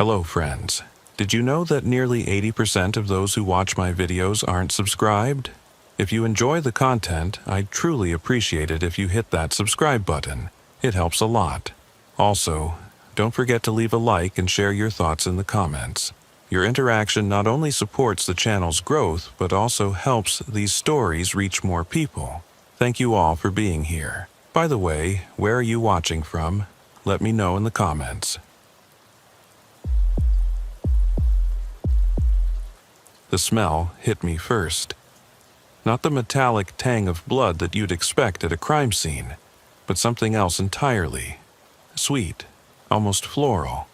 Hello friends. Did you know that nearly 80% of those who watch my videos aren't subscribed? If you enjoy the content, I'd truly appreciate it if you hit that subscribe button. It helps a lot. Also, don't forget to leave a like and share your thoughts in the comments. Your interaction not only supports the channel's growth, but also helps these stories reach more people. Thank you all for being here. By the way, where are you watching from? Let me know in the comments. The smell hit me first. Not the metallic tang of blood that you'd expect at a crime scene, but something else entirely. Sweet, almost floral.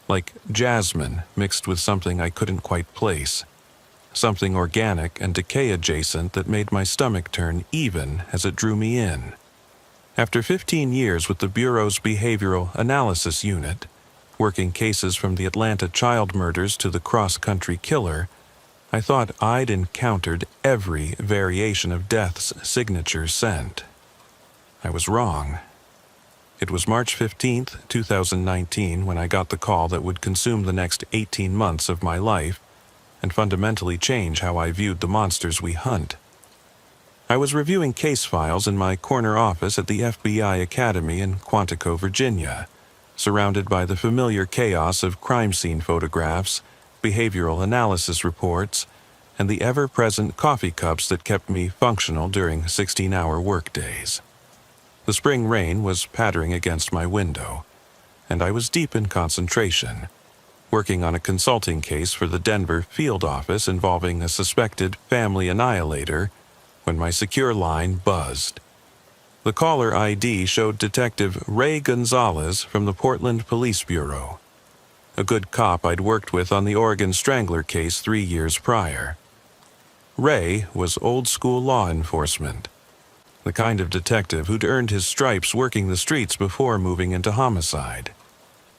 Like jasmine mixed with something I couldn't quite place. Something organic and decay adjacent that made my stomach turn even as it drew me in. After 15 years with the Bureau's Behavioral Analysis Unit, working cases from the Atlanta child murders to the cross-country killer, I thought I'd encountered every variation of death's signature scent. I was wrong. It was March 15th, 2019 when I got the call that would consume the next 18 months of my life and fundamentally change how I viewed the monsters we hunt. I was reviewing case files in my corner office at the FBI Academy in Quantico, Virginia, surrounded by the familiar chaos of crime scene photographs, behavioral analysis reports, and the ever-present coffee cups that kept me functional during 16-hour workdays. The spring rain was pattering against my window, and I was deep in concentration, working on a consulting case for the Denver field office involving a suspected family annihilator when my secure line buzzed. The caller ID showed Detective Ray Gonzalez from the Portland Police Bureau, a good cop I'd worked with on the Oregon Strangler case 3 years prior. Ray was old-school law enforcement, the kind of detective who'd earned his stripes working the streets before moving into homicide.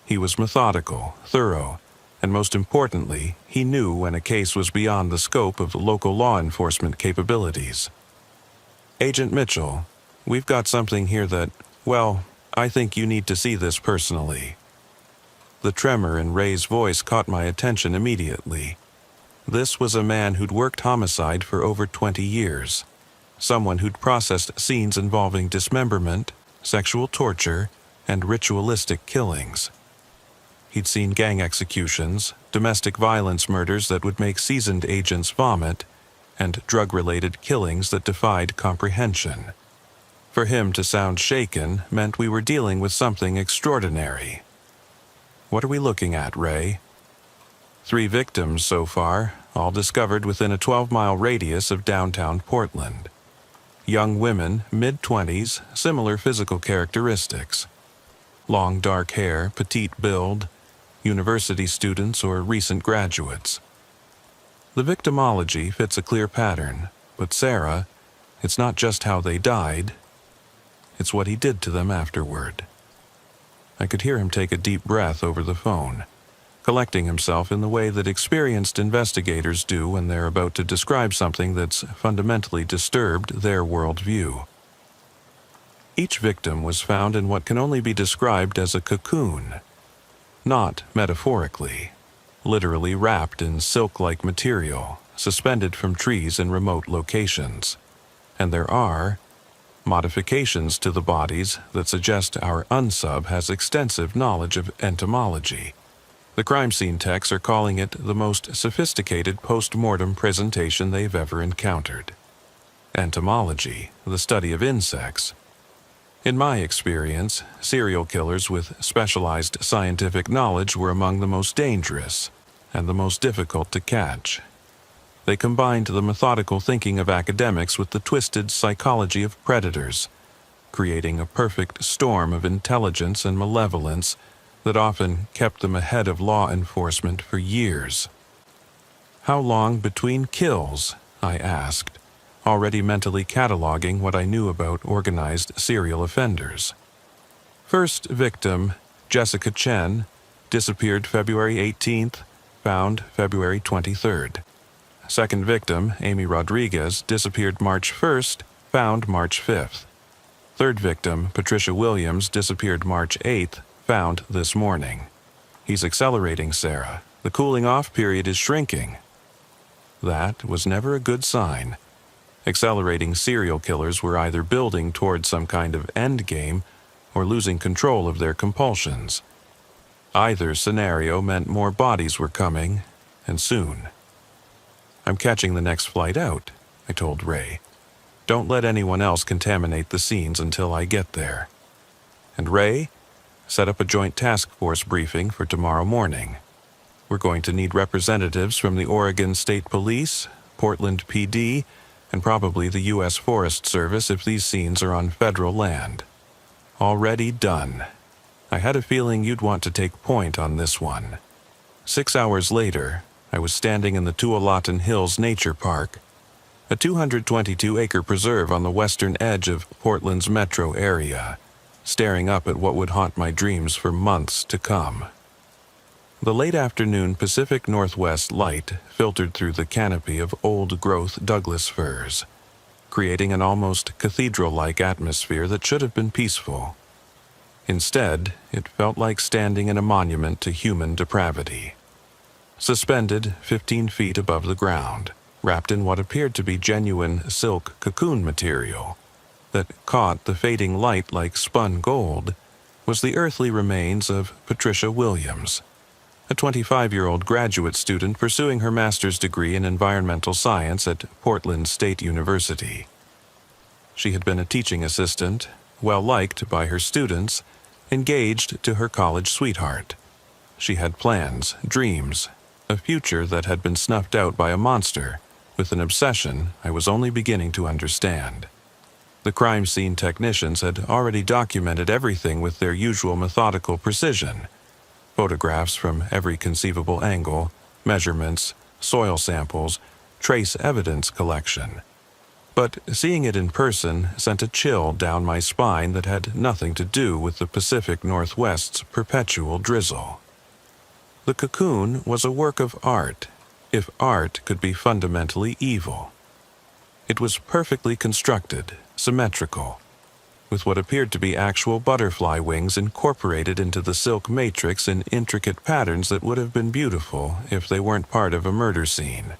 He was methodical, thorough, and most importantly, he knew when a case was beyond the scope of local law enforcement capabilities. Agent Mitchell, we've got something here that, well, I think you need to see this personally. The tremor in Ray's voice caught my attention immediately. This was a man who'd worked homicide for over 20 years. Someone who'd processed scenes involving dismemberment, sexual torture, and ritualistic killings. He'd seen gang executions, domestic violence murders that would make seasoned agents vomit, and drug-related killings that defied comprehension. For him to sound shaken meant we were dealing with something extraordinary. What are we looking at, Ray? 3 victims so far, all discovered within a 12-mile radius of downtown Portland. Young women, mid-20s, similar physical characteristics. Long dark hair, petite build, university students or recent graduates. The victimology fits a clear pattern, but Sarah, it's not just how they died, it's what he did to them afterward. I could hear him take a deep breath over the phone, collecting himself in the way that experienced investigators do when they're about to describe something that's fundamentally disturbed their worldview. Each victim was found in what can only be described as a cocoon, not metaphorically, literally wrapped in silk-like material, suspended from trees in remote locations. And there are modifications to the bodies that suggest our unsub has extensive knowledge of entomology. The crime scene techs are calling it the most sophisticated post-mortem presentation they've ever encountered. Entomology, the study of insects. In my experience, serial killers with specialized scientific knowledge were among the most dangerous and the most difficult to catch. They combined the methodical thinking of academics with the twisted psychology of predators, creating a perfect storm of intelligence and malevolence that often kept them ahead of law enforcement for years. How long between kills? I asked, already mentally cataloging what I knew about organized serial offenders. First victim, Jessica Chen, disappeared February 18th, found February 23rd. Second victim, Amy Rodriguez, disappeared March 1st, found March 5th. Third victim, Patricia Williams, disappeared March 8th, found this morning. He's accelerating, Sarah. The cooling off period is shrinking. That was never a good sign. Accelerating serial killers were either building toward some kind of end game or losing control of their compulsions. Either scenario meant more bodies were coming, and soon. I'm catching the next flight out, I told Ray. Don't let anyone else contaminate the scenes until I get there. And Ray, set up a joint task force briefing for tomorrow morning. We're going to need representatives from the Oregon State Police, Portland PD, and probably the U.S. Forest Service if these scenes are on federal land. Already done. I had a feeling you'd want to take point on this one. 6 hours later, I was standing in the Tualatin Hills Nature Park, a 222-acre preserve on the western edge of Portland's metro area, staring up at what would haunt my dreams for months to come. The late afternoon Pacific Northwest light filtered through the canopy of old-growth Douglas firs, creating an almost cathedral-like atmosphere that should have been peaceful. Instead, it felt like standing in a monument to human depravity. Suspended 15 feet above the ground, wrapped in what appeared to be genuine silk cocoon material that caught the fading light like spun gold, was the earthly remains of Patricia Williams, a 25-year-old graduate student pursuing her master's degree in environmental science at Portland State University. She had been a teaching assistant, well-liked by her students, engaged to her college sweetheart. She had plans, dreams, a future that had been snuffed out by a monster, with an obsession I was only beginning to understand. The crime scene technicians had already documented everything with their usual methodical precision. Photographs from every conceivable angle, measurements, soil samples, trace evidence collection. But seeing it in person sent a chill down my spine that had nothing to do with the Pacific Northwest's perpetual drizzle. The cocoon was a work of art, if art could be fundamentally evil. It was perfectly constructed, symmetrical, with what appeared to be actual butterfly wings incorporated into the silk matrix in intricate patterns that would have been beautiful if they weren't part of a murder scene.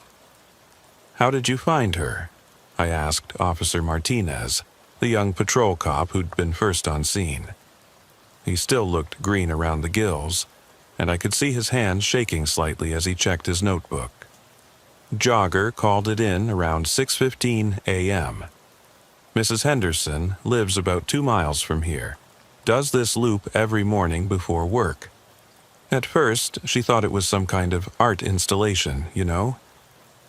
"How did you find her?" I asked Officer Martinez, the young patrol cop who'd been first on scene. He still looked green around the gills, and I could see his hands shaking slightly as he checked his notebook. Jogger called it in around 6:15 a.m. Mrs. Henderson lives about 2 miles from here, does this loop every morning before work. At first, she thought it was some kind of art installation, you know?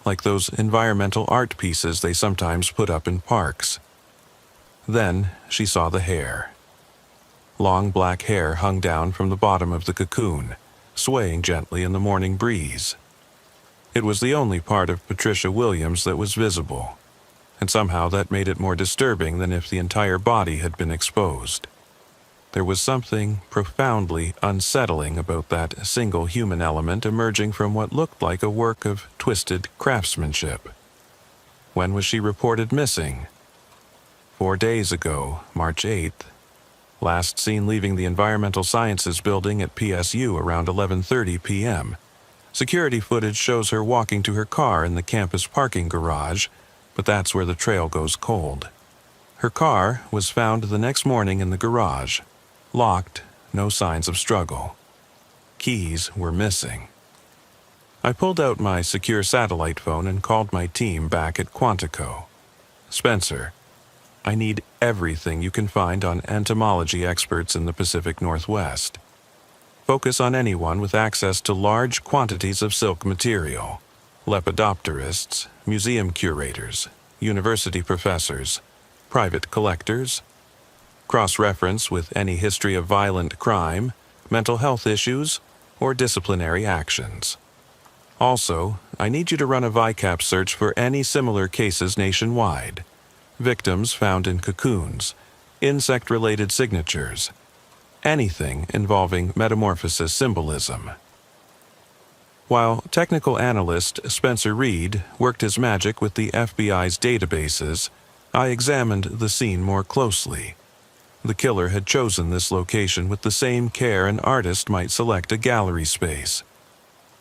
Like those environmental art pieces they sometimes put up in parks. Then she saw the hair. Long black hair hung down from the bottom of the cocoon, swaying gently in the morning breeze. It was the only part of Patricia Williams that was visible, and somehow that made it more disturbing than if the entire body had been exposed. There was something profoundly unsettling about that single human element emerging from what looked like a work of twisted craftsmanship. When was she reported missing? 4 days ago, March 8th. Last seen leaving the Environmental Sciences building at PSU around 11:30 p.m. Security footage shows her walking to her car in the campus parking garage, but that's where the trail goes cold. Her car was found the next morning in the garage. Locked, no signs of struggle. Keys were missing. I pulled out my secure satellite phone and called my team back at Quantico. "Spencer, I need everything you can find on entomology experts in the Pacific Northwest. Focus on anyone with access to large quantities of silk material. Lepidopterists, museum curators, university professors, private collectors. Cross-reference with any history of violent crime, mental health issues, or disciplinary actions. Also, I need you to run a VICAP search for any similar cases nationwide. Victims found in cocoons, insect-related signatures, anything involving metamorphosis symbolism." While technical analyst Spencer Reed worked his magic with the FBI's databases, I examined the scene more closely. The killer had chosen this location with the same care an artist might select a gallery space.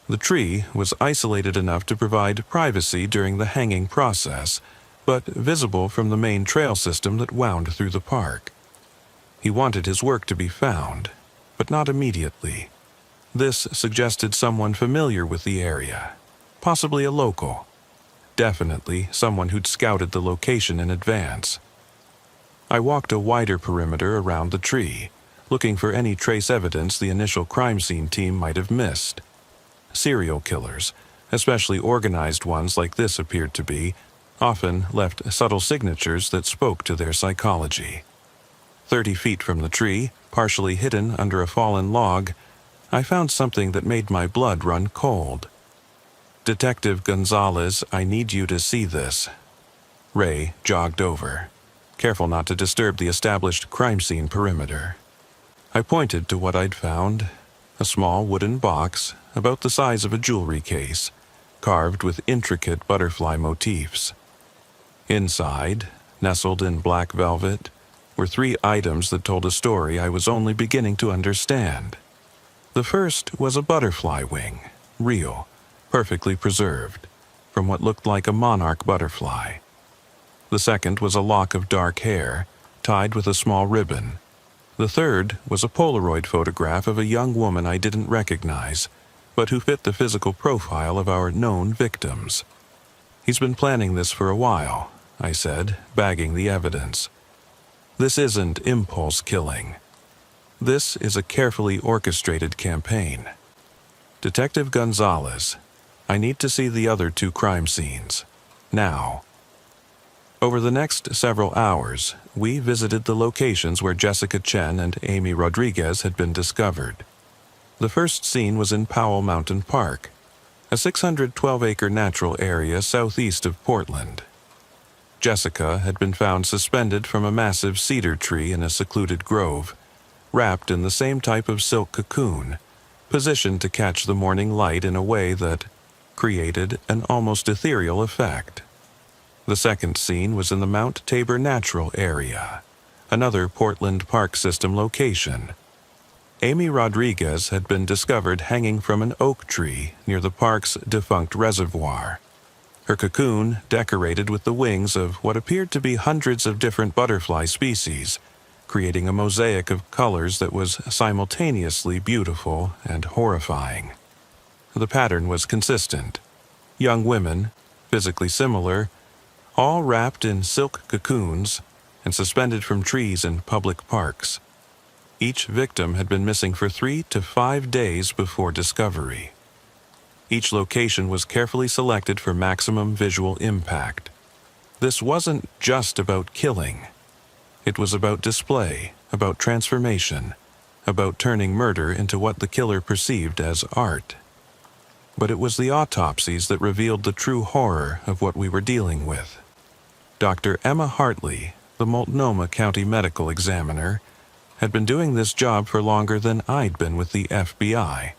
The tree was isolated enough to provide privacy during the hanging process, but visible from the main trail system that wound through the park. He wanted his work to be found, but not immediately. This suggested someone familiar with the area, possibly a local. Definitely someone who'd scouted the location in advance. I walked a wider perimeter around the tree, looking for any trace evidence the initial crime scene team might have missed. Serial killers, especially organized ones like this appeared to be, often left subtle signatures that spoke to their psychology. 30 feet from the tree, partially hidden under a fallen log, I found something that made my blood run cold. "Detective Gonzalez, I need you to see this." Ray jogged over, careful not to disturb the established crime scene perimeter. I pointed to what I'd found, a small wooden box about the size of a jewelry case, carved with intricate butterfly motifs. Inside, nestled in black velvet, were 3 items that told a story I was only beginning to understand. The first was a butterfly wing, real, perfectly preserved, from what looked like a monarch butterfly. The second was a lock of dark hair, tied with a small ribbon. The third was a Polaroid photograph of a young woman I didn't recognize, but who fit the physical profile of our known victims. "He's been planning this for a while," I said, bagging the evidence. "This isn't impulse killing. This is a carefully orchestrated campaign. Detective Gonzalez, I need to see the other 2 crime scenes. Now." Over the next several hours, we visited the locations where Jessica Chen and Amy Rodriguez had been discovered. The first scene was in Powell Mountain Park, a 612-acre natural area southeast of Portland. Jessica had been found suspended from a massive cedar tree in a secluded grove, wrapped in the same type of silk cocoon, positioned to catch the morning light in a way that created an almost ethereal effect. The second scene was in the Mount Tabor Natural Area, another Portland Park System location. Amy Rodriguez had been discovered hanging from an oak tree near the park's defunct reservoir. Her cocoon decorated with the wings of what appeared to be hundreds of different butterfly species, creating a mosaic of colors that was simultaneously beautiful and horrifying. The pattern was consistent. Young women, physically similar, all wrapped in silk cocoons and suspended from trees in public parks. Each victim had been missing for 3 to 5 days before discovery. Each location was carefully selected for maximum visual impact. This wasn't just about killing. It was about display, about transformation, about turning murder into what the killer perceived as art. But it was the autopsies that revealed the true horror of what we were dealing with. Dr. Emma Hartley, the Multnomah County medical examiner, had been doing this job for longer than I'd been with the FBI.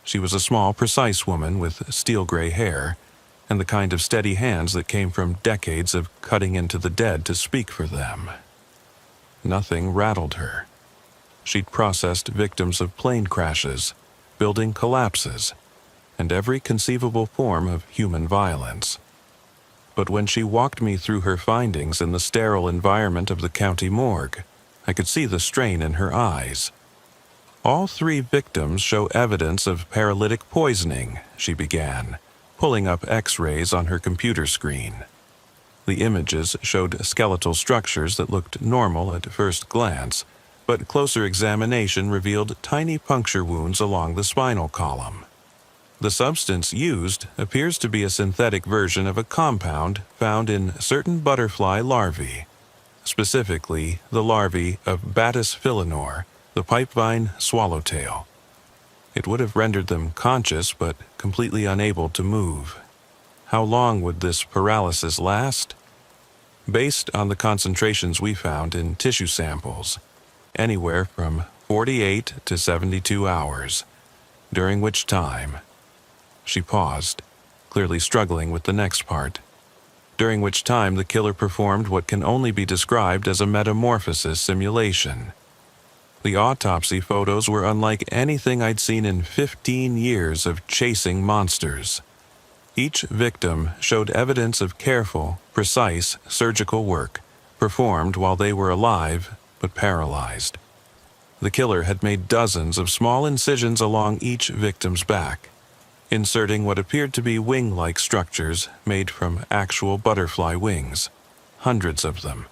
She was a small, precise woman with steel-gray hair, and the kind of steady hands that came from decades of cutting into the dead to speak for them. Nothing rattled her. She'd processed victims of plane crashes, building collapses, and every conceivable form of human violence. But when she walked me through her findings in the sterile environment of the county morgue, I could see the strain in her eyes. "All 3 victims show evidence of paralytic poisoning," she began, pulling up X-rays on her computer screen. The images showed skeletal structures that looked normal at first glance, but closer examination revealed tiny puncture wounds along the spinal column. The substance used appears to be a synthetic version of a compound found in certain butterfly larvae, specifically the larvae of Batis filinor, the pipevine swallowtail. It would have rendered them conscious but completely unable to move. How long would this paralysis last? Based on the concentrations we found in tissue samples, anywhere from 48 to 72 hours, during which time... She paused, clearly struggling with the next part. during which time the killer performed what can only be described as a metamorphosis simulation. The autopsy photos were unlike anything I'd seen in 15 years of chasing monsters. Each victim showed evidence of careful, precise surgical work, performed while they were alive but paralyzed. The killer had made dozens of small incisions along each victim's back, inserting what appeared to be wing-like structures made from actual butterfly wings, hundreds of them,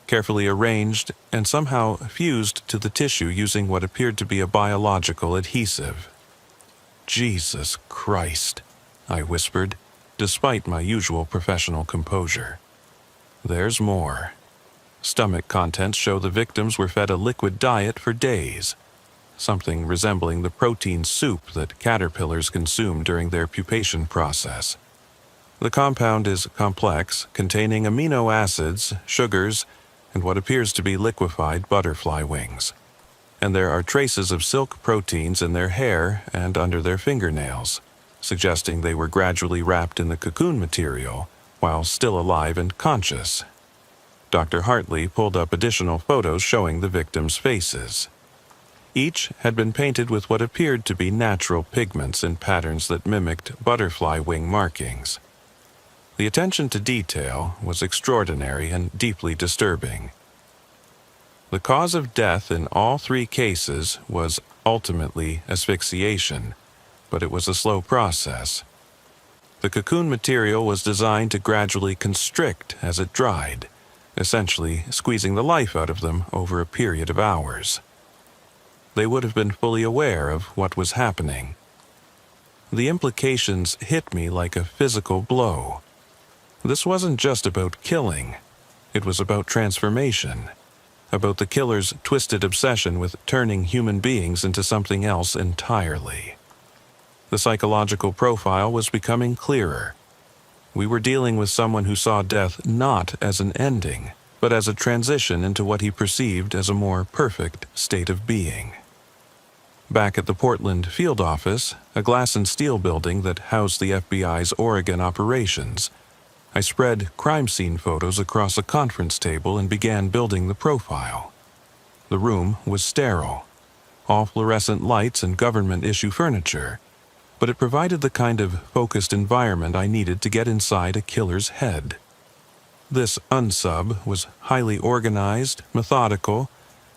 carefully arranged and somehow fused to the tissue using what appeared to be a biological adhesive. "Jesus Christ," I whispered, despite my usual professional composure. "There's more." Stomach contents show the victims were fed a liquid diet for days, something resembling the protein soup that caterpillars consume during their pupation process. The compound is complex, containing amino acids, sugars, and what appears to be liquefied butterfly wings. And there are traces of silk proteins in their hair and under their fingernails, suggesting they were gradually wrapped in the cocoon material while still alive and conscious. Dr. Hartley pulled up additional photos showing the victims' faces. Each had been painted with what appeared to be natural pigments in patterns that mimicked butterfly wing markings. The attention to detail was extraordinary and deeply disturbing. The cause of death in all three cases was ultimately asphyxiation, but it was a slow process. The cocoon material was designed to gradually constrict as it dried, essentially squeezing the life out of them over a period of hours. They would have been fully aware of what was happening. The implications hit me like a physical blow. This wasn't just about killing. It was about transformation, about the killer's twisted obsession with turning human beings into something else entirely. The psychological profile was becoming clearer. We were dealing with someone who saw death not as an ending, but as a transition into what he perceived as a more perfect state of being. Back at the Portland field office, a glass and steel building that housed the FBI's Oregon operations, I spread crime scene photos across a conference table and began building the profile. The room was sterile, all fluorescent lights and government-issue furniture, but it provided the kind of focused environment I needed to get inside a killer's head. This unsub was highly organized, methodical,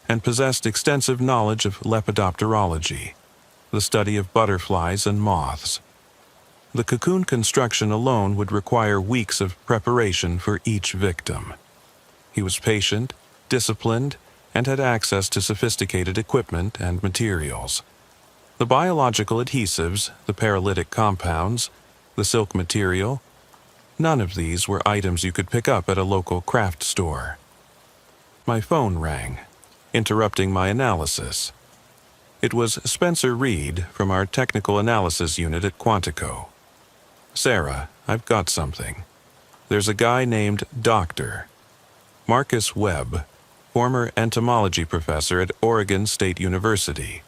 and possessed extensive knowledge of lepidopterology, the study of butterflies and moths. The cocoon construction alone would require weeks of preparation for each victim. He was patient, disciplined, and had access to sophisticated equipment and materials. The biological adhesives, the paralytic compounds, the silk material, none of these were items you could pick up at a local craft store. My phone rang, interrupting my analysis. It was Spencer Reed from our technical analysis unit at Quantico. "Sarah, I've got something. There's a guy named Dr. Marcus Webb, former entomology professor at Oregon State University.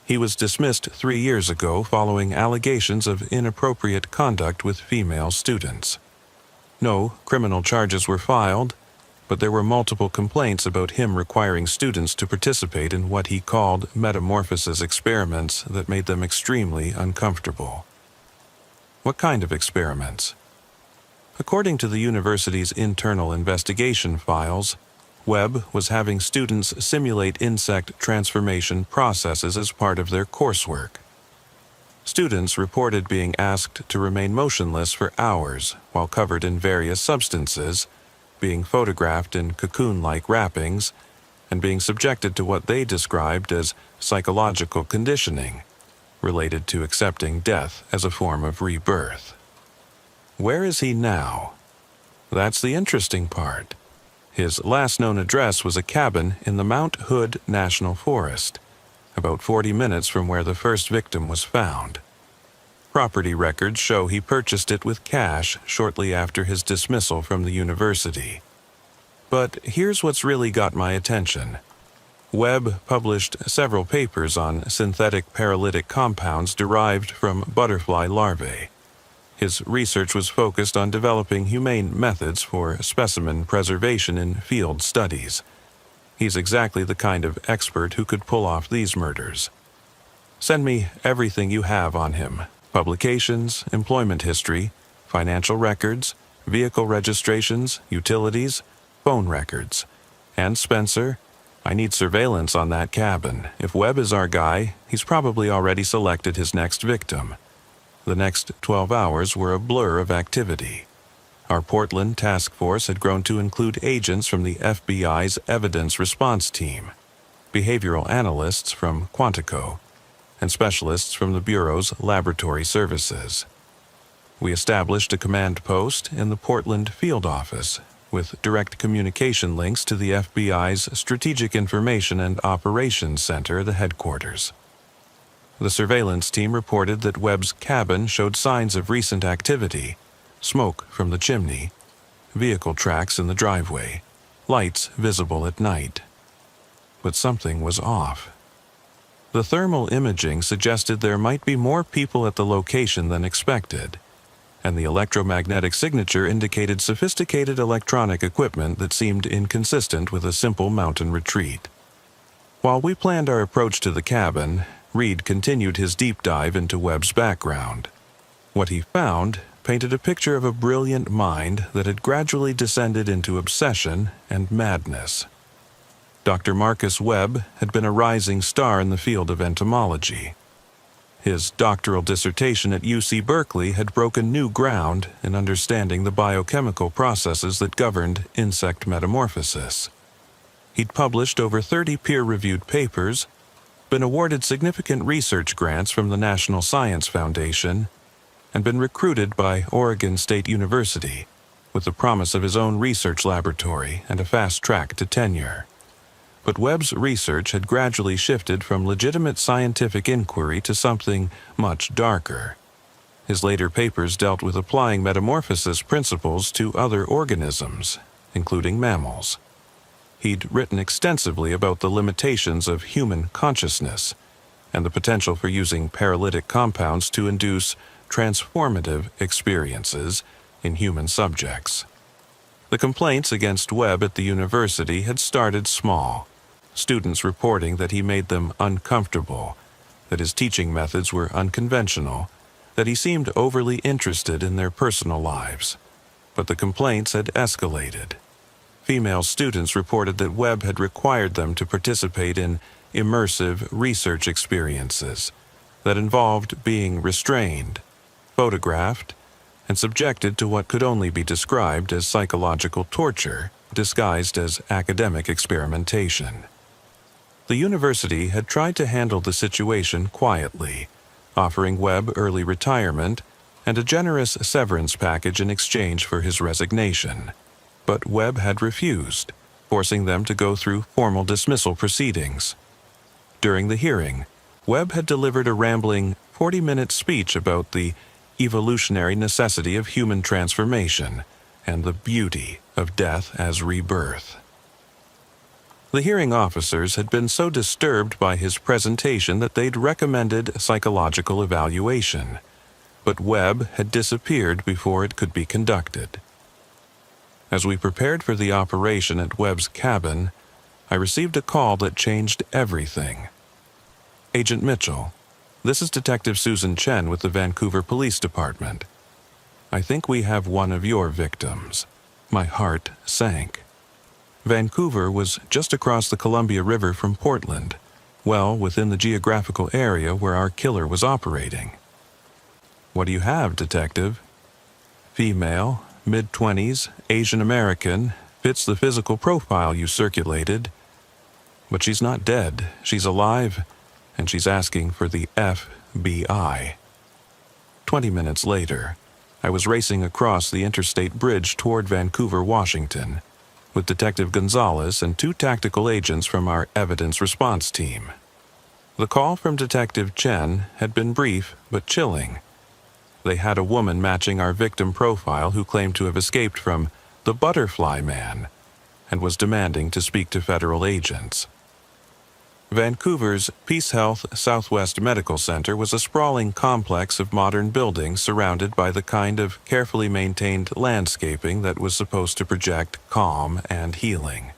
He was dismissed 3 years ago following allegations of inappropriate conduct with female students. No criminal charges were filed, but there were multiple complaints about him requiring students to participate in what he called metamorphosis experiments that made them extremely uncomfortable." "What kind of experiments?" According to the university's internal investigation files, Webb was having students simulate insect transformation processes as part of their coursework. Students reported being asked to remain motionless for hours while covered in various substances, being photographed in cocoon-like wrappings, and being subjected to what they described as psychological conditioning, related to accepting death as a form of rebirth. Where is he now? That's the interesting part. His last known address was a cabin in the Mount Hood National Forest, about 40 minutes from where the first victim was found. Property records show he purchased it with cash shortly after his dismissal from the university. But here's what's really got my attention. Webb published several papers on synthetic paralytic compounds derived from butterfly larvae. His research was focused on developing humane methods for specimen preservation in field studies. He's exactly the kind of expert who could pull off these murders. Send me everything you have on him: publications, employment history, financial records, vehicle registrations, utilities, phone records. And Spencer, I need surveillance on that cabin. If Webb is our guy, he's probably already selected his next victim. The next 12 hours were a blur of activity. Our Portland task force had grown to include agents from the FBI's Evidence Response Team, behavioral analysts from Quantico, and specialists from the Bureau's laboratory services. We established a command post in the Portland field office, with direct communication links to the FBI's Strategic Information and Operations Center, the headquarters. The surveillance team reported that Webb's cabin showed signs of recent activity: smoke from the chimney, vehicle tracks in the driveway, lights visible at night. But something was off. The thermal imaging suggested there might be more people at the location than expected, and the electromagnetic signature indicated sophisticated electronic equipment that seemed inconsistent with a simple mountain retreat. While we planned our approach to the cabin, Reed continued his deep dive into Webb's background. What he found painted a picture of a brilliant mind that had gradually descended into obsession and madness. Dr. Marcus Webb had been a rising star in the field of entomology. His doctoral dissertation at UC Berkeley had broken new ground in understanding the biochemical processes that governed insect metamorphosis. He'd published over 30 peer-reviewed papers, been awarded significant research grants from the National Science Foundation, and been recruited by Oregon State University with the promise of his own research laboratory and a fast track to tenure. But Webb's research had gradually shifted from legitimate scientific inquiry to something much darker. His later papers dealt with applying metamorphosis principles to other organisms, including mammals. He'd written extensively about the limitations of human consciousness and the potential for using paralytic compounds to induce transformative experiences in human subjects. The complaints against Webb at the university had started small, students reporting that he made them uncomfortable, that his teaching methods were unconventional, that he seemed overly interested in their personal lives. But the complaints had escalated. Female students reported that Webb had required them to participate in immersive research experiences that involved being restrained, photographed, and subjected to what could only be described as psychological torture disguised as academic experimentation. The university had tried to handle the situation quietly, offering Webb early retirement and a generous severance package in exchange for his resignation. But Webb had refused, forcing them to go through formal dismissal proceedings. During the hearing, Webb had delivered a rambling 40-minute speech about the evolutionary necessity of human transformation and the beauty of death as rebirth. The hearing officers had been so disturbed by his presentation that they'd recommended psychological evaluation, but Webb had disappeared before it could be conducted. As we prepared for the operation at Webb's cabin, I received a call that changed everything. "Agent Mitchell, this is Detective Susan Chen with the Vancouver Police Department. I think we have one of your victims." My heart sank. Vancouver was just across the Columbia River from Portland, well within the geographical area where our killer was operating. "What do you have, Detective?" "Female, mid-20s, Asian American, fits the physical profile you circulated. But she's not dead, she's alive, and she's asking for the FBI." 20 minutes later, I was racing across the interstate bridge toward Vancouver, Washington, with Detective Gonzalez and 2 tactical agents from our Evidence Response Team. The call from Detective Chen had been brief but chilling. They had a woman matching our victim profile who claimed to have escaped from the Butterfly Man and was demanding to speak to federal agents. Vancouver's Peace Health Southwest Medical Center was a sprawling complex of modern buildings surrounded by the kind of carefully maintained landscaping that was supposed to project calm and healing.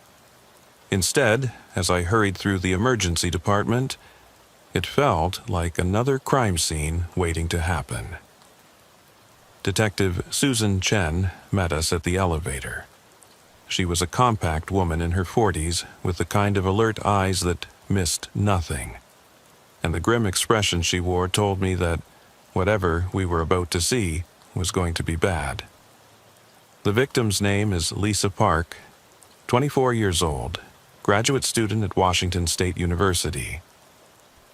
Instead, as I hurried through the emergency department, it felt like another crime scene waiting to happen. Detective Susan Chen met us at the elevator. She was a compact woman in her 40s with the kind of alert eyes that missed nothing, and the grim expression she wore told me that whatever we were about to see was going to be bad. The victim's name is Lisa Park, 24 years old, graduate student at Washington State University.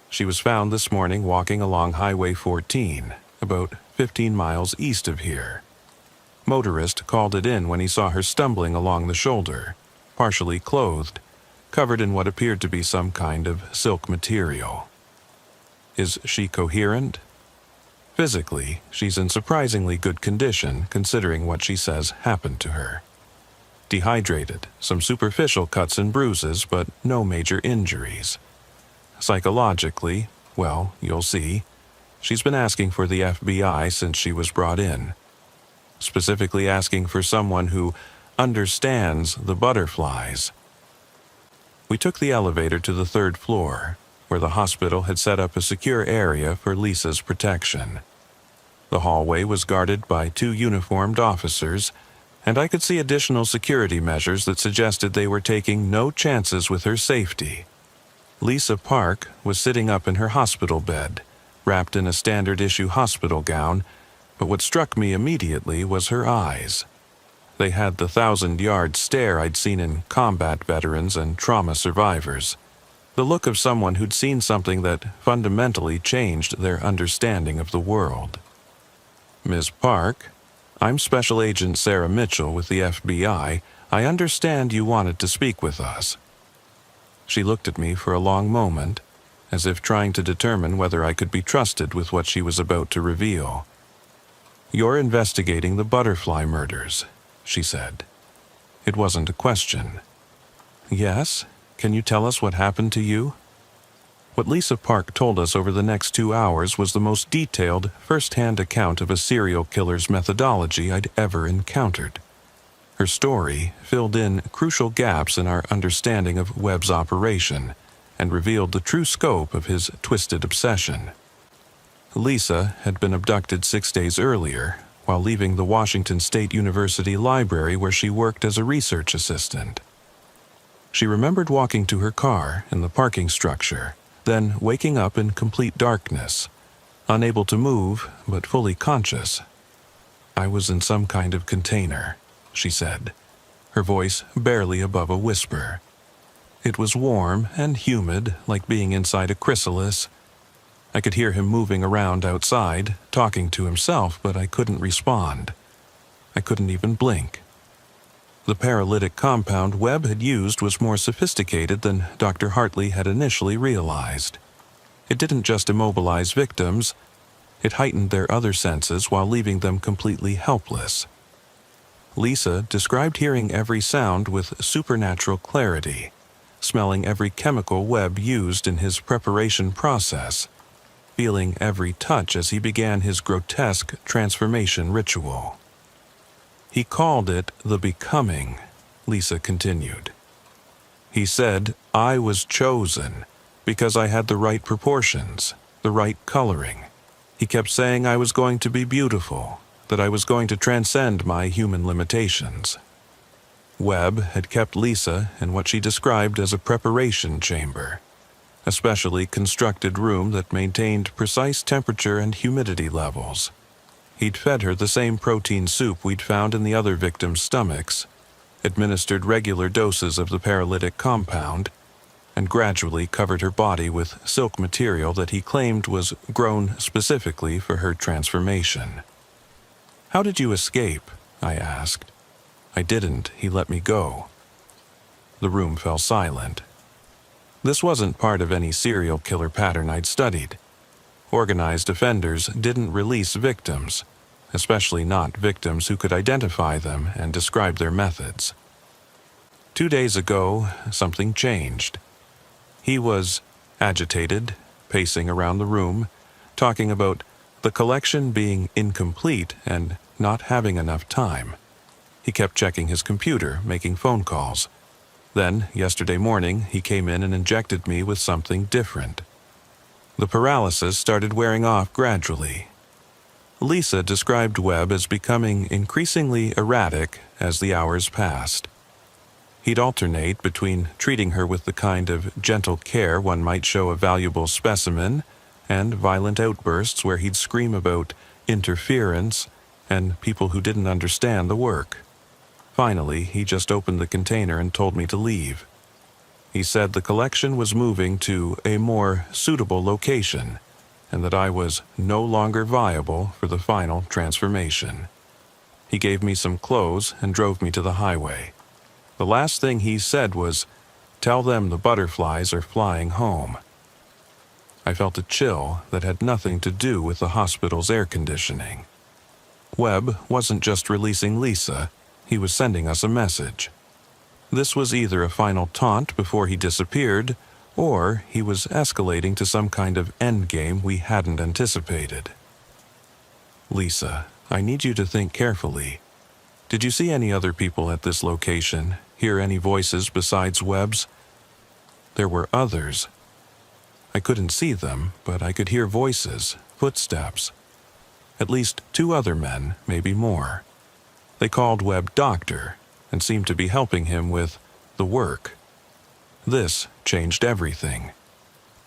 She was found this morning walking along Highway 14, about 15 miles east of here. Motorist called it in when he saw her stumbling along the shoulder, partially clothed, covered in what appeared to be some kind of silk material. Is she coherent? Physically, she's in surprisingly good condition considering what she says happened to her. Dehydrated, some superficial cuts and bruises, but no major injuries. Psychologically, well, you'll see, she's been asking for the FBI since she was brought in. Specifically asking for someone who understands the butterflies. We took the elevator to the 3rd floor, where the hospital had set up a secure area for Lisa's protection. The hallway was guarded by 2 uniformed officers, and I could see additional security measures that suggested they were taking no chances with her safety. Lisa Park was sitting up in her hospital bed, wrapped in a standard-issue hospital gown, but what struck me immediately was her eyes. They had the 1,000-yard stare I'd seen in combat veterans and trauma survivors, the look of someone who'd seen something that fundamentally changed their understanding of the world. Ms. Park, I'm Special Agent Sarah Mitchell with the FBI. I understand you wanted to speak with us. She looked at me for a long moment, as if trying to determine whether I could be trusted with what she was about to reveal. You're investigating the butterfly murders, she said. It wasn't a question. Yes? Can you tell us what happened to you? What Lisa Park told us over the next 2 hours was the most detailed, first-hand account of a serial killer's methodology I'd ever encountered. Her story filled in crucial gaps in our understanding of Webb's operation and revealed the true scope of his twisted obsession. Lisa had been abducted 6 days earlier while leaving the Washington State University library where she worked as a research assistant. She remembered walking to her car in the parking structure, then waking up in complete darkness, unable to move but fully conscious. I was in some kind of container, she said, her voice barely above a whisper. It was warm and humid, like being inside a chrysalis. I could hear him moving around outside, talking to himself, but I couldn't respond. I couldn't even blink. The paralytic compound Webb had used was more sophisticated than Dr. Hartley had initially realized. It didn't just immobilize victims, it heightened their other senses while leaving them completely helpless. Lisa described hearing every sound with supernatural clarity, smelling every chemical Webb used in his preparation process, feeling every touch as he began his grotesque transformation ritual. He called it the becoming, Lisa continued. He said, I was chosen because I had the right proportions, the right coloring. He kept saying I was going to be beautiful, that I was going to transcend my human limitations. Webb had kept Lisa in what she described as a preparation chamber, a specially constructed room that maintained precise temperature and humidity levels. He'd fed her the same protein soup we'd found in the other victims' stomachs, administered regular doses of the paralytic compound, and gradually covered her body with silk material that he claimed was grown specifically for her transformation. How did you escape? I asked. I didn't. He let me go. The room fell silent. This wasn't part of any serial killer pattern I'd studied. Organized offenders didn't release victims, especially not victims who could identify them and describe their methods. 2 days ago, something changed. He was agitated, pacing around the room, talking about the collection being incomplete and not having enough time. He kept checking his computer, making phone calls. Then, yesterday morning, he came in and injected me with something different. The paralysis started wearing off gradually. Lisa described Webb as becoming increasingly erratic as the hours passed. He'd alternate between treating her with the kind of gentle care one might show a valuable specimen and violent outbursts where he'd scream about interference and people who didn't understand the work. Finally, he just opened the container and told me to leave. He said the collection was moving to a more suitable location and that I was no longer viable for the final transformation. He gave me some clothes and drove me to the highway. The last thing he said was, "Tell them the butterflies are flying home." I felt a chill that had nothing to do with the hospital's air conditioning. Webb wasn't just releasing Lisa, he was sending us a message. This was either a final taunt before he disappeared, or he was escalating to some kind of endgame we hadn't anticipated. "Lisa, I need you to think carefully. Did you see any other people at this location? Hear any voices besides Webb's?" There were others. I couldn't see them, but I could hear voices, footsteps. At least 2 other men, maybe more. They called Webb Doctor and seemed to be helping him with the work. This changed everything.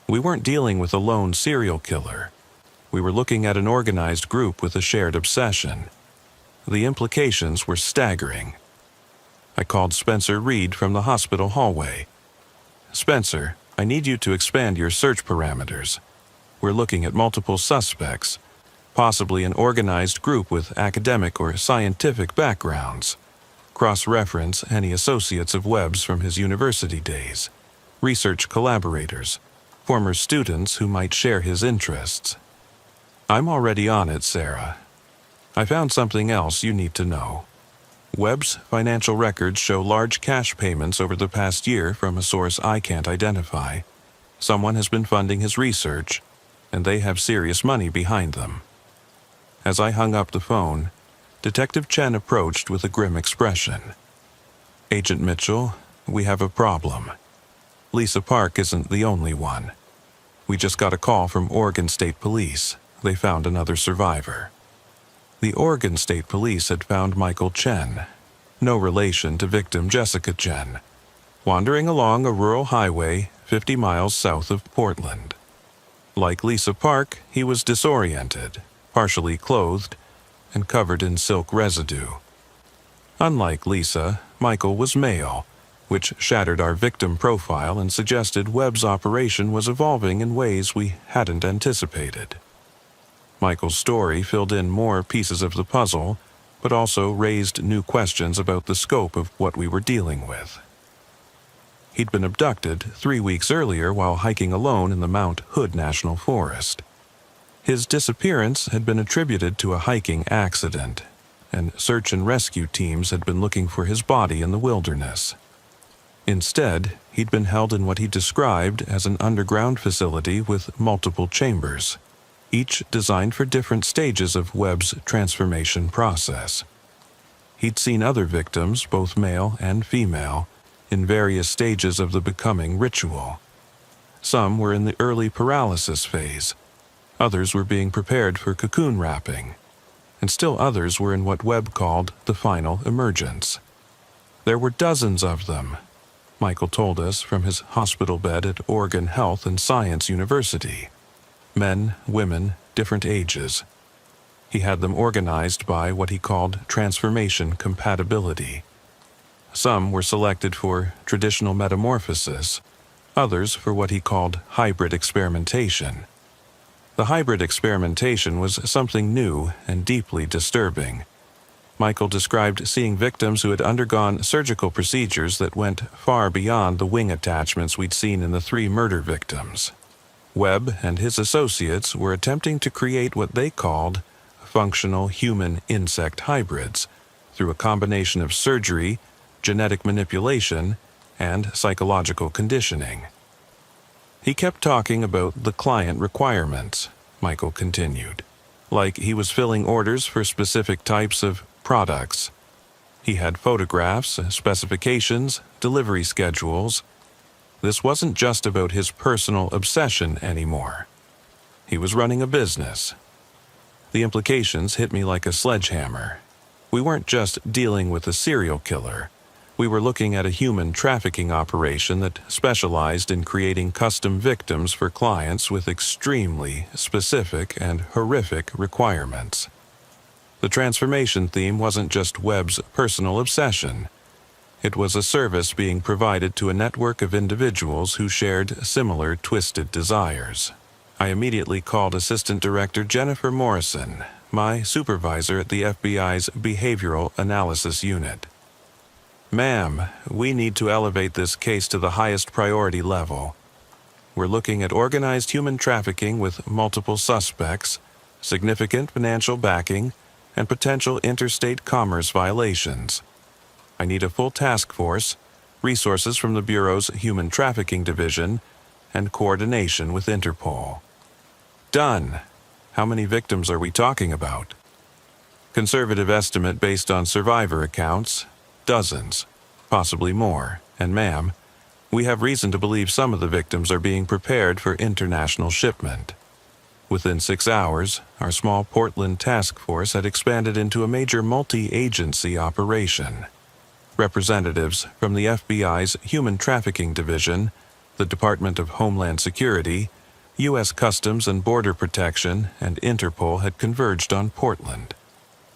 We weren't dealing with a lone serial killer. We were looking at an organized group with a shared obsession. The implications were staggering. I called Spencer Reed from the hospital hallway. "Spencer, I need you to expand your search parameters. We're looking at multiple suspects, possibly an organized group with academic or scientific backgrounds. Cross-reference any associates of Webb's from his university days, research collaborators, former students who might share his interests." "I'm already on it, Sarah. I found something else you need to know. Webb's financial records show large cash payments over the past year from a source I can't identify. Someone has been funding his research, and they have serious money behind them." As I hung up the phone, Detective Chen approached with a grim expression. "Agent Mitchell, we have a problem. Lisa Park isn't the only one. We just got a call from Oregon State Police. They found another survivor." The Oregon State Police had found Michael Chen, no relation to victim Jessica Chen, wandering along a rural highway 50 miles south of Portland. Like Lisa Park, he was disoriented, partially clothed, and covered in silk residue. Unlike Lisa, Michael was male, which shattered our victim profile and suggested Webb's operation was evolving in ways we hadn't anticipated. Michael's story filled in more pieces of the puzzle, but also raised new questions about the scope of what we were dealing with. He'd been abducted 3 weeks earlier while hiking alone in the Mount Hood National Forest. His disappearance had been attributed to a hiking accident, and search and rescue teams had been looking for his body in the wilderness. Instead, he'd been held in what he described as an underground facility with multiple chambers, each designed for different stages of Webb's transformation process. He'd seen other victims, both male and female, in various stages of the becoming ritual. Some were in the early paralysis phase, others were being prepared for cocoon wrapping, and still others were in what Webb called the final emergence. There were dozens of them, Michael told us from his hospital bed at Oregon Health and Science University. Men, women, different ages. He had them organized by what he called transformation compatibility. Some were selected for traditional metamorphosis, others for what he called hybrid experimentation. The hybrid experimentation was something new and deeply disturbing. Michael described seeing victims who had undergone surgical procedures that went far beyond the wing attachments we'd seen in the 3 murder victims. Webb and his associates were attempting to create what they called functional human-insect hybrids through a combination of surgery, genetic manipulation, and psychological conditioning. He kept talking about the client requirements, Michael continued, like he was filling orders for specific types of products. He had photographs, specifications, delivery schedules. This wasn't just about his personal obsession anymore. He was running a business. The implications hit me like a sledgehammer. We weren't just dealing with a serial killer. We were looking at a human trafficking operation that specialized in creating custom victims for clients with extremely specific and horrific requirements. The transformation theme wasn't just Webb's personal obsession. It was a service being provided to a network of individuals who shared similar twisted desires. I immediately called Assistant Director Jennifer Morrison, my supervisor at the FBI's Behavioral Analysis Unit. "Ma'am, we need to elevate this case to the highest priority level. We're looking at organized human trafficking with multiple suspects, significant financial backing, and potential interstate commerce violations. I need a full task force, resources from the Bureau's Human Trafficking Division, and coordination with Interpol." "Done. How many victims are we talking about?" "Conservative estimate based on survivor accounts, dozens, possibly more, and ma'am, we have reason to believe some of the victims are being prepared for international shipment." Within 6 hours, our small Portland task force had expanded into a major multi-agency operation. Representatives from the FBI's Human Trafficking Division, the Department of Homeland Security, U.S. Customs and Border Protection, and Interpol had converged on Portland.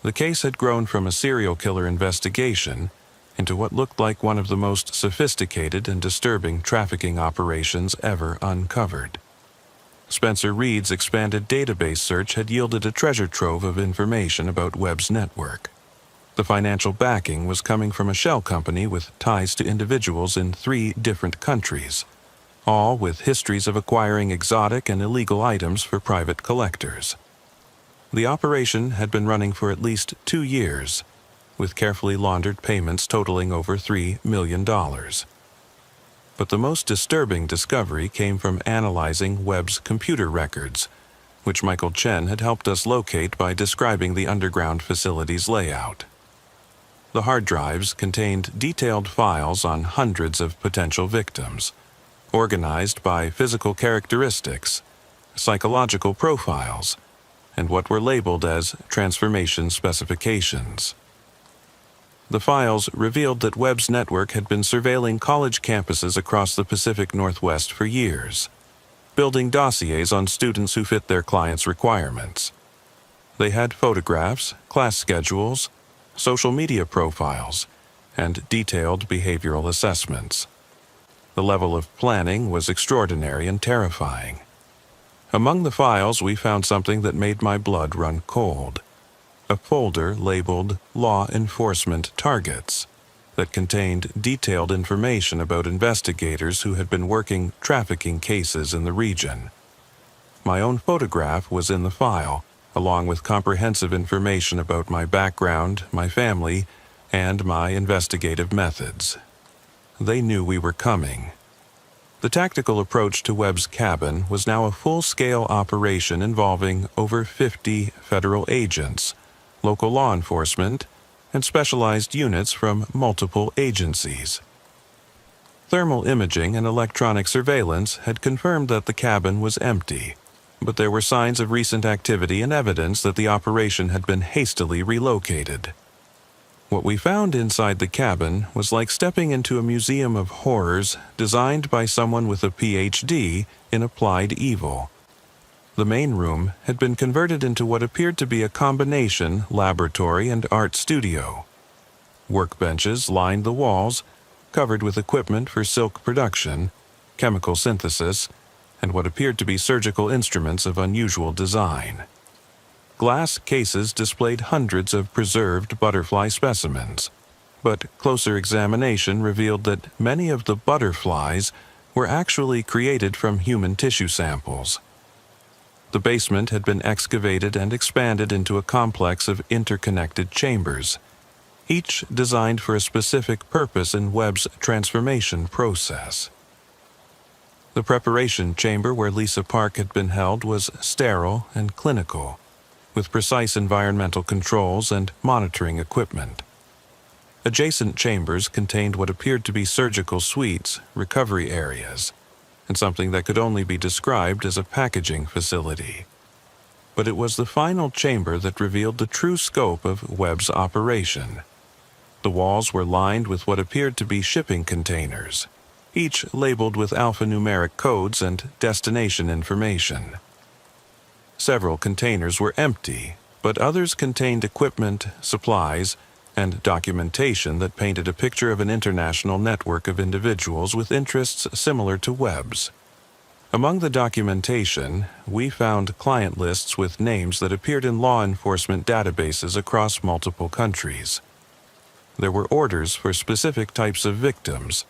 The case had grown from a serial killer investigation into what looked like one of the most sophisticated and disturbing trafficking operations ever uncovered. Spencer Reed's expanded database search had yielded a treasure trove of information about Webb's network. The financial backing was coming from a shell company with ties to individuals in 3 different countries, all with histories of acquiring exotic and illegal items for private collectors. The operation had been running for at least 2 years, with carefully laundered payments totaling over $3 million. But the most disturbing discovery came from analyzing Webb's computer records, which Michael Chen had helped us locate by describing the underground facility's layout. The hard drives contained detailed files on hundreds of potential victims, organized by physical characteristics, psychological profiles, and what were labeled as transformation specifications. The files revealed that Webb's network had been surveilling college campuses across the Pacific Northwest for years, building dossiers on students who fit their clients' requirements. They had photographs, class schedules, social media profiles, and detailed behavioral assessments. The level of planning was extraordinary and terrifying. Among the files, we found something that made my blood run cold. A folder labeled Law Enforcement Targets that contained detailed information about investigators who had been working trafficking cases in the region. My own photograph was in the file, along with comprehensive information about my background, my family, and my investigative methods. They knew we were coming. The tactical approach to Webb's cabin was now a full-scale operation involving over 50 federal agents, local law enforcement, and specialized units from multiple agencies. Thermal imaging and electronic surveillance had confirmed that the cabin was empty, but there were signs of recent activity and evidence that the operation had been hastily relocated. What we found inside the cabin was like stepping into a museum of horrors designed by someone with a PhD in applied evil. The main room had been converted into what appeared to be a combination laboratory and art studio. Workbenches lined the walls, covered with equipment for silk production, chemical synthesis, and what appeared to be surgical instruments of unusual design. Glass cases displayed hundreds of preserved butterfly specimens, but closer examination revealed that many of the butterflies were actually created from human tissue samples. The basement had been excavated and expanded into a complex of interconnected chambers, each designed for a specific purpose in Webb's transformation process. The preparation chamber where Lisa Park had been held was sterile and clinical, with precise environmental controls and monitoring equipment. Adjacent chambers contained what appeared to be surgical suites, recovery areas, and something that could only be described as a packaging facility. But it was the final chamber that revealed the true scope of Webb's operation. The walls were lined with what appeared to be shipping containers, each labeled with alphanumeric codes and destination information. Several containers were empty, but others contained equipment, supplies, and documentation that painted a picture of an international network of individuals with interests similar to Webb's. Among the documentation, we found client lists with names that appeared in law enforcement databases across multiple countries. There were orders for specific types of victims,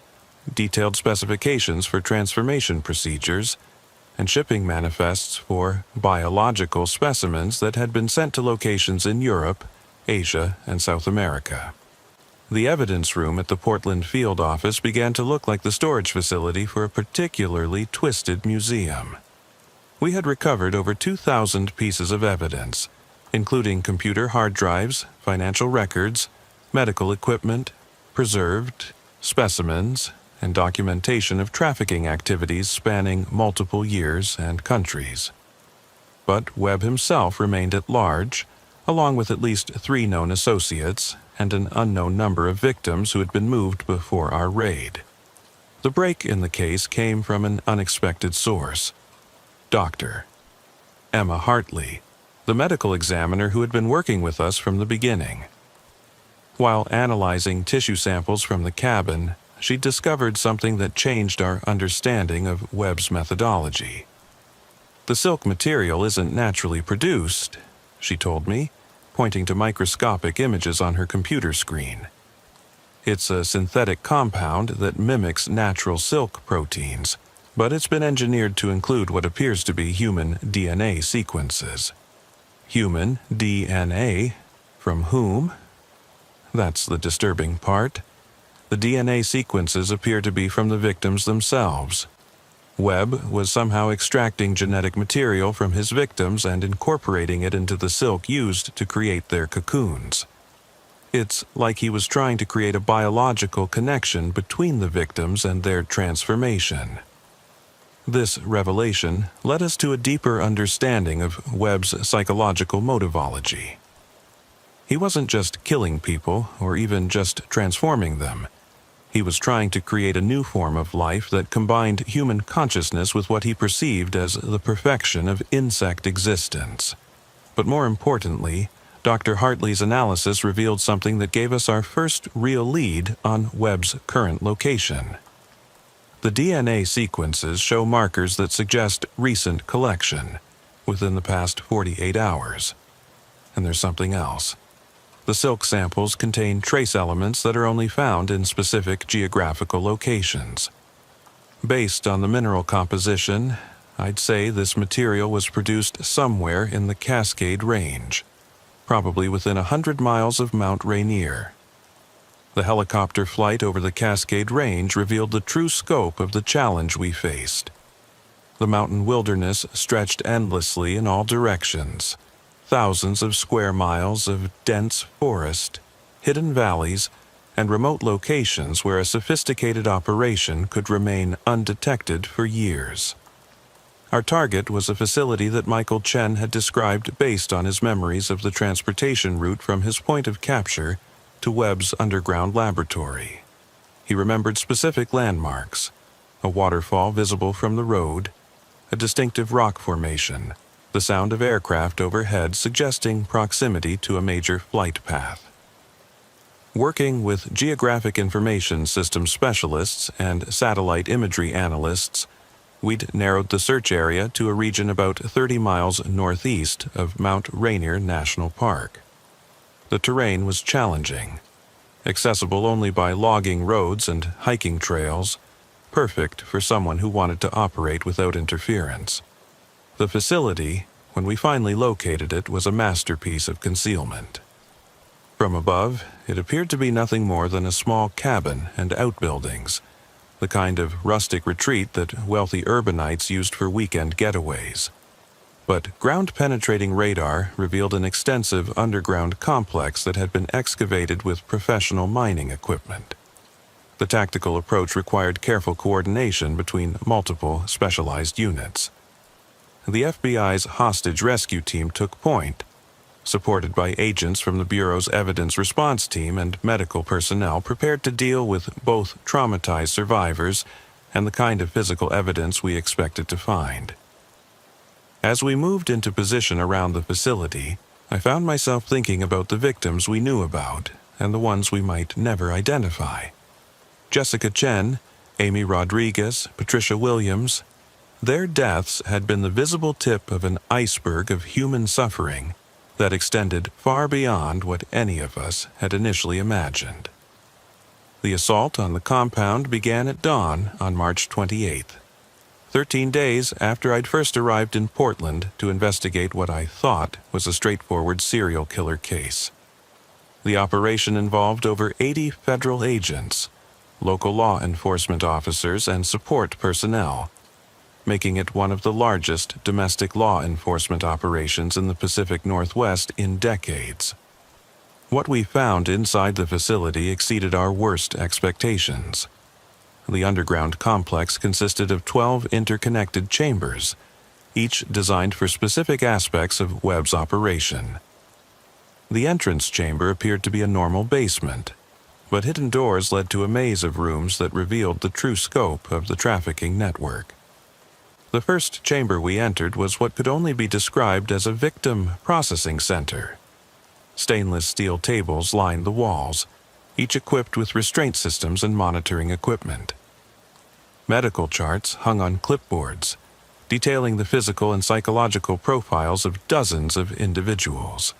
detailed specifications for transformation procedures, and shipping manifests for biological specimens that had been sent to locations in Europe, Asia, and South America. The evidence room at the Portland field office began to look like the storage facility for a particularly twisted museum. We had recovered over 2,000 pieces of evidence, including computer hard drives, financial records, medical equipment, preserved specimens, and documentation of trafficking activities spanning multiple years and countries. But Webb himself remained at large, along with at least 3 known associates and an unknown number of victims who had been moved before our raid. The break in the case came from an unexpected source. Dr. Emma Hartley, the medical examiner who had been working with us from the beginning. While analyzing tissue samples from the cabin, she discovered something that changed our understanding of Webb's methodology. The silk material isn't naturally produced, she told me, pointing to microscopic images on her computer screen. It's a synthetic compound that mimics natural silk proteins, but it's been engineered to include what appears to be human DNA sequences. Human DNA? From whom? That's the disturbing part. The DNA sequences appear to be from the victims themselves. Webb was somehow extracting genetic material from his victims and incorporating it into the silk used to create their cocoons. It's like he was trying to create a biological connection between the victims and their transformation. This revelation led us to a deeper understanding of Webb's psychological motivology. He wasn't just killing people or even just transforming them. He was trying to create a new form of life that combined human consciousness with what he perceived as the perfection of insect existence. But more importantly, Dr. Hartley's analysis revealed something that gave us our first real lead on Webb's current location. The DNA sequences show markers that suggest recent collection, within the past 48 hours. And there's something else. The silk samples contain trace elements that are only found in specific geographical locations. Based on the mineral composition, I'd say this material was produced somewhere in the Cascade Range, probably within 100 miles of Mount Rainier. The helicopter flight over the Cascade Range revealed the true scope of the challenge we faced. The mountain wilderness stretched endlessly in all directions. Thousands of square miles of dense forest, hidden valleys, and remote locations where a sophisticated operation could remain undetected for years. Our target was a facility that Michael Chen had described based on his memories of the transportation route from his point of capture to Webb's underground laboratory. He remembered specific landmarks: a waterfall visible from the road, a distinctive rock formation, the sound of aircraft overhead suggesting proximity to a major flight path. Working with geographic information system specialists and satellite imagery analysts, we'd narrowed the search area to a region about 30 miles northeast of Mount Rainier National Park. The terrain was challenging, accessible only by logging roads and hiking trails, perfect for someone who wanted to operate without interference. The facility, when we finally located it, was a masterpiece of concealment. From above, it appeared to be nothing more than a small cabin and outbuildings, the kind of rustic retreat that wealthy urbanites used for weekend getaways. But ground-penetrating radar revealed an extensive underground complex that had been excavated with professional mining equipment. The tactical approach required careful coordination between multiple specialized units. The FBI's hostage rescue team took point, supported by agents from the Bureau's evidence response team and medical personnel prepared to deal with both traumatized survivors and the kind of physical evidence we expected to find. As we moved into position around the facility, I found myself thinking about the victims we knew about and the ones we might never identify. Jessica Chen, Amy Rodriguez, Patricia Williams, their deaths had been the visible tip of an iceberg of human suffering that extended far beyond what any of us had initially imagined. The assault on the compound began at dawn on March 28th, 13 days after I'd first arrived in Portland to investigate what I thought was a straightforward serial killer case. The operation involved over 80 federal agents, local law enforcement officers, and support personnel, making it one of the largest domestic law enforcement operations in the Pacific Northwest in decades. What we found inside the facility exceeded our worst expectations. The underground complex consisted of 12 interconnected chambers, each designed for specific aspects of Webb's operation. The entrance chamber appeared to be a normal basement, but hidden doors led to a maze of rooms that revealed the true scope of the trafficking network. The first chamber we entered was what could only be described as a victim processing center. Stainless steel tables lined the walls, each equipped with restraint systems and monitoring equipment. Medical charts hung on clipboards, detailing the physical and psychological profiles of dozens of individuals.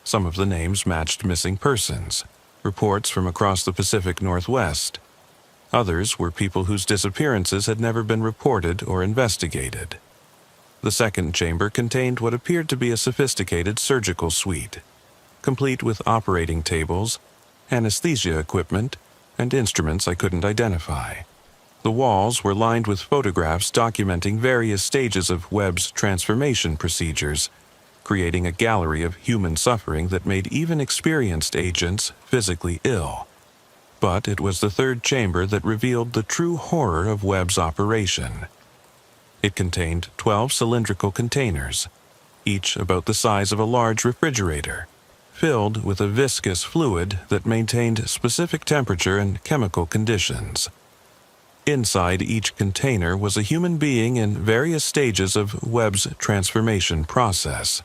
Some of the names matched missing persons, reports from across the Pacific Northwest. Others were people whose disappearances had never been reported or investigated. The second chamber contained what appeared to be a sophisticated surgical suite, complete with operating tables, anesthesia equipment, and instruments I couldn't identify. The walls were lined with photographs documenting various stages of Webb's transformation procedures, creating a gallery of human suffering that made even experienced agents physically ill. But it was the third chamber that revealed the true horror of Webb's operation. It contained 12 cylindrical containers, each about the size of a large refrigerator, filled with a viscous fluid that maintained specific temperature and chemical conditions. Inside each container was a human being in various stages of Webb's transformation process.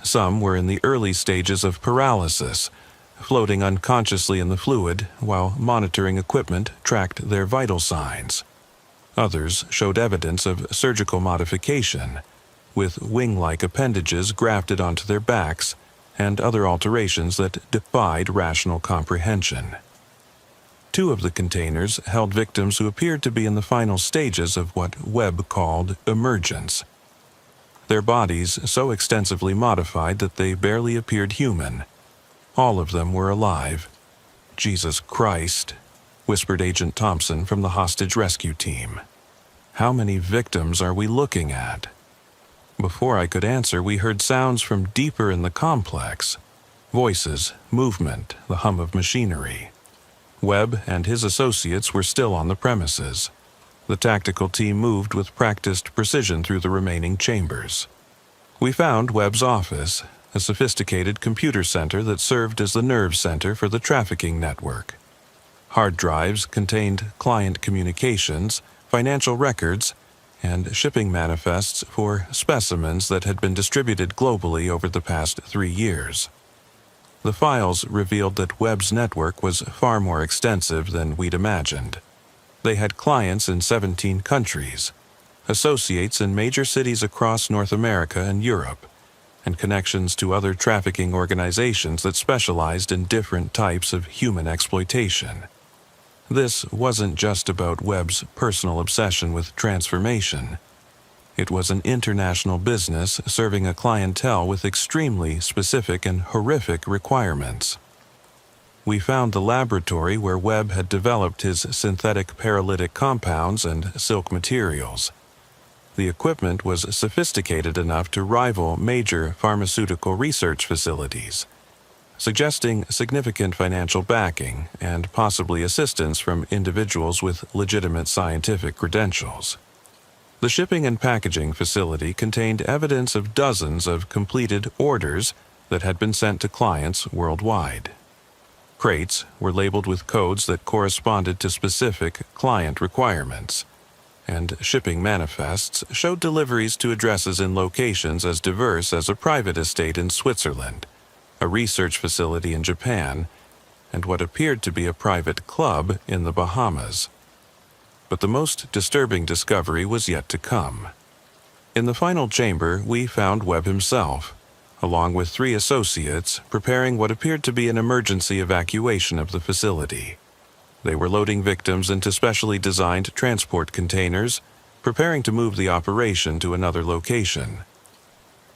Some were in the early stages of paralysis, floating unconsciously in the fluid while monitoring equipment tracked their vital signs. Others showed evidence of surgical modification, with wing-like appendages grafted onto their backs and other alterations that defied rational comprehension. 2 of the containers held victims who appeared to be in the final stages of what Webb called emergence. Their bodies so extensively modified that they barely appeared human. All of them were alive. "Jesus Christ," whispered Agent Thompson from the hostage rescue team. "How many victims are we looking at?" Before I could answer, we heard sounds from deeper in the complex. Voices, movement, the hum of machinery. Webb and his associates were still on the premises. The tactical team moved with practiced precision through the remaining chambers. We found Webb's office, a sophisticated computer center that served as the nerve center for the trafficking network. Hard drives contained client communications, financial records, and shipping manifests for specimens that had been distributed globally over the past 3 years. The files revealed that Webb's network was far more extensive than we'd imagined. They had clients in 17 countries, associates in major cities across North America and Europe, and connections to other trafficking organizations that specialized in different types of human exploitation. This wasn't just about Webb's personal obsession with transformation. It was an international business serving a clientele with extremely specific and horrific requirements. We found the laboratory where Webb had developed his synthetic paralytic compounds and silk materials. The equipment was sophisticated enough to rival major pharmaceutical research facilities, suggesting significant financial backing and possibly assistance from individuals with legitimate scientific credentials. The shipping and packaging facility contained evidence of dozens of completed orders that had been sent to clients worldwide. Crates were labeled with codes that corresponded to specific client requirements, and shipping manifests showed deliveries to addresses in locations as diverse as a private estate in Switzerland, a research facility in Japan, and what appeared to be a private club in the Bahamas. But the most disturbing discovery was yet to come. In the final chamber, we found Webb himself, along with 3 associates, preparing what appeared to be an emergency evacuation of the facility. They were loading victims into specially designed transport containers, preparing to move the operation to another location.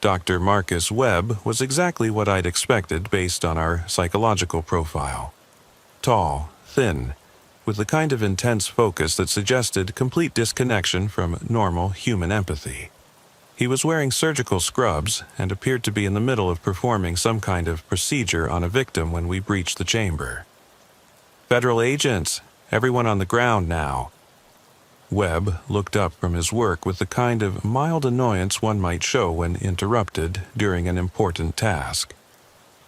Dr. Marcus Webb was exactly what I'd expected based on our psychological profile. Tall, thin, with the kind of intense focus that suggested complete disconnection from normal human empathy. He was wearing surgical scrubs and appeared to be in the middle of performing some kind of procedure on a victim when we breached the chamber. "Federal agents, everyone on the ground now." Webb looked up from his work with the kind of mild annoyance one might show when interrupted during an important task.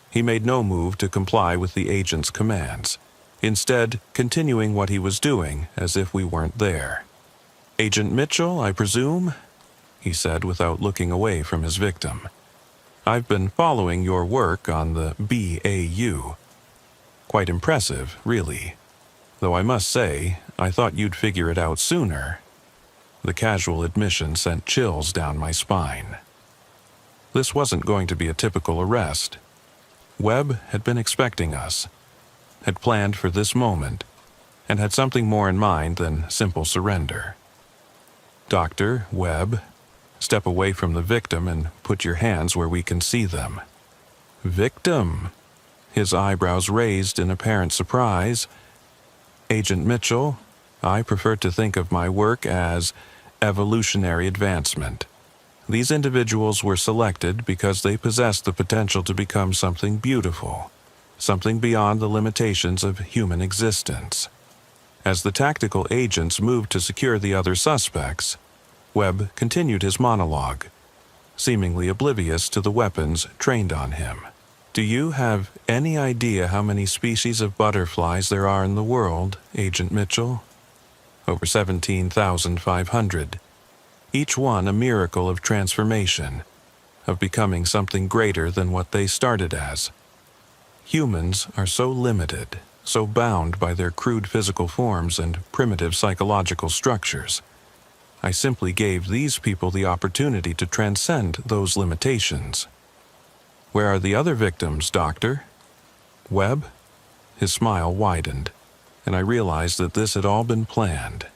He made no move to comply with the agent's commands, instead continuing what he was doing as if we weren't there. "Agent Mitchell, I presume?" he said without looking away from his victim. "I've been following your work on the BAU. Quite impressive, really. Though I must say, I thought you'd figure it out sooner." The casual admission sent chills down my spine. This wasn't going to be a typical arrest. Webb had been expecting us, had planned for this moment, and had something more in mind than simple surrender. "Dr. Webb, step away from the victim and put your hands where we can see them." "Victim?" His eyebrows raised in apparent surprise. "Agent Mitchell, I prefer to think of my work as evolutionary advancement. These individuals were selected because they possessed the potential to become something beautiful, something beyond the limitations of human existence." As the tactical agents moved to secure the other suspects, Webb continued his monologue, seemingly oblivious to the weapons trained on him. "Do you have any idea how many species of butterflies there are in the world, Agent Mitchell? Over 17,500. Each one a miracle of transformation, of becoming something greater than what they started as. Humans are so limited, so bound by their crude physical forms and primitive psychological structures. I simply gave these people the opportunity to transcend those limitations." "Where are the other victims, Doctor?" "Webb?" His smile widened, and I realized that this had all been planned.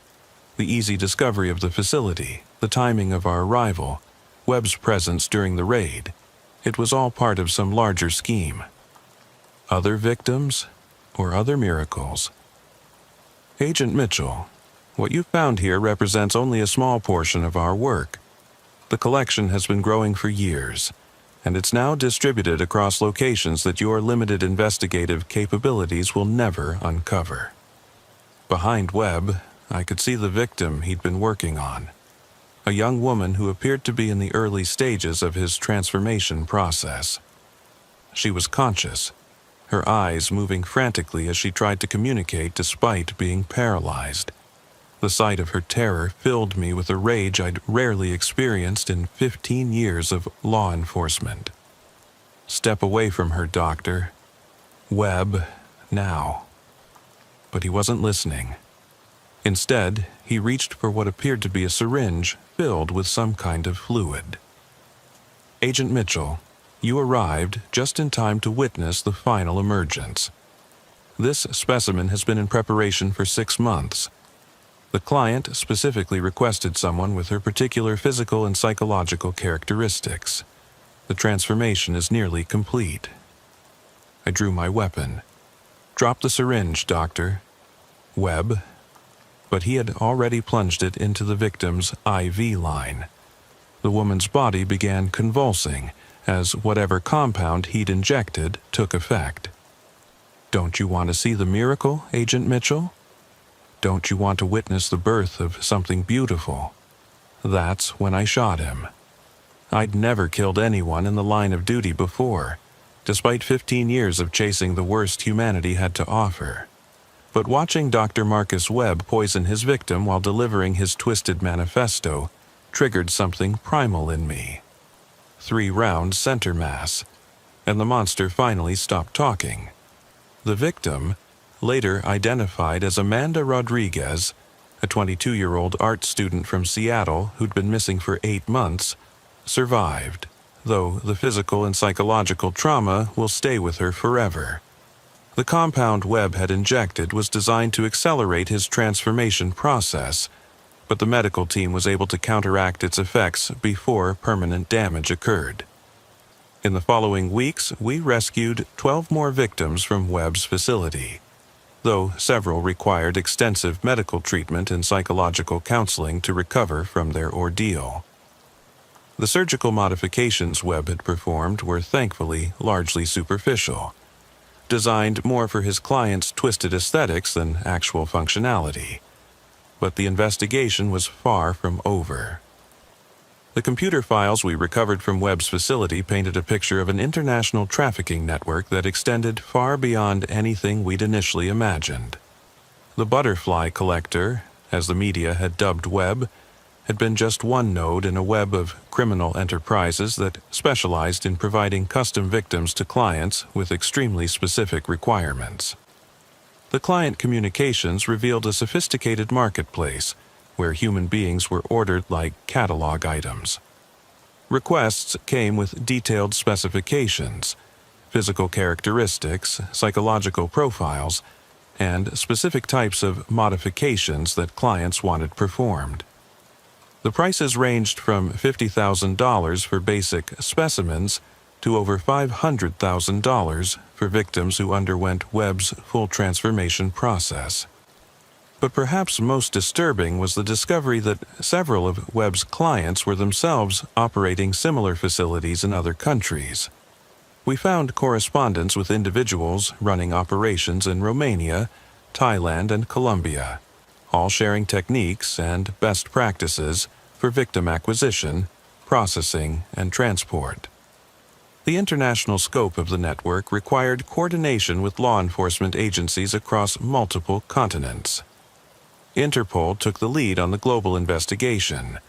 The easy discovery of the facility, the timing of our arrival, Webb's presence during the raid, it was all part of some larger scheme. Other victims, or other miracles? "Agent Mitchell, what you found here represents only a small portion of our work. The collection has been growing for years, and it's now distributed across locations that your limited investigative capabilities will never uncover." Behind Webb, I could see the victim he'd been working on, a young woman who appeared to be in the early stages of his transformation process. She was conscious, her eyes moving frantically as she tried to communicate despite being paralyzed. The sight of her terror filled me with a rage I'd rarely experienced in 15 years of law enforcement. "Step away from her, Doctor. Webb, now." But he wasn't listening. Instead, he reached for what appeared to be a syringe filled with some kind of fluid. "Agent Mitchell, you arrived just in time to witness the final emergence. This specimen has been in preparation for 6 months. The client specifically requested someone with her particular physical and psychological characteristics. The transformation is nearly complete." I drew my weapon, "Drop the syringe, doctor." Webb. But he had already plunged it into the victim's IV line. The woman's body began convulsing as whatever compound he'd injected took effect. Don't you want to see the miracle, Agent Mitchell? Don't you want to witness the birth of something beautiful? That's when I shot him. I'd never killed anyone in the line of duty before, despite 15 years of chasing the worst humanity had to offer. But watching Dr. Marcus Webb poison his victim while delivering his twisted manifesto triggered something primal in me. 3-round center mass, and the monster finally stopped talking. The victim, later identified as Amanda Rodriguez, a 22-year-old art student from Seattle who'd been missing for 8 months, survived, though the physical and psychological trauma will stay with her forever. The compound Webb had injected was designed to accelerate his transformation process, but the medical team was able to counteract its effects before permanent damage occurred. In the following weeks, we rescued 12 more victims from Webb's facility, though several required extensive medical treatment and psychological counseling to recover from their ordeal. The surgical modifications Webb had performed were thankfully largely superficial, designed more for his client's twisted aesthetics than actual functionality. But the investigation was far from over. The computer files we recovered from Webb's facility painted a picture of an international trafficking network that extended far beyond anything we'd initially imagined. The butterfly collector, as the media had dubbed Webb, had been just one node in a web of criminal enterprises that specialized in providing custom victims to clients with extremely specific requirements. The client communications revealed a sophisticated marketplace where human beings were ordered like catalog items. Requests came with detailed specifications, physical characteristics, psychological profiles, and specific types of modifications that clients wanted performed. The prices ranged from $50,000 for basic specimens to over $500,000 for victims who underwent Webb's full transformation process. But perhaps most disturbing was the discovery that several of Webb's clients were themselves operating similar facilities in other countries. We found correspondence with individuals running operations in Romania, Thailand, and Colombia, all sharing techniques and best practices for victim acquisition, processing, and transport. The international scope of the network required coordination with law enforcement agencies across multiple continents. Interpol took the lead on the global investigation,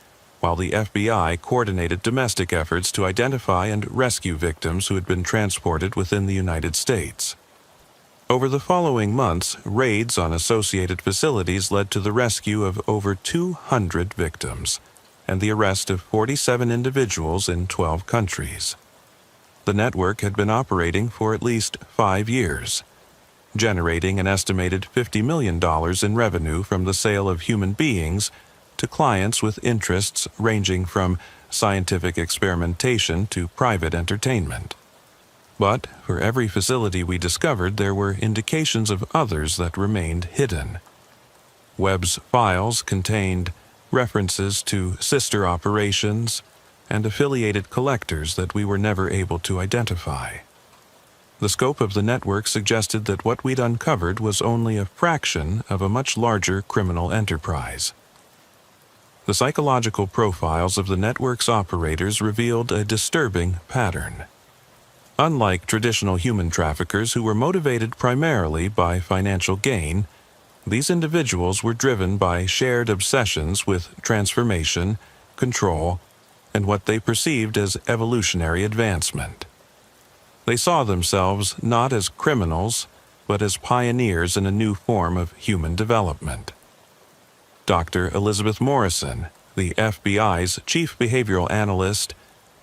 while the FBI coordinated domestic efforts to identify and rescue victims who had been transported within the United States. Over the following months, raids on associated facilities led to the rescue of over 200 victims and the arrest of 47 individuals in 12 countries. The network had been operating for at least 5 years, generating an estimated $50 million in revenue from the sale of human beings to clients with interests ranging from scientific experimentation to private entertainment. But for every facility we discovered, there were indications of others that remained hidden. Webb's files contained references to sister operations and affiliated collectors that we were never able to identify. The scope of the network suggested that what we'd uncovered was only a fraction of a much larger criminal enterprise. The psychological profiles of the network's operators revealed a disturbing pattern. Unlike traditional human traffickers who were motivated primarily by financial gain, these individuals were driven by shared obsessions with transformation, control, and what they perceived as evolutionary advancement. They saw themselves not as criminals, but as pioneers in a new form of human development. Dr. Elizabeth Morrison, the FBI's chief behavioral analyst,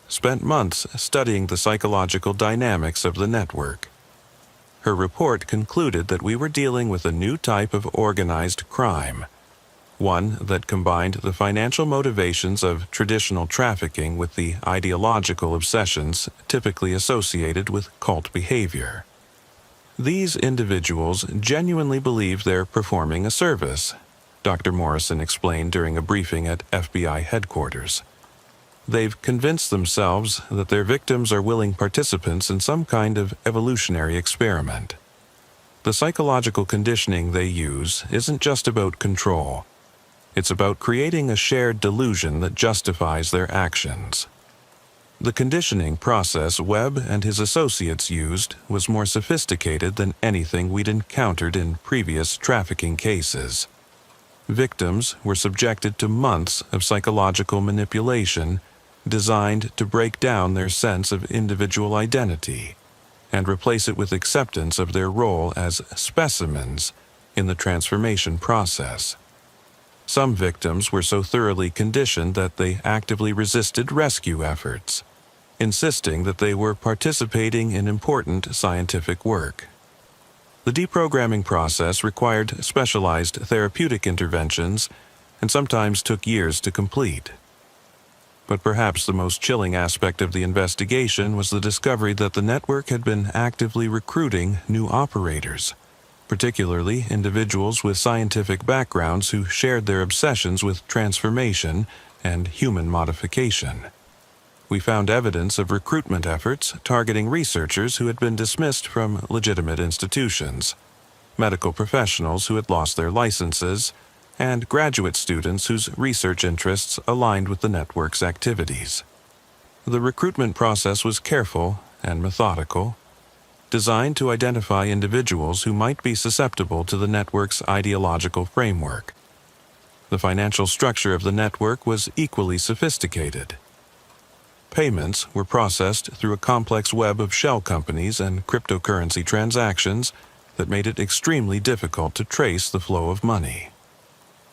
spent months studying the psychological dynamics of the network. Her report concluded that we were dealing with a new type of organized crime, one that combined the financial motivations of traditional trafficking with the ideological obsessions typically associated with cult behavior. These individuals genuinely believe they're performing a service, Dr. Morrison explained during a briefing at FBI headquarters. They've convinced themselves that their victims are willing participants in some kind of evolutionary experiment. The psychological conditioning they use isn't just about control. It's about creating a shared delusion that justifies their actions. The conditioning process Webb and his associates used was more sophisticated than anything we'd encountered in previous trafficking cases. Victims were subjected to months of psychological manipulation designed to break down their sense of individual identity and replace it with acceptance of their role as specimens in the transformation process. Some victims were so thoroughly conditioned that they actively resisted rescue efforts, insisting that they were participating in important scientific work. The deprogramming process required specialized therapeutic interventions and sometimes took years to complete. But perhaps the most chilling aspect of the investigation was the discovery that the network had been actively recruiting new operators, particularly individuals with scientific backgrounds who shared their obsessions with transformation and human modification. We found evidence of recruitment efforts targeting researchers who had been dismissed from legitimate institutions, medical professionals who had lost their licenses, and graduate students whose research interests aligned with the network's activities. The recruitment process was careful and methodical, designed to identify individuals who might be susceptible to the network's ideological framework. The financial structure of the network was equally sophisticated. Payments were processed through a complex web of shell companies and cryptocurrency transactions that made it extremely difficult to trace the flow of money.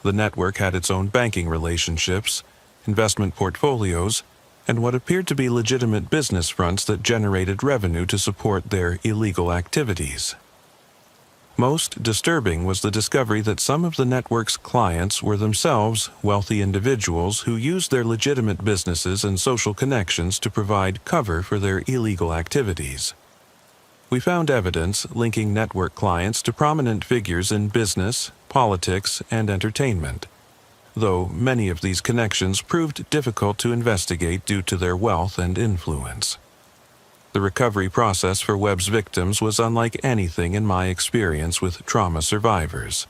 The network had its own banking relationships, investment portfolios, and what appeared to be legitimate business fronts that generated revenue to support their illegal activities. Most disturbing was the discovery that some of the network's clients were themselves wealthy individuals who used their legitimate businesses and social connections to provide cover for their illegal activities. We found evidence linking network clients to prominent figures in business, politics, and entertainment, though many of these connections proved difficult to investigate due to their wealth and influence. The recovery process for Webb's victims was unlike anything in my experience with trauma survivors.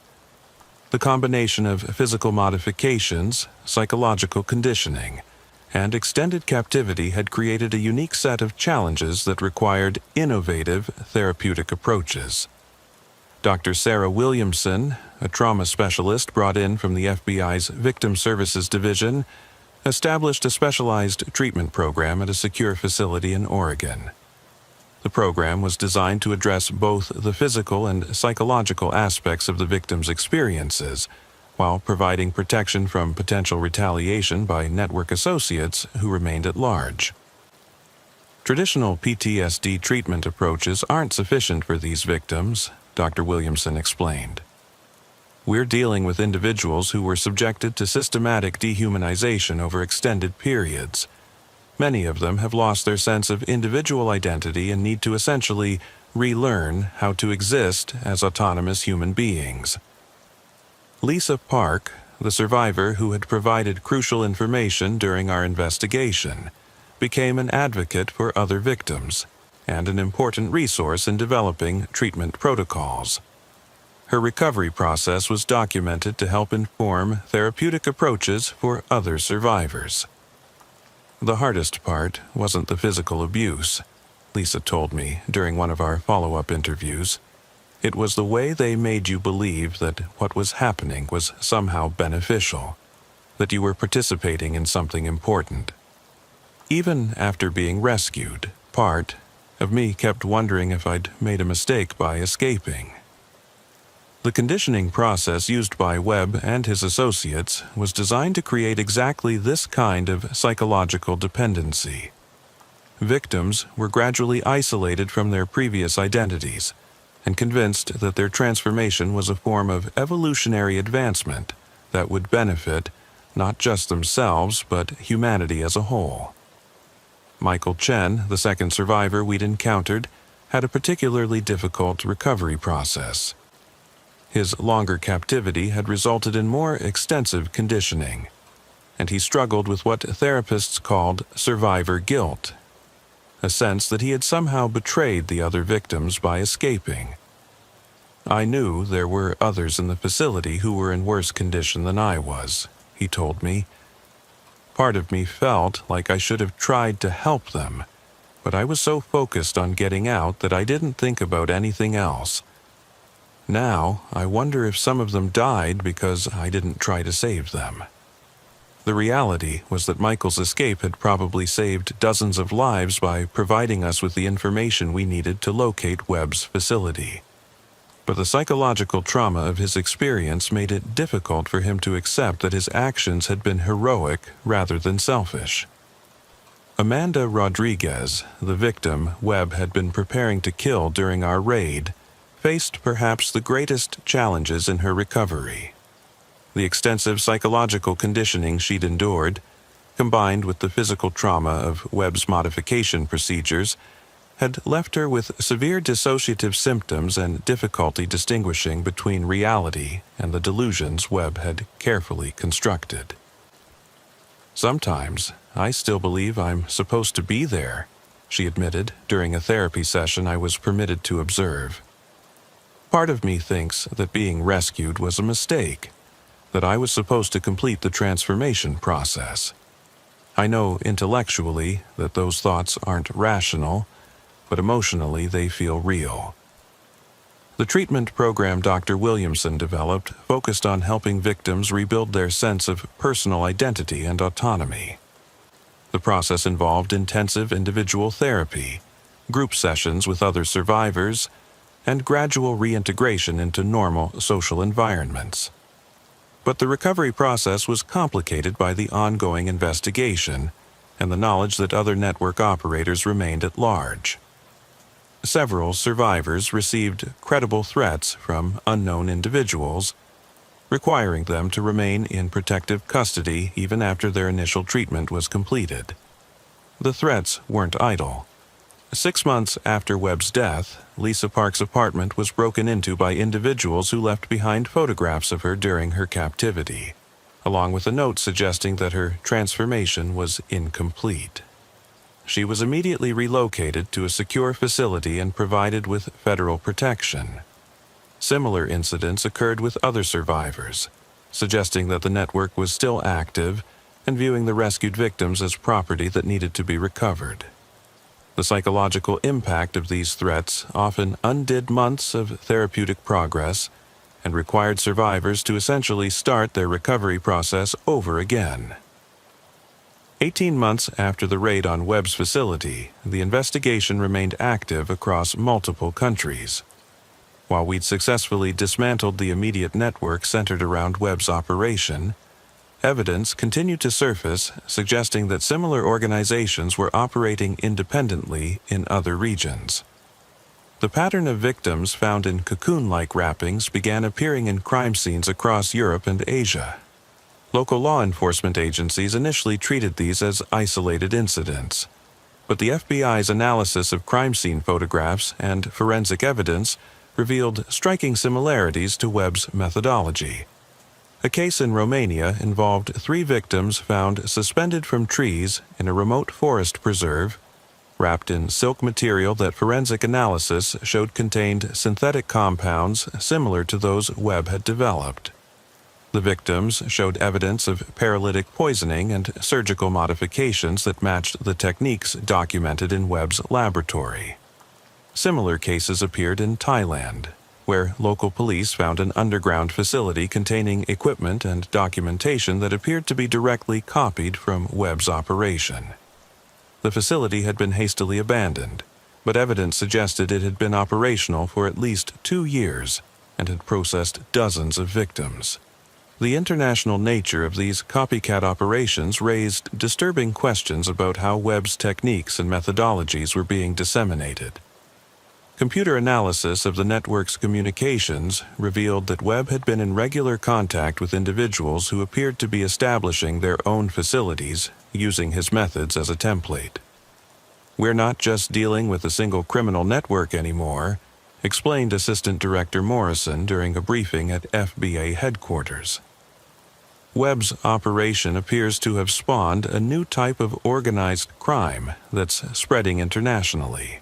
The combination of physical modifications, psychological conditioning, and extended captivity had created a unique set of challenges that required innovative therapeutic approaches. Dr. Sarah Williamson, a trauma specialist brought in from the FBI's Victim Services Division, established a specialized treatment program at a secure facility in Oregon. The program was designed to address both the physical and psychological aspects of the victim's experiences, while providing protection from potential retaliation by network associates who remained at large. Traditional PTSD treatment approaches aren't sufficient for these victims, Dr. Williamson explained. We're dealing with individuals who were subjected to systematic dehumanization over extended periods. Many of them have lost their sense of individual identity and need to essentially relearn how to exist as autonomous human beings. Lisa Park, the survivor who had provided crucial information during our investigation, became an advocate for other victims and an important resource in developing treatment protocols. Her recovery process was documented to help inform therapeutic approaches for other survivors. The hardest part wasn't the physical abuse, Lisa told me during one of our follow-up interviews. It was the way they made you believe that what was happening was somehow beneficial, that you were participating in something important. Even after being rescued, part of me kept wondering if I'd made a mistake by escaping. The conditioning process used by Webb and his associates was designed to create exactly this kind of psychological dependency. Victims were gradually isolated from their previous identities and convinced that their transformation was a form of evolutionary advancement that would benefit not just themselves but humanity as a whole. Michael Chen, the second survivor we'd encountered, had a particularly difficult recovery process. His longer captivity had resulted in more extensive conditioning, and he struggled with what therapists called survivor guilt, a sense that he had somehow betrayed the other victims by escaping. I knew there were others in the facility who were in worse condition than I was, he told me. Part of me felt like I should have tried to help them, but I was so focused on getting out that I didn't think about anything else. Now, I wonder if some of them died because I didn't try to save them. The reality was that Michael's escape had probably saved dozens of lives by providing us with the information we needed to locate Webb's facility. But the psychological trauma of his experience made it difficult for him to accept that his actions had been heroic rather than selfish. Amanda Rodriguez, the victim Webb had been preparing to kill during our raid, faced perhaps the greatest challenges in her recovery. The extensive psychological conditioning she'd endured, combined with the physical trauma of Webb's modification procedures, had left her with severe dissociative symptoms and difficulty distinguishing between reality and the delusions Webb had carefully constructed. "Sometimes, I still believe I'm supposed to be there," she admitted during a therapy session I was permitted to observe. "Part of me thinks that being rescued was a mistake, that I was supposed to complete the transformation process. I know intellectually that those thoughts aren't rational, but emotionally they feel real." The treatment program Dr. Williamson developed focused on helping victims rebuild their sense of personal identity and autonomy. The process involved intensive individual therapy, group sessions with other survivors, and gradual reintegration into normal social environments. But the recovery process was complicated by the ongoing investigation and the knowledge that other network operators remained at large. Several survivors received credible threats from unknown individuals, requiring them to remain in protective custody even after their initial treatment was completed. The threats weren't idle. 6 months after Webb's death, Lisa Park's apartment was broken into by individuals who left behind photographs of her during her captivity, along with a note suggesting that her transformation was incomplete. She was immediately relocated to a secure facility and provided with federal protection. Similar incidents occurred with other survivors, suggesting that the network was still active and viewing the rescued victims as property that needed to be recovered. The psychological impact of these threats often undid months of therapeutic progress and required survivors to essentially start their recovery process over again. 18 months after the raid on Webb's facility, the investigation remained active across multiple countries. While we'd successfully dismantled the immediate network centered around Webb's operation, evidence continued to surface suggesting that similar organizations were operating independently in other regions. The pattern of victims found in cocoon-like wrappings began appearing in crime scenes across Europe and Asia. Local law enforcement agencies initially treated these as isolated incidents, but the FBI's analysis of crime scene photographs and forensic evidence revealed striking similarities to Webb's methodology. A case in Romania involved 3 victims found suspended from trees in a remote forest preserve, wrapped in silk material that forensic analysis showed contained synthetic compounds similar to those Webb had developed. The victims showed evidence of paralytic poisoning and surgical modifications that matched the techniques documented in Webb's laboratory. Similar cases appeared in Thailand, where local police found an underground facility containing equipment and documentation that appeared to be directly copied from Webb's operation. The facility had been hastily abandoned, but evidence suggested it had been operational for at least 2 years and had processed dozens of victims. The international nature of these copycat operations raised disturbing questions about how Webb's techniques and methodologies were being disseminated. Computer analysis of the network's communications revealed that Webb had been in regular contact with individuals who appeared to be establishing their own facilities, using his methods as a template. "We're not just dealing with a single criminal network anymore," explained Assistant Director Morrison during a briefing at FBA headquarters. Webb's operation appears to have spawned a new type of organized crime that's spreading internationally.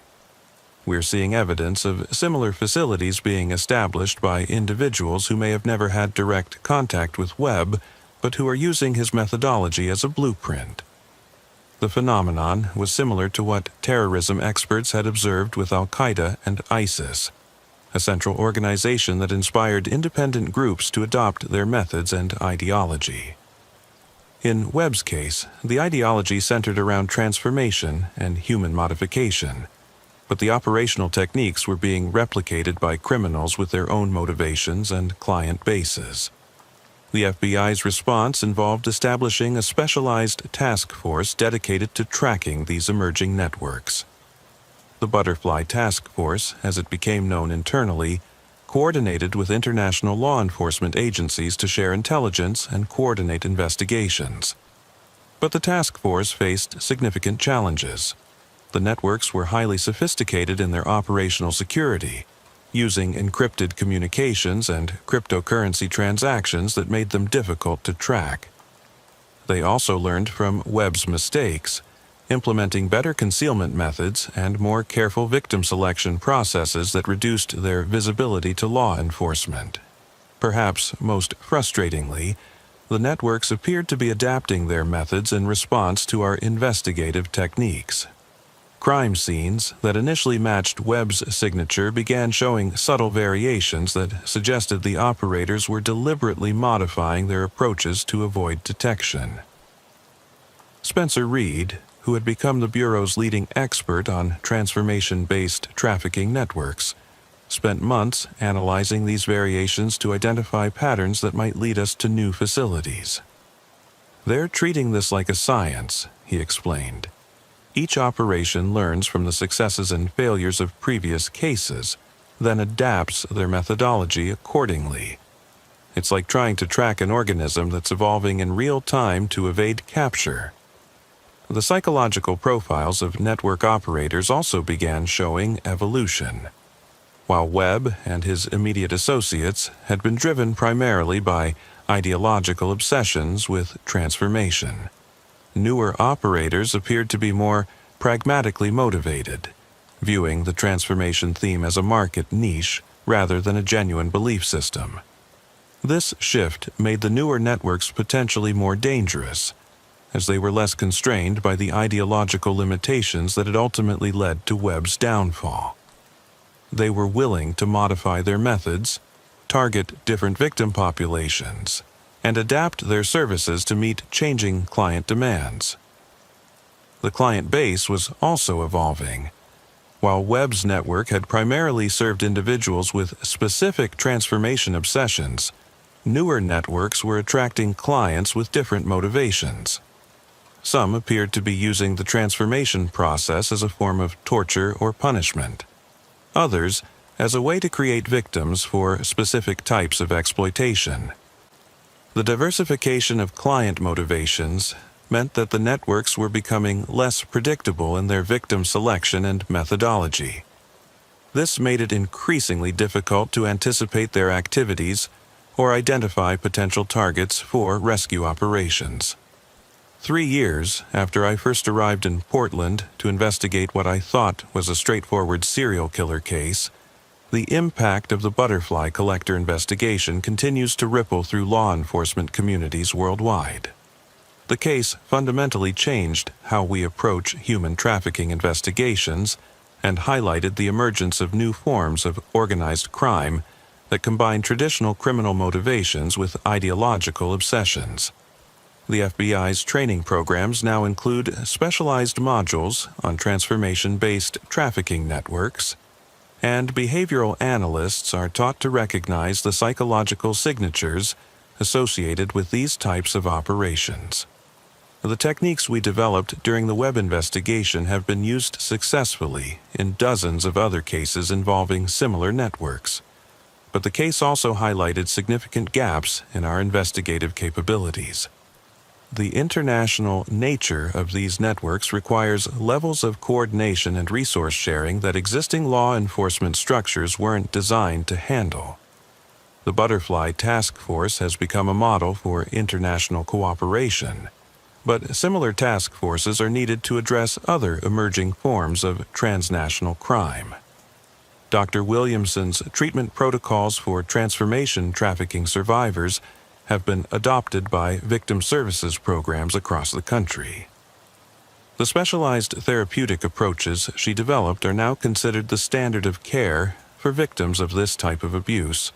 We're seeing evidence of similar facilities being established by individuals who may have never had direct contact with Webb, but who are using his methodology as a blueprint. The phenomenon was similar to what terrorism experts had observed with Al-Qaeda and ISIS, a central organization that inspired independent groups to adopt their methods and ideology. In Webb's case, the ideology centered around transformation and human modification, but the operational techniques were being replicated by criminals with their own motivations and client bases. The FBI's response involved establishing a specialized task force dedicated to tracking these emerging networks. The Butterfly Task Force, as it became known internally, coordinated with international law enforcement agencies to share intelligence and coordinate investigations. But the task force faced significant challenges. The networks were highly sophisticated in their operational security, using encrypted communications and cryptocurrency transactions that made them difficult to track. They also learned from Webb's mistakes, implementing better concealment methods and more careful victim selection processes that reduced their visibility to law enforcement. Perhaps most frustratingly, the networks appeared to be adapting their methods in response to our investigative techniques. Crime scenes that initially matched Webb's signature began showing subtle variations that suggested the operators were deliberately modifying their approaches to avoid detection. Spencer Reed, who had become the Bureau's leading expert on transformation-based trafficking networks, spent months analyzing these variations to identify patterns that might lead us to new facilities. "They're treating this like a science," he explained. "Each operation learns from the successes and failures of previous cases, then adapts their methodology accordingly. It's like trying to track an organism that's evolving in real time to evade capture." The psychological profiles of network operators also began showing evolution. While Webb and his immediate associates had been driven primarily by ideological obsessions with transformation, newer operators appeared to be more pragmatically motivated, viewing the transformation theme as a market niche rather than a genuine belief system. This shift made the newer networks potentially more dangerous, as they were less constrained by the ideological limitations that had ultimately led to Webb's downfall. They were willing to modify their methods, target different victim populations, and adapt their services to meet changing client demands. The client base was also evolving. While Webb's network had primarily served individuals with specific transformation obsessions, newer networks were attracting clients with different motivations. Some appeared to be using the transformation process as a form of torture or punishment. Others, as a way to create victims for specific types of exploitation. The diversification of client motivations meant that the networks were becoming less predictable in their victim selection and methodology. This made it increasingly difficult to anticipate their activities or identify potential targets for rescue operations. 3 years after I first arrived in Portland to investigate what I thought was a straightforward serial killer case, the impact of the butterfly collector investigation continues to ripple through law enforcement communities worldwide. The case fundamentally changed how we approach human trafficking investigations and highlighted the emergence of new forms of organized crime that combine traditional criminal motivations with ideological obsessions. The FBI's training programs now include specialized modules on transformation-based trafficking networks, and behavioral analysts are taught to recognize the psychological signatures associated with these types of operations. The techniques we developed during the Webb investigation have been used successfully in dozens of other cases involving similar networks, but the case also highlighted significant gaps in our investigative capabilities. the international nature of these networks requires levels of coordination and resource sharing that existing law enforcement structures weren't designed to handle. The Butterfly Task Force has become a model for international cooperation, but similar task forces are needed to address other emerging forms of transnational crime. Dr. Williamson's treatment protocols for transformation trafficking survivors have been adopted by victim services programs across the country. The specialized therapeutic approaches she developed are now considered the standard of care for victims of this type of abuse,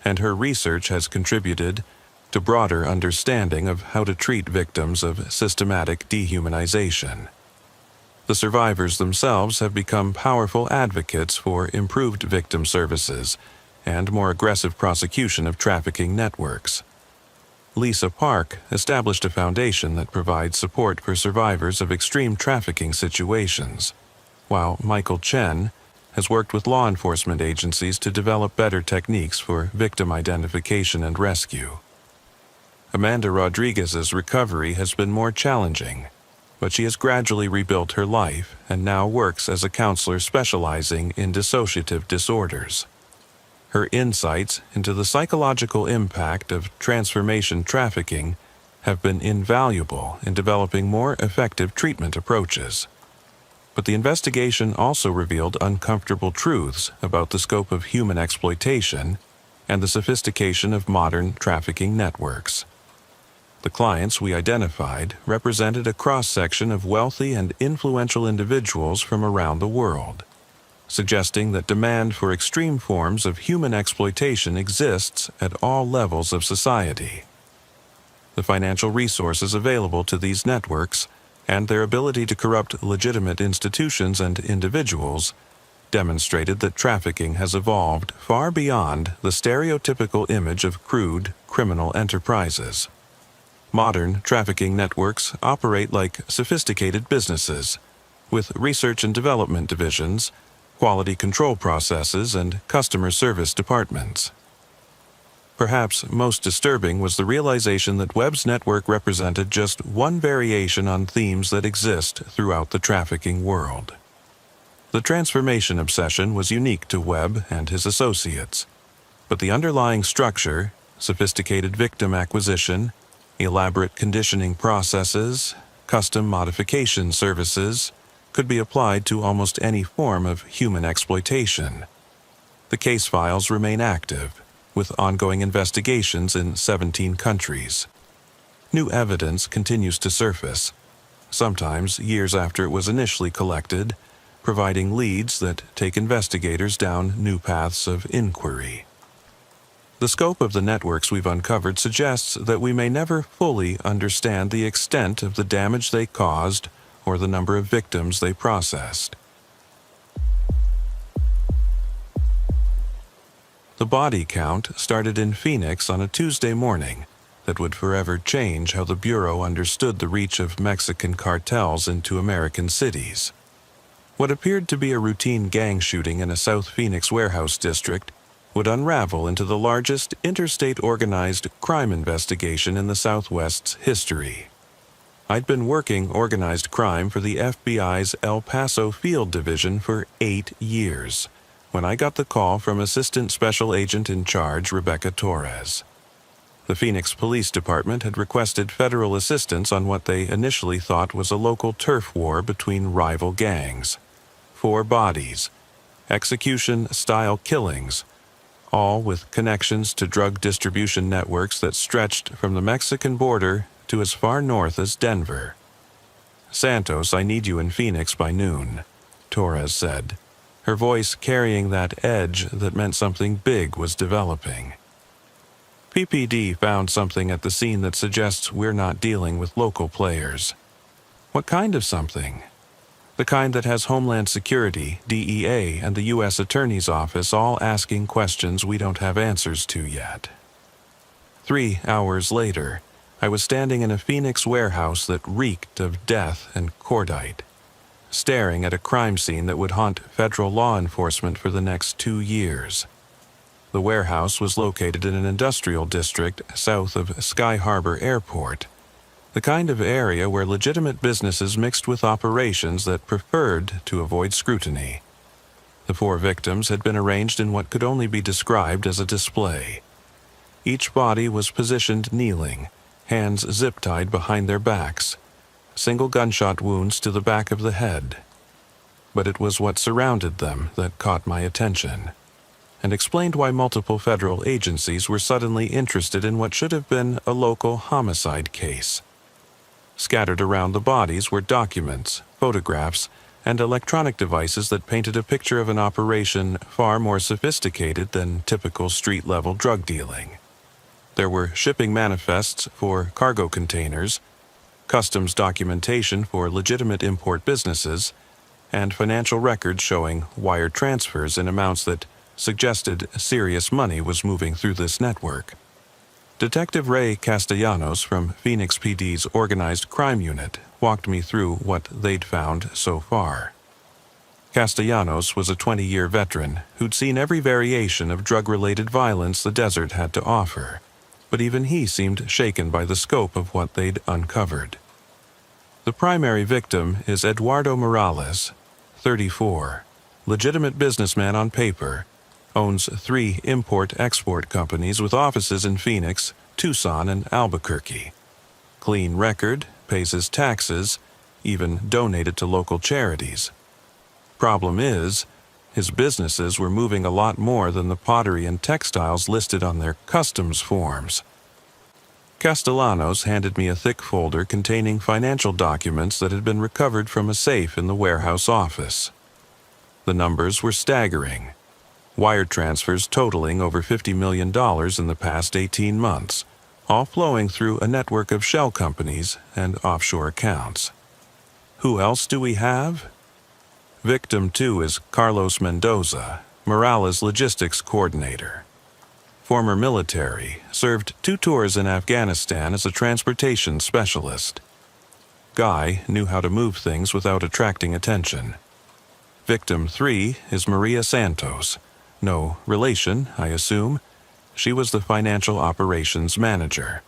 and her research has contributed to broader understanding of how to treat victims of systematic dehumanization. The survivors themselves have become powerful advocates for improved victim services and more aggressive prosecution of trafficking networks. Lisa Park established a foundation that provides support for survivors of extreme trafficking situations, while Michael Chen has worked with law enforcement agencies to develop better techniques for victim identification and rescue. Amanda Rodriguez's recovery has been more challenging, but she has gradually rebuilt her life and now works as a counselor specializing in dissociative disorders. Her insights into the psychological impact of transformation trafficking have been invaluable in developing more effective treatment approaches. But the investigation also revealed uncomfortable truths about the scope of human exploitation and the sophistication of modern trafficking networks. The clients we identified represented a cross-section of wealthy and influential individuals from around the world, suggesting that demand for extreme forms of human exploitation exists at all levels of society. The financial resources available to these networks and their ability to corrupt legitimate institutions and individuals demonstrated that trafficking has evolved far beyond the stereotypical image of crude criminal enterprises. Modern trafficking networks operate like sophisticated businesses, with research and development divisions, quality control processes, and customer service departments. Perhaps most disturbing was the realization that Webb's network represented just one variation on themes that exist throughout the trafficking world. The transformation obsession was unique to Webb and his associates, but the underlying structure, sophisticated victim acquisition, elaborate conditioning processes, custom modification services, could be applied to almost any form of human exploitation. The case files remain active, with ongoing investigations in 17 countries. New evidence continues to surface, sometimes years after it was initially collected, providing leads that take investigators down new paths of inquiry. The scope of the networks we've uncovered suggests that we may never fully understand the extent of the damage they caused or the number of victims they processed. The body count started in Phoenix on a Tuesday morning that would forever change how the Bureau understood the reach of Mexican cartels into American cities. What appeared to be a routine gang shooting in a South Phoenix warehouse district would unravel into the largest interstate organized crime investigation in the Southwest's history. I'd been working organized crime for the FBI's El Paso Field Division for 8 years, when I got the call from Assistant Special Agent in Charge Rebecca Torres. The Phoenix Police Department had requested federal assistance on what they initially thought was a local turf war between rival gangs. 4 bodies, execution-style killings, all with connections to drug distribution networks that stretched from the Mexican border to as far north as Denver. "Santos, I need you in Phoenix by noon," Torres said, her voice carrying that edge that meant something big was developing. PPD found something at the scene that suggests we're not dealing with local players. What kind of something? The kind that has Homeland Security, DEA, and the U.S. Attorney's Office all asking questions we don't have answers to yet. 3 hours later, I was standing in a Phoenix warehouse that reeked of death and cordite, staring at a crime scene that would haunt federal law enforcement for the next 2 years. The warehouse was located in an industrial district south of Sky Harbor Airport, The kind of area where legitimate businesses mixed with operations that preferred to avoid scrutiny. The 4 victims had been arranged in what could only be described as a display. Each body was positioned kneeling, hands zip-tied behind their backs, single gunshot wounds to the back of the head. But it was what surrounded them that caught my attention, and explained why multiple federal agencies were suddenly interested in what should have been a local homicide case. Scattered around the bodies were documents, photographs, and electronic devices that painted a picture of an operation far more sophisticated than typical street-level drug dealing. There were shipping manifests for cargo containers, customs documentation for legitimate import businesses, and financial records showing wire transfers in amounts that suggested serious money was moving through this network. Detective Ray Castellanos from Phoenix PD's Organized Crime Unit walked me through what they'd found so far. Castellanos was a 20-year veteran who'd seen every variation of drug-related violence the desert had to offer, but even he seemed shaken by the scope of what they'd uncovered. The primary victim is Eduardo Morales, 34, legitimate businessman on paper, owns 3 import-export companies with offices in Phoenix, Tucson, and Albuquerque. Clean record, pays his taxes, even donated to local charities. Problem is, his businesses were moving a lot more than the pottery and textiles listed on their customs forms. Castellanos handed me a thick folder containing financial documents that had been recovered from a safe in the warehouse office. The numbers were staggering. Wire transfers totaling over $50 million in the past 18 months, all flowing through a network of shell companies and offshore accounts. Who else do we have? Victim 2 is Carlos Mendoza, Morales' logistics coordinator. Former military, served 2 tours in Afghanistan as a transportation specialist. Guy knew how to move things without attracting attention. Victim 3 is Maria Santos. No relation, I assume. She was the financial operations manager.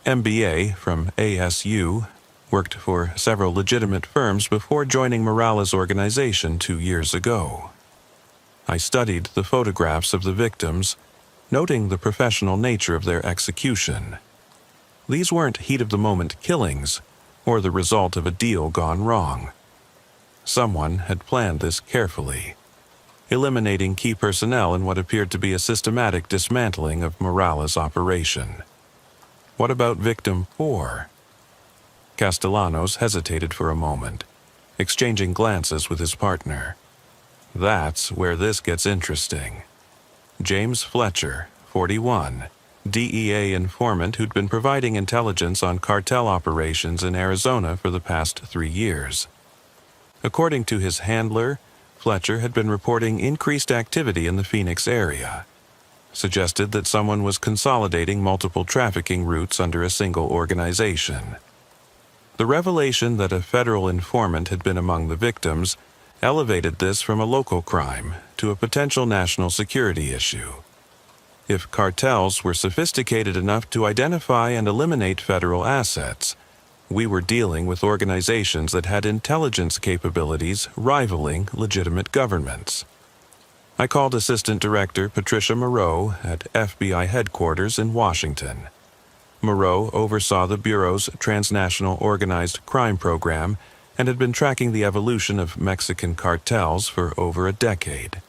MBA from ASU, worked for several legitimate firms before joining Morales' organization 2 years ago. I studied the photographs of the victims, noting the professional nature of their execution. These weren't heat-of-the-moment killings, or the result of a deal gone wrong. Someone had planned this carefully, eliminating key personnel in what appeared to be a systematic dismantling of Morales' operation. What about victim 4? Castellanos hesitated for a moment, exchanging glances with his partner. That's where this gets interesting. James Fletcher, 41, DEA informant who'd been providing intelligence on cartel operations in Arizona for the past 3 years. According to his handler, Fletcher had been reporting increased activity in the Phoenix area, suggested that someone was consolidating multiple trafficking routes under a single organization. The revelation that a federal informant had been among the victims elevated this from a local crime to a potential national security issue. If cartels were sophisticated enough to identify and eliminate federal assets, we were dealing with organizations that had intelligence capabilities rivaling legitimate governments. I called Assistant Director Patricia Moreau at FBI headquarters in Washington. Moreau oversaw the Bureau's transnational organized crime program and had been tracking the evolution of Mexican cartels for over a decade.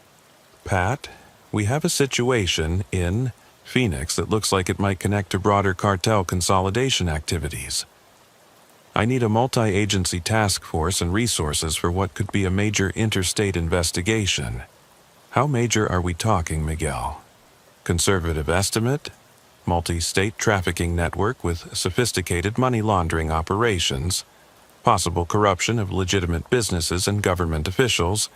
Pat, we have a situation in Phoenix that looks like it might connect to broader cartel consolidation activities. I need a multi-agency task force and resources for what could be a major interstate investigation. How major are we talking, Miguel? Conservative estimate? Multi-state trafficking network with sophisticated money laundering operations, possible corruption of legitimate businesses and government officials,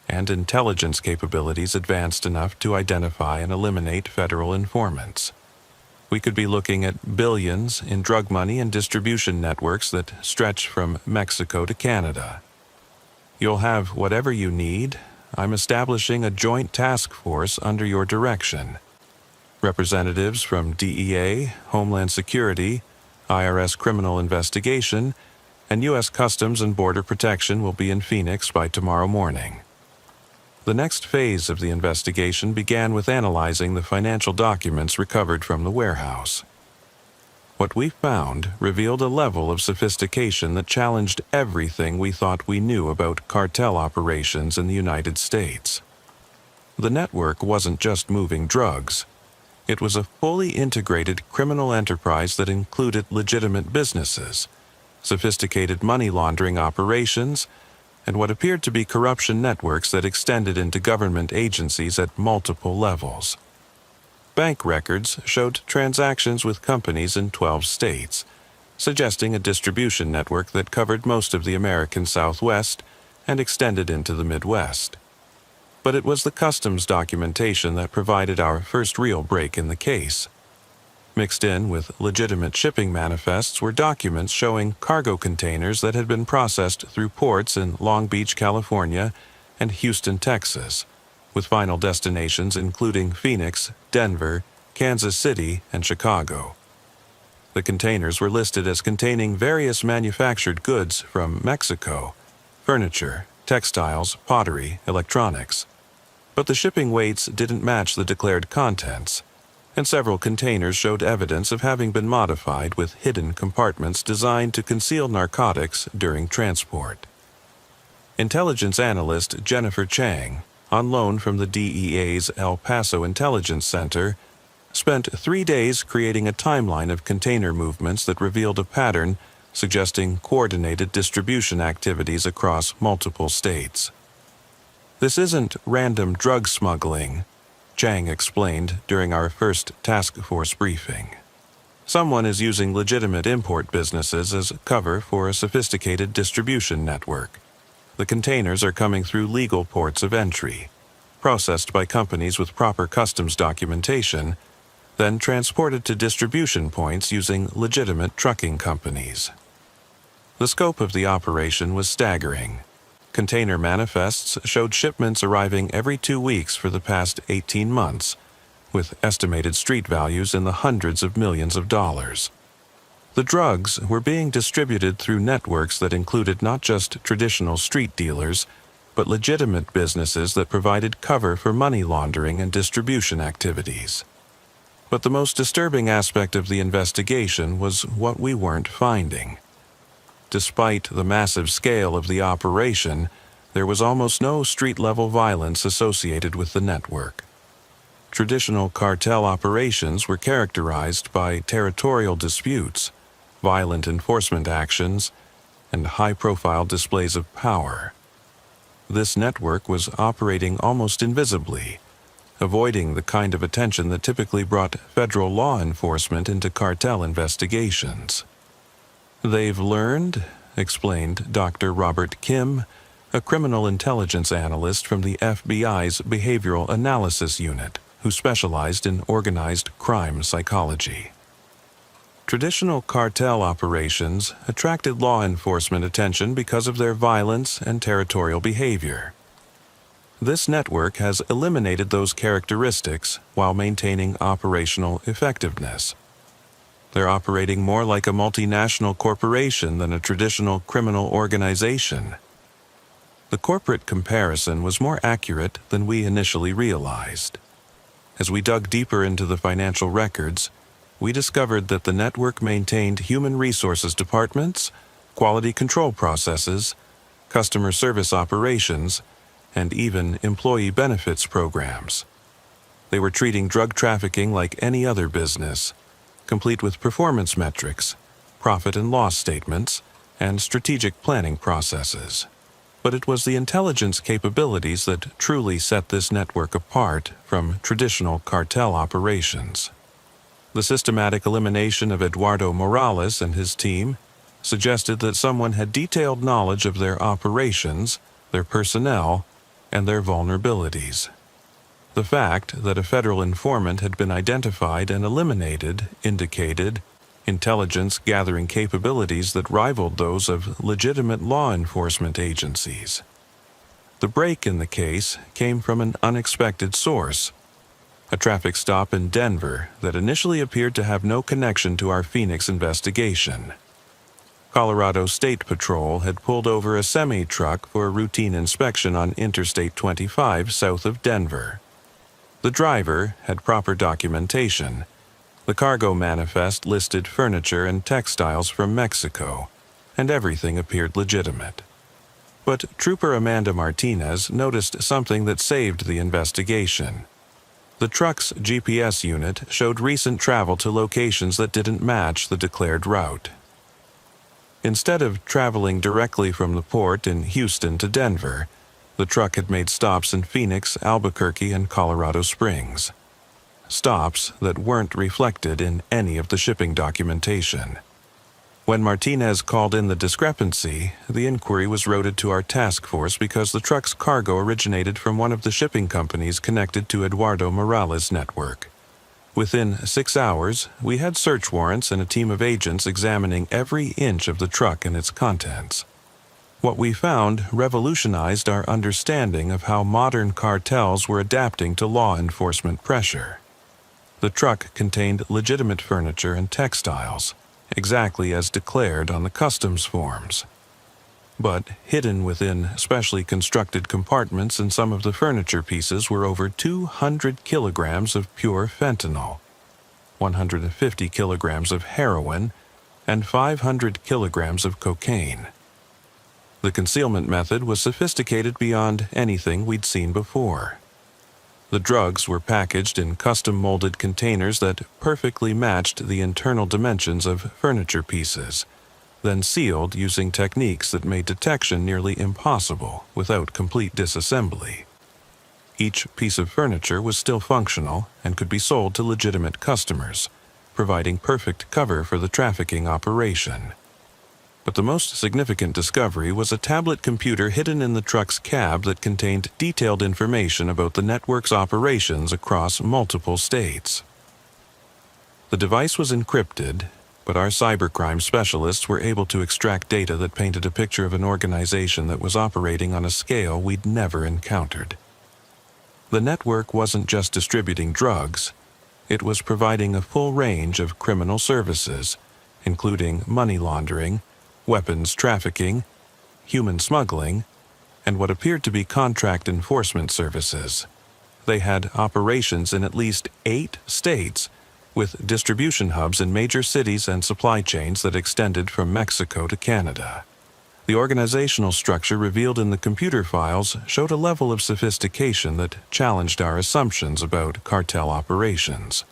and intelligence capabilities advanced enough to identify and eliminate federal informants. We could be looking at billions in drug money and distribution networks that stretch from Mexico to Canada. You'll have whatever you need. I'm establishing a joint task force under your direction. Representatives from DEA, Homeland Security, IRS criminal investigation, and U.S. Customs and Border Protection will be in Phoenix by tomorrow morning. The next phase of the investigation began with analyzing the financial documents recovered from the warehouse. What we found revealed a level of sophistication that challenged everything we thought we knew about cartel operations in the United States. The network wasn't just moving drugs. It was a fully integrated criminal enterprise that included legitimate businesses, sophisticated money laundering operations, and what appeared to be corruption networks that extended into government agencies at multiple levels. Bank records showed transactions with companies in 12 states, suggesting a distribution network that covered most of the American Southwest and extended into the Midwest. But it was the customs documentation that provided our first real break in the case. Mixed in with legitimate shipping manifests were documents showing cargo containers that had been processed through ports in Long Beach, California, and Houston, Texas, with final destinations including Phoenix, Denver, Kansas City, and Chicago. The containers were listed as containing various manufactured goods from Mexico: furniture, textiles, pottery, electronics. But the shipping weights didn't match the declared contents, and several containers showed evidence of having been modified with hidden compartments designed to conceal narcotics during transport. Intelligence analyst Jennifer Chang, on loan from the DEA's El Paso Intelligence Center, spent 3 days creating a timeline of container movements that revealed a pattern suggesting coordinated distribution activities across multiple states. "This isn't random drug smuggling," Chang explained during our first task force briefing. "Someone is using legitimate import businesses as cover for a sophisticated distribution network. The containers are coming through legal ports of entry, processed by companies with proper customs documentation, then transported to distribution points using legitimate trucking companies." The scope of the operation was staggering. Container manifests showed shipments arriving every 2 weeks for the past 18 months, with estimated street values in the hundreds of millions of dollars. The drugs were being distributed through networks that included not just traditional street dealers, but legitimate businesses that provided cover for money laundering and distribution activities. But the most disturbing aspect of the investigation was what we weren't finding. Despite the massive scale of the operation, there was almost no street-level violence associated with the network. Traditional cartel operations were characterized by territorial disputes, violent enforcement actions, and high-profile displays of power. This network was operating almost invisibly, avoiding the kind of attention that typically brought federal law enforcement into cartel investigations. "They've learned," explained Dr. Robert Kim, a criminal intelligence analyst from the FBI's Behavioral Analysis Unit, who specialized in organized crime psychology. Traditional cartel operations attracted law enforcement attention because of their violence and territorial behavior. This network has eliminated those characteristics while maintaining operational effectiveness. They're operating more like a multinational corporation than a traditional criminal organization. The corporate comparison was more accurate than we initially realized. As we dug deeper into the financial records, we discovered that the network maintained human resources departments, quality control processes, customer service operations, and even employee benefits programs. They were treating drug trafficking like any other business, complete with performance metrics, profit and loss statements, and strategic planning processes. But it was the intelligence capabilities that truly set this network apart from traditional cartel operations. The systematic elimination of Eduardo Morales and his team suggested that someone had detailed knowledge of their operations, their personnel, and their vulnerabilities. The fact that a federal informant had been identified and eliminated indicated intelligence-gathering capabilities that rivaled those of legitimate law enforcement agencies. The break in the case came from an unexpected source. a traffic stop in Denver that initially appeared to have no connection to our Phoenix investigation. Colorado State Patrol had pulled over a semi-truck for a routine inspection on Interstate 25 south of Denver. The driver had proper documentation. The cargo manifest listed furniture and textiles from Mexico, and everything appeared legitimate. But Trooper Amanda Martinez noticed something that saved the investigation. The truck's GPS unit showed recent travel to locations that didn't match the declared route. Instead of traveling directly from the port in Houston to Denver, the truck had made stops in Phoenix, Albuquerque, and Colorado Springs. Stops that weren't reflected in any of the shipping documentation. When Martinez called in the discrepancy, the inquiry was routed to our task force because the truck's cargo originated from one of the shipping companies connected to Eduardo Morales' network. Within 6 hours, we had search warrants and a team of agents examining every inch of the truck and its contents. What we found revolutionized our understanding of how modern cartels were adapting to law enforcement pressure. The truck contained legitimate furniture and textiles, exactly as declared on the customs forms. But hidden within specially constructed compartments in some of the furniture pieces were over 200 kilograms of pure fentanyl, 150 kilograms of heroin, and 500 kilograms of cocaine. The concealment method was sophisticated beyond anything we'd seen before. The drugs were packaged in custom-molded containers that perfectly matched the internal dimensions of furniture pieces, then sealed using techniques that made detection nearly impossible without complete disassembly. Each piece of furniture was still functional and could be sold to legitimate customers, providing perfect cover for the trafficking operation. But the most significant discovery was a tablet computer hidden in the truck's cab that contained detailed information about the network's operations across multiple states. The device was encrypted, but our cybercrime specialists were able to extract data that painted a picture of an organization that was operating on a scale we'd never encountered. The network wasn't just distributing drugs, it was providing a full range of criminal services, including money laundering, weapons trafficking, human smuggling, and what appeared to be contract enforcement services. They had operations in at least 8 states, with distribution hubs in major cities and supply chains that extended from Mexico to Canada. The organizational structure revealed in the computer files showed a level of sophistication that challenged our assumptions about cartel operations.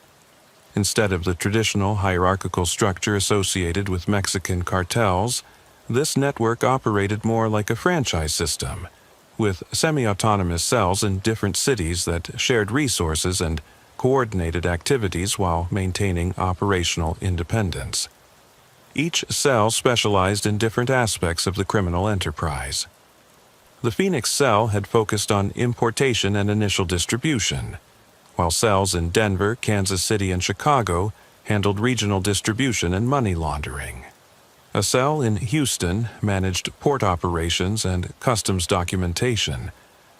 Instead of the traditional hierarchical structure associated with Mexican cartels, this network operated more like a franchise system, with semi-autonomous cells in different cities that shared resources and coordinated activities while maintaining operational independence. Each cell specialized in different aspects of the criminal enterprise. The Phoenix cell had focused on importation and initial distribution, while cells in Denver, Kansas City, and Chicago handled regional distribution and money laundering. A cell in Houston managed port operations and customs documentation,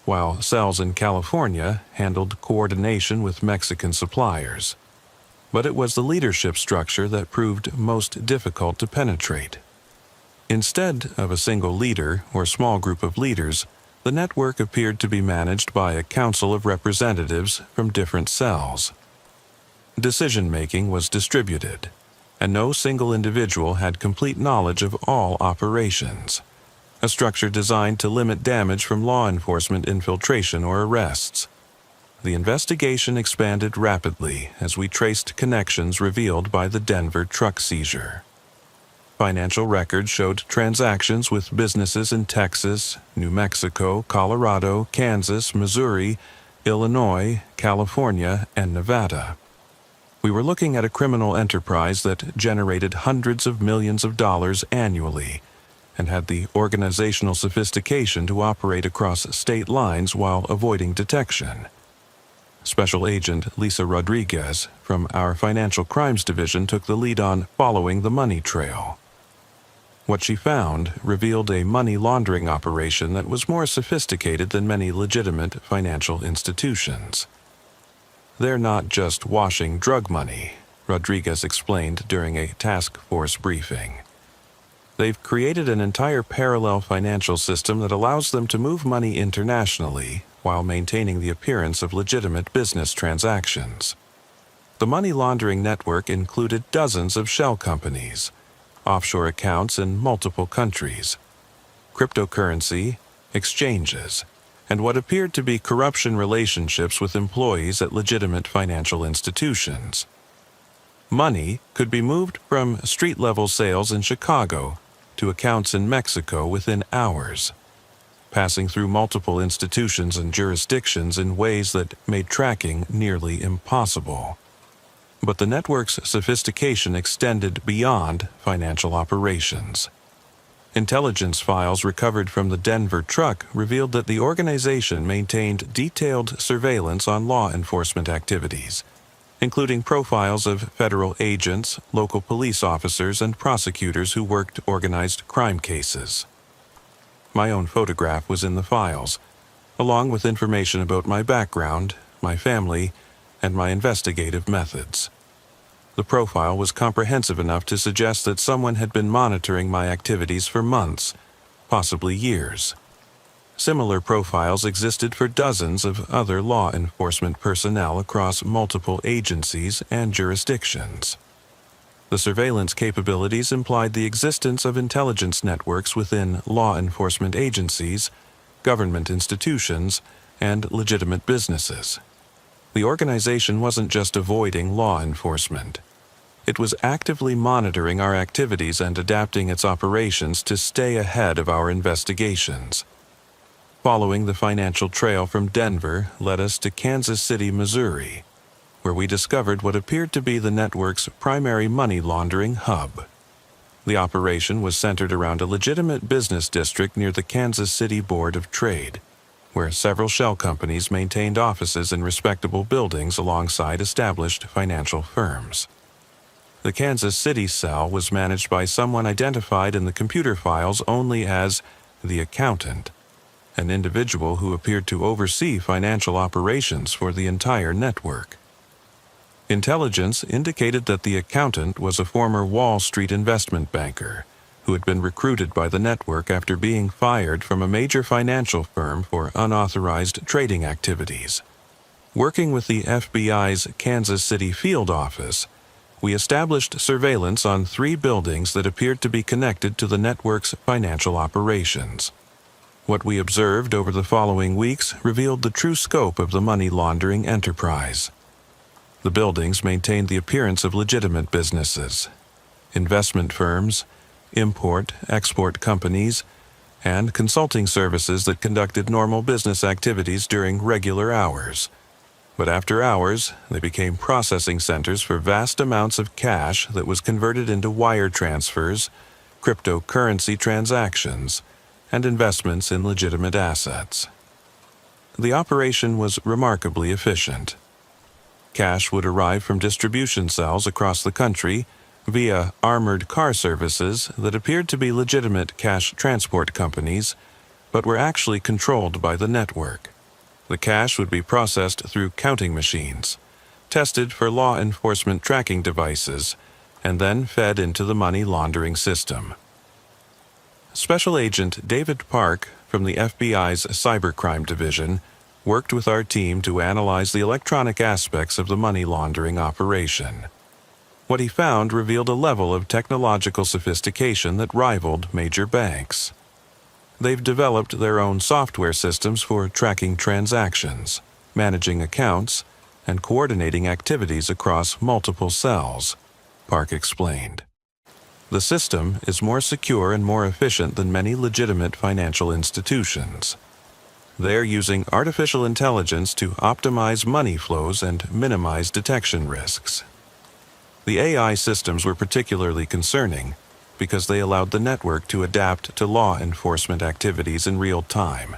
while cells in California handled coordination with Mexican suppliers. But it was the leadership structure that proved most difficult to penetrate. Instead of a single leader or small group of leaders, the network appeared to be managed by a council of representatives from different cells. Decision-making was distributed, and no single individual had complete knowledge of all operations. A structure designed to limit damage from law enforcement infiltration or arrests. The investigation expanded rapidly as we traced connections revealed by the Denver truck seizure. Financial records showed transactions with businesses in Texas, New Mexico, Colorado, Kansas, Missouri, Illinois, California, and Nevada. We were looking at a criminal enterprise that generated hundreds of millions of dollars annually and had the organizational sophistication to operate across state lines while avoiding detection. Special Agent Lisa Rodriguez from our Financial Crimes Division took the lead on following the money trail. What she found revealed a money laundering operation that was more sophisticated than many legitimate financial institutions. they're not just washing drug money, Rodriguez explained during a task force briefing. They've created an entire parallel financial system that allows them to move money internationally while maintaining the appearance of legitimate business transactions. The money laundering network included dozens of shell companies, offshore accounts in multiple countries, cryptocurrency, exchanges, and what appeared to be corruption relationships with employees at legitimate financial institutions. Money could be moved from street-level sales in Chicago to accounts in Mexico within hours, passing through multiple institutions and jurisdictions in ways that made tracking nearly impossible. But the network's sophistication extended beyond financial operations. Intelligence files recovered from the Denver truck revealed that the organization maintained detailed surveillance on law enforcement activities, including profiles of federal agents, local police officers, and prosecutors who worked organized crime cases. My own photograph was in the files, along with information about my background, my family, and my investigative methods. The profile was comprehensive enough to suggest that someone had been monitoring my activities for months, possibly years. Similar profiles existed for dozens of other law enforcement personnel across multiple agencies and jurisdictions. The surveillance capabilities implied the existence of intelligence networks within law enforcement agencies, government institutions, and legitimate businesses. The organization wasn't just avoiding law enforcement. It was actively monitoring our activities and adapting its operations to stay ahead of our investigations. Following the financial trail from Denver led us to Kansas City, Missouri, where we discovered what appeared to be the network's primary money laundering hub. The operation was centered around a legitimate business district near the Kansas City Board of Trade, where several shell companies maintained offices in respectable buildings alongside established financial firms. The Kansas City cell was managed by someone identified in the computer files only as the accountant, an individual who appeared to oversee financial operations for the entire network. Intelligence indicated that the accountant was a former Wall Street investment banker who had been recruited by the network after being fired from a major financial firm for unauthorized trading activities. Working with the FBI's Kansas City field office, we established surveillance on 3 buildings that appeared to be connected to the network's financial operations. What we observed over the following weeks revealed the true scope of the money laundering enterprise. The buildings maintained the appearance of legitimate businesses, investment firms, import-export companies, and consulting services that conducted normal business activities during regular hours. But after hours, they became processing centers for vast amounts of cash that was converted into wire transfers, cryptocurrency transactions, and investments in legitimate assets. The operation was remarkably efficient. Cash would arrive from distribution cells across the country via armored car services that appeared to be legitimate cash transport companies, but were actually controlled by the network. The cash would be processed through counting machines, tested for law enforcement tracking devices, and then fed into the money laundering system. Special Agent David Park from the FBI's Cybercrime Division worked with our team to analyze the electronic aspects of the money laundering operation. What he found revealed a level of technological sophistication that rivaled major banks. They've developed their own software systems for tracking transactions, managing accounts, and coordinating activities across multiple cells, Park explained. The system is more secure and more efficient than many legitimate financial institutions. They're using artificial intelligence to optimize money flows and minimize detection risks. The AI systems were particularly concerning because they allowed the network to adapt to law enforcement activities in real time.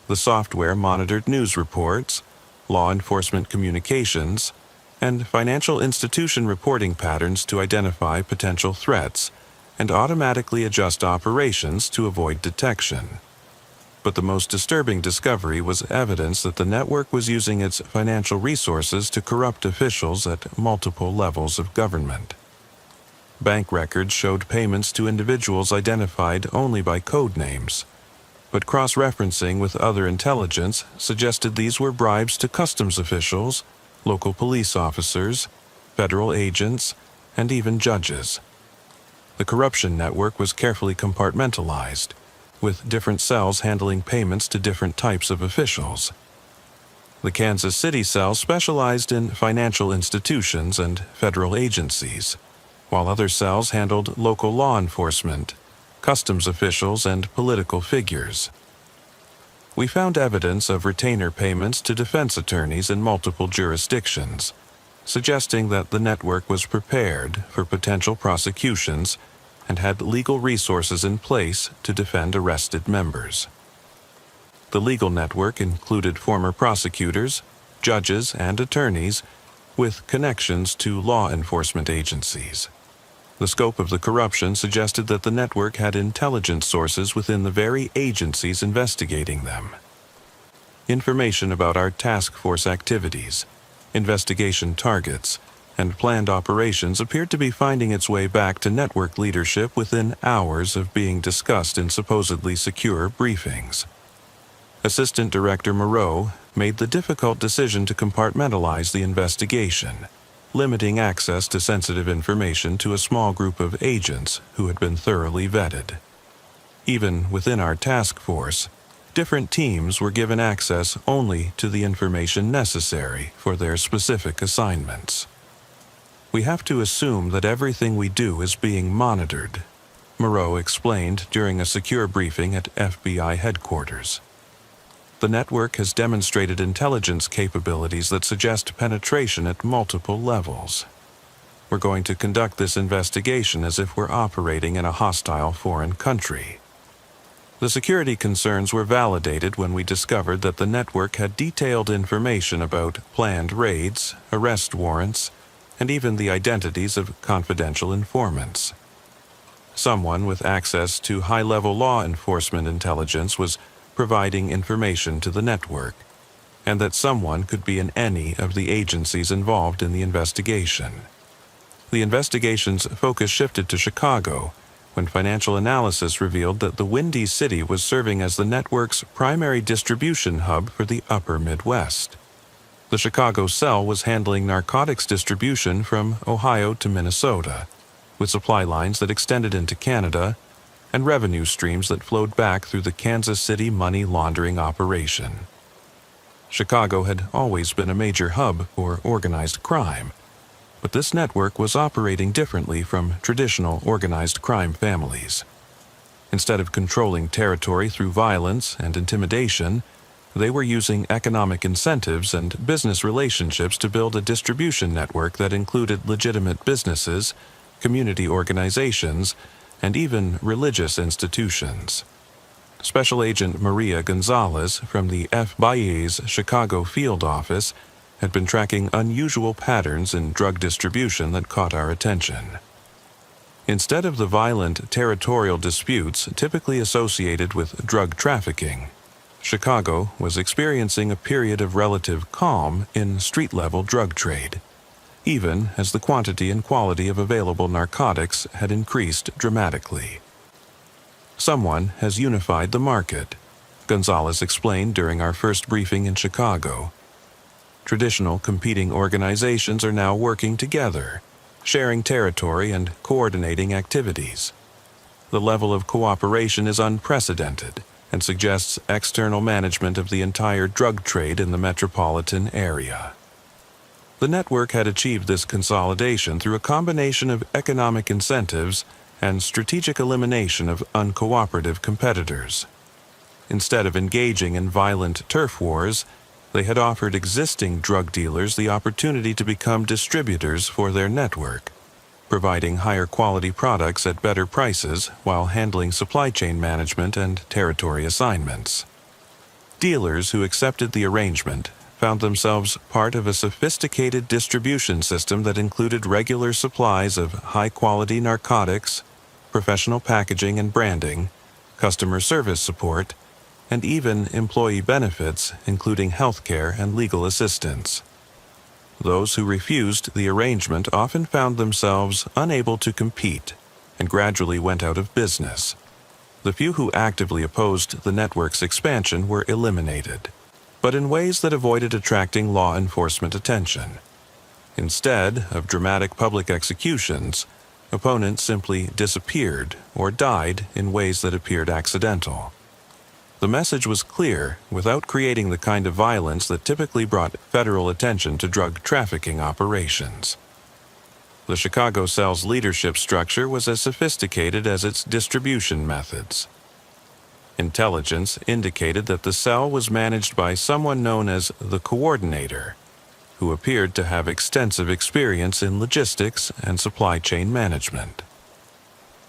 The software monitored news reports, law enforcement communications, and financial institution reporting patterns to identify potential threats and automatically adjust operations to avoid detection. But the most disturbing discovery was evidence that the network was using its financial resources to corrupt officials at multiple levels of government. Bank records showed payments to individuals identified only by code names, but cross-referencing with other intelligence suggested these were bribes to customs officials, local police officers, federal agents, and even judges. The corruption network was carefully compartmentalized, with different cells handling payments to different types of officials. The Kansas City cell specialized in financial institutions and federal agencies, while other cells handled local law enforcement, customs officials, and political figures. We found evidence of retainer payments to defense attorneys in multiple jurisdictions, suggesting that the network was prepared for potential prosecutions and had legal resources in place to defend arrested members. The legal network included former prosecutors, judges, and attorneys with connections to law enforcement agencies. The scope of the corruption suggested that the network had intelligence sources within the very agencies investigating them. Information about our task force activities, investigation targets, and planned operations appeared to be finding its way back to network leadership within hours of being discussed in supposedly secure briefings. Assistant Director Moreau made the difficult decision to compartmentalize the investigation, limiting access to sensitive information to a small group of agents who had been thoroughly vetted. Even within our task force, different teams were given access only to the information necessary for their specific assignments. We have to assume that everything we do is being monitored, Moreau explained during a secure briefing at FBI headquarters. The network has demonstrated intelligence capabilities that suggest penetration at multiple levels. We're going to conduct this investigation as if we're operating in a hostile foreign country. The security concerns were validated when we discovered that the network had detailed information about planned raids, arrest warrants, and even the identities of confidential informants. Someone with access to high-level law enforcement intelligence was providing information to the network, and that someone could be in any of the agencies involved in the investigation. The investigation's focus shifted to Chicago, when financial analysis revealed that the Windy City was serving as the network's primary distribution hub for the upper Midwest. The Chicago cell was handling narcotics distribution from Ohio to Minnesota, with supply lines that extended into Canada and revenue streams that flowed back through the Kansas City money laundering operation. Chicago had always been a major hub for organized crime, but this network was operating differently from traditional organized crime families. Instead of controlling territory through violence and intimidation, they were using economic incentives and business relationships to build a distribution network that included legitimate businesses, community organizations, and even religious institutions. Special Agent Maria Gonzalez from the FBI's Chicago field office had been tracking unusual patterns in drug distribution that caught our attention. Instead of the violent territorial disputes typically associated with drug trafficking, Chicago was experiencing a period of relative calm in street-level drug trade, even as the quantity and quality of available narcotics had increased dramatically. Someone has unified the market, Gonzalez explained during our first briefing in Chicago. Traditional competing organizations are now working together, sharing territory and coordinating activities. The level of cooperation is unprecedented and suggests external management of the entire drug trade in the metropolitan area. The network had achieved this consolidation through a combination of economic incentives and strategic elimination of uncooperative competitors. Instead of engaging in violent turf wars, they had offered existing drug dealers the opportunity to become distributors for their network, providing higher quality products at better prices while handling supply chain management and territory assignments. Dealers who accepted the arrangement found themselves part of a sophisticated distribution system that included regular supplies of high-quality narcotics, professional packaging and branding, customer service support, and even employee benefits, including healthcare and legal assistance. Those who refused the arrangement often found themselves unable to compete and gradually went out of business. The few who actively opposed the network's expansion were eliminated, but in ways that avoided attracting law enforcement attention. Instead of dramatic public executions, opponents simply disappeared or died in ways that appeared accidental. The message was clear without creating the kind of violence that typically brought federal attention to drug trafficking operations. The Chicago cell's leadership structure was as sophisticated as its distribution methods. Intelligence indicated that the cell was managed by someone known as the coordinator, who appeared to have extensive experience in logistics and supply chain management.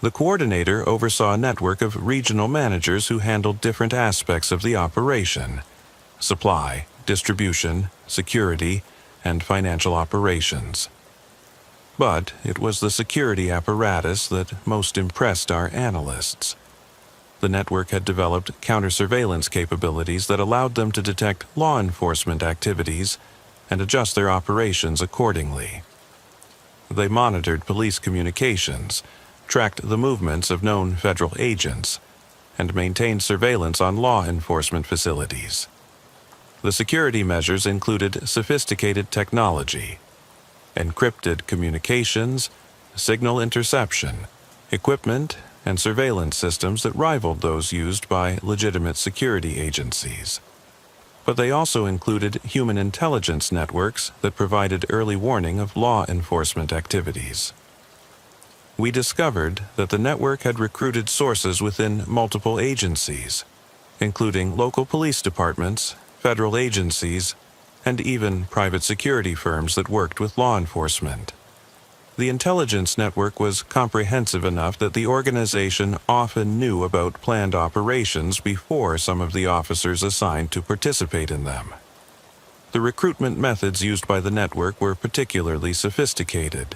The coordinator oversaw a network of regional managers who handled different aspects of the operation: supply, distribution, security, and financial operations. But it was the security apparatus that most impressed our analysts. The network had developed counter-surveillance capabilities that allowed them to detect law enforcement activities and adjust their operations accordingly. They monitored police communications, tracked the movements of known federal agents, and maintained surveillance on law enforcement facilities. The security measures included sophisticated technology, encrypted communications, signal interception, equipment, and surveillance systems that rivaled those used by legitimate security agencies. But they also included human intelligence networks that provided early warning of law enforcement activities. We discovered that the network had recruited sources within multiple agencies, including local police departments, federal agencies, and even private security firms that worked with law enforcement. The intelligence network was comprehensive enough that the organization often knew about planned operations before some of the officers assigned to participate in them. The recruitment methods used by the network were particularly sophisticated.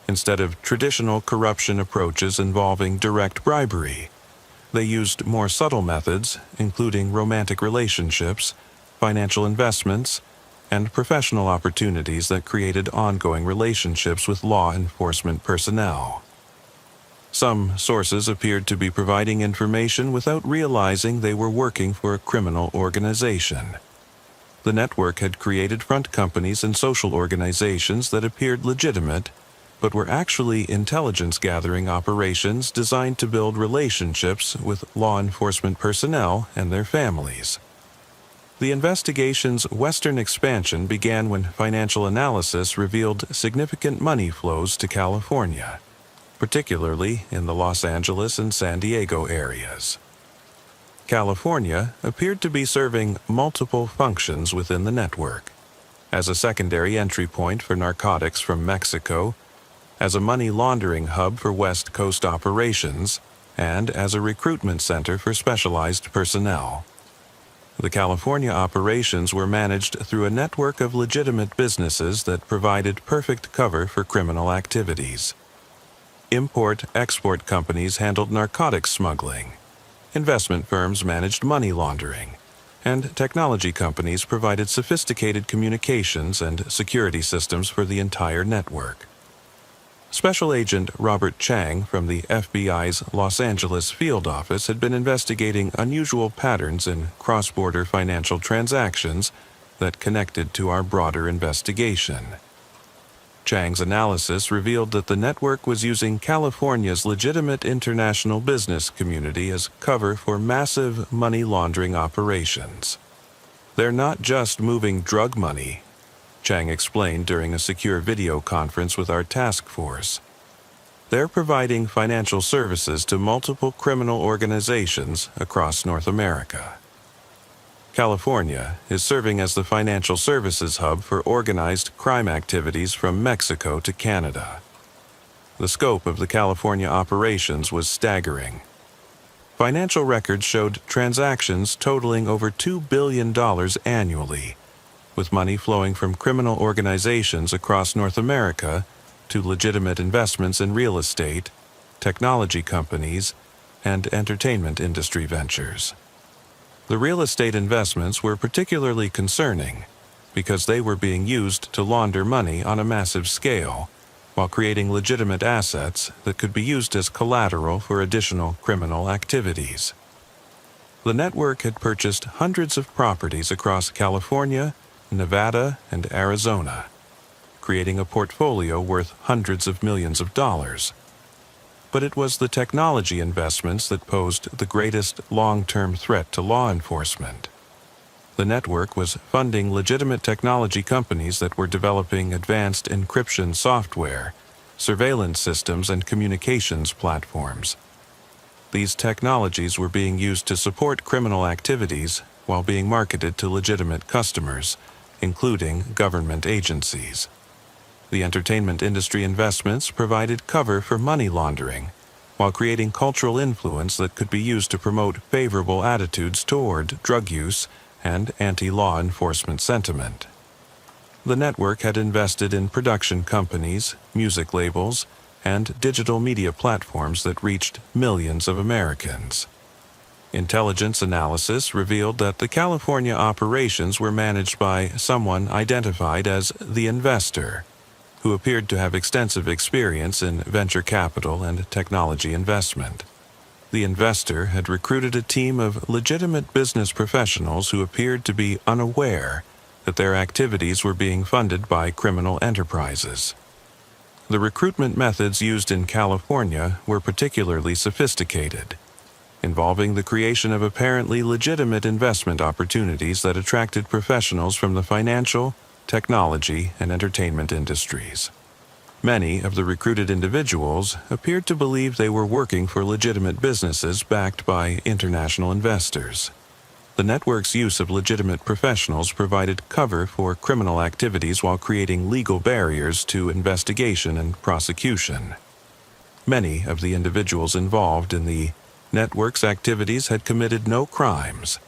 Instead of traditional corruption approaches involving direct bribery, they used more subtle methods, including romantic relationships, financial investments, and professional opportunities that created ongoing relationships with law enforcement personnel. Some sources appeared to be providing information without realizing they were working for a criminal organization. The network had created front companies and social organizations that appeared legitimate, but were actually intelligence-gathering operations designed to build relationships with law enforcement personnel and their families. The investigation's western expansion began when financial analysis revealed significant money flows to California, particularly in the Los Angeles and San Diego areas. California appeared to be serving multiple functions within the network: as a secondary entry point for narcotics from Mexico, as a money laundering hub for West Coast operations, and as a recruitment center for specialized personnel. The California operations were managed through a network of legitimate businesses that provided perfect cover for criminal activities. Import-export companies handled narcotics smuggling, investment firms managed money laundering, and technology companies provided sophisticated communications and security systems for the entire network. Special Agent Robert Chang from the FBI's Los Angeles field office had been investigating unusual patterns in cross-border financial transactions that connected to our broader investigation. Chang's analysis revealed that the network was using California's legitimate international business community as cover for massive money laundering operations. They're not just moving drug money, Chang explained during a secure video conference with our task force. They're providing financial services to multiple criminal organizations across North America. California is serving as the financial services hub for organized crime activities from Mexico to Canada. The scope of the California operations was staggering. Financial records showed transactions totaling over $2 billion annually, with money flowing from criminal organizations across North America to legitimate investments in real estate, technology companies, and entertainment industry ventures. The real estate investments were particularly concerning because they were being used to launder money on a massive scale, while creating legitimate assets that could be used as collateral for additional criminal activities. The network had purchased hundreds of properties across California, Nevada, and Arizona, creating a portfolio worth hundreds of millions of dollars. But it was the technology investments that posed the greatest long-term threat to law enforcement. The network was funding legitimate technology companies that were developing advanced encryption software, surveillance systems, and communications platforms. These technologies were being used to support criminal activities while being marketed to legitimate customers, including government agencies. The entertainment industry investments provided cover for money laundering, while creating cultural influence that could be used to promote favorable attitudes toward drug use and anti-law enforcement sentiment. The network had invested in production companies, music labels, and digital media platforms that reached millions of Americans. Intelligence analysis revealed that the California operations were managed by someone identified as the investor, who appeared to have extensive experience in venture capital and technology investment. The investor had recruited a team of legitimate business professionals who appeared to be unaware that their activities were being funded by criminal enterprises. The recruitment methods used in California were particularly sophisticated, involving the creation of apparently legitimate investment opportunities that attracted professionals from the financial, technology, and entertainment industries. Many of the recruited individuals appeared to believe they were working for legitimate businesses backed by international investors. The network's use of legitimate professionals provided cover for criminal activities while creating legal barriers to investigation and prosecution. Many of the individuals involved in the network's activities had committed no crimes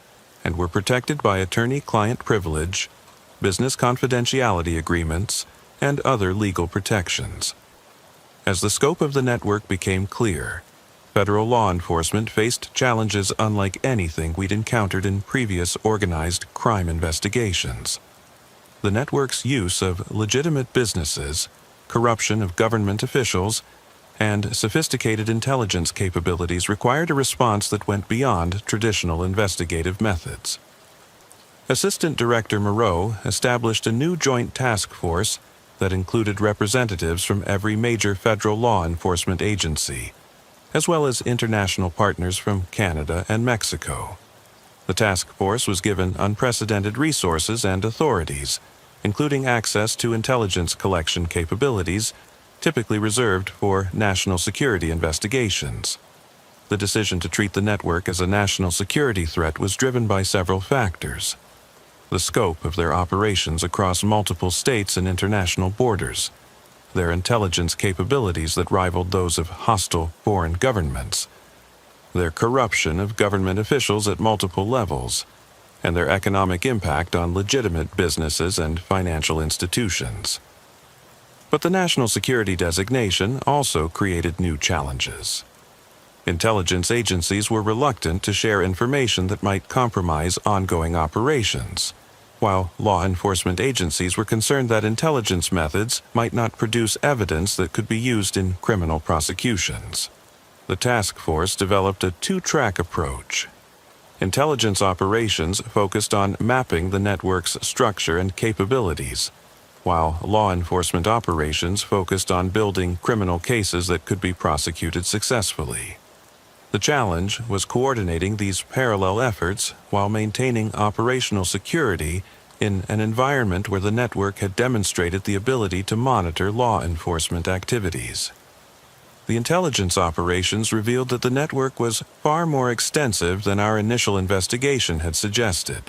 and were protected by attorney-client privilege, business confidentiality agreements, and other legal protections. As the scope of the network became clear, federal law enforcement faced challenges unlike anything we'd encountered in previous organized crime investigations. The network's use of legitimate businesses, corruption of government officials, and sophisticated intelligence capabilities required a response that went beyond traditional investigative methods. Assistant Director Moreau established a new joint task force that included representatives from every major federal law enforcement agency, as well as international partners from Canada and Mexico. The task force was given unprecedented resources and authorities, including access to intelligence collection capabilities typically reserved for national security investigations. The decision to treat the network as a national security threat was driven by several factors: the scope of their operations across multiple states and international borders, their intelligence capabilities that rivaled those of hostile foreign governments, their corruption of government officials at multiple levels, and their economic impact on legitimate businesses and financial institutions. But the national security designation also created new challenges. Intelligence agencies were reluctant to share information that might compromise ongoing operations, while law enforcement agencies were concerned that intelligence methods might not produce evidence that could be used in criminal prosecutions. The task force developed a two-track approach. Intelligence operations focused on mapping the network's structure and capabilities, while law enforcement operations focused on building criminal cases that could be prosecuted successfully. The challenge was coordinating these parallel efforts while maintaining operational security in an environment where the network had demonstrated the ability to monitor law enforcement activities. The intelligence operations revealed that the network was far more extensive than our initial investigation had suggested.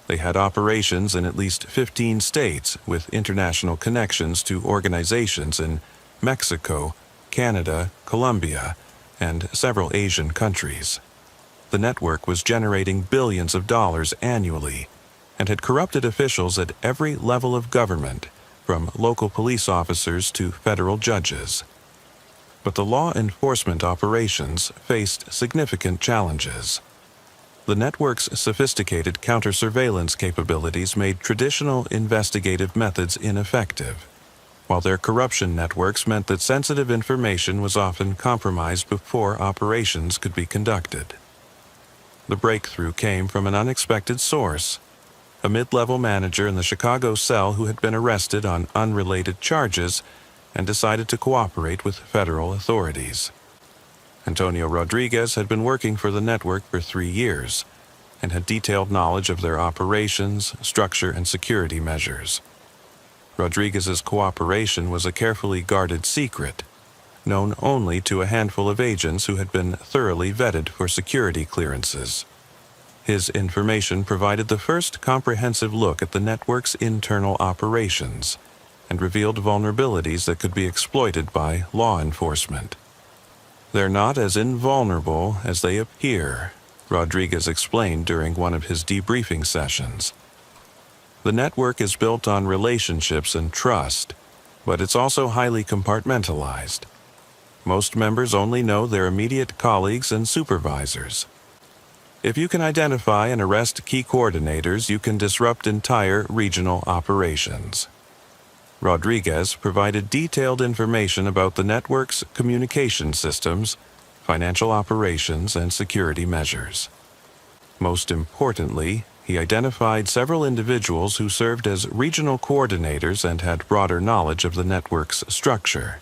They had operations in at least 15 states with international connections to organizations in Mexico, Canada, Colombia, and several Asian countries. The network was generating billions of dollars annually and had corrupted officials at every level of government, from local police officers to federal judges. But the law enforcement operations faced significant challenges. The network's sophisticated counter-surveillance capabilities made traditional investigative methods ineffective, while their corruption networks meant that sensitive information was often compromised before operations could be conducted. The breakthrough came from an unexpected source, a mid-level manager in the Chicago cell who had been arrested on unrelated charges and decided to cooperate with federal authorities. Antonio Rodriguez had been working for the network for 3 years and had detailed knowledge of their operations, structure, and security measures. Rodriguez's cooperation was a carefully guarded secret, known only to a handful of agents who had been thoroughly vetted for security clearances. His information provided the first comprehensive look at the network's internal operations and revealed vulnerabilities that could be exploited by law enforcement. "They're not as invulnerable as they appear," Rodriguez explained during one of his debriefing sessions. "The network is built on relationships and trust, but it's also highly compartmentalized. Most members only know their immediate colleagues and supervisors. If you can identify and arrest key coordinators, you can disrupt entire regional operations." Rodriguez provided detailed information about the network's communication systems, financial operations, and security measures. Most importantly, he identified several individuals who served as regional coordinators and had broader knowledge of the network's structure.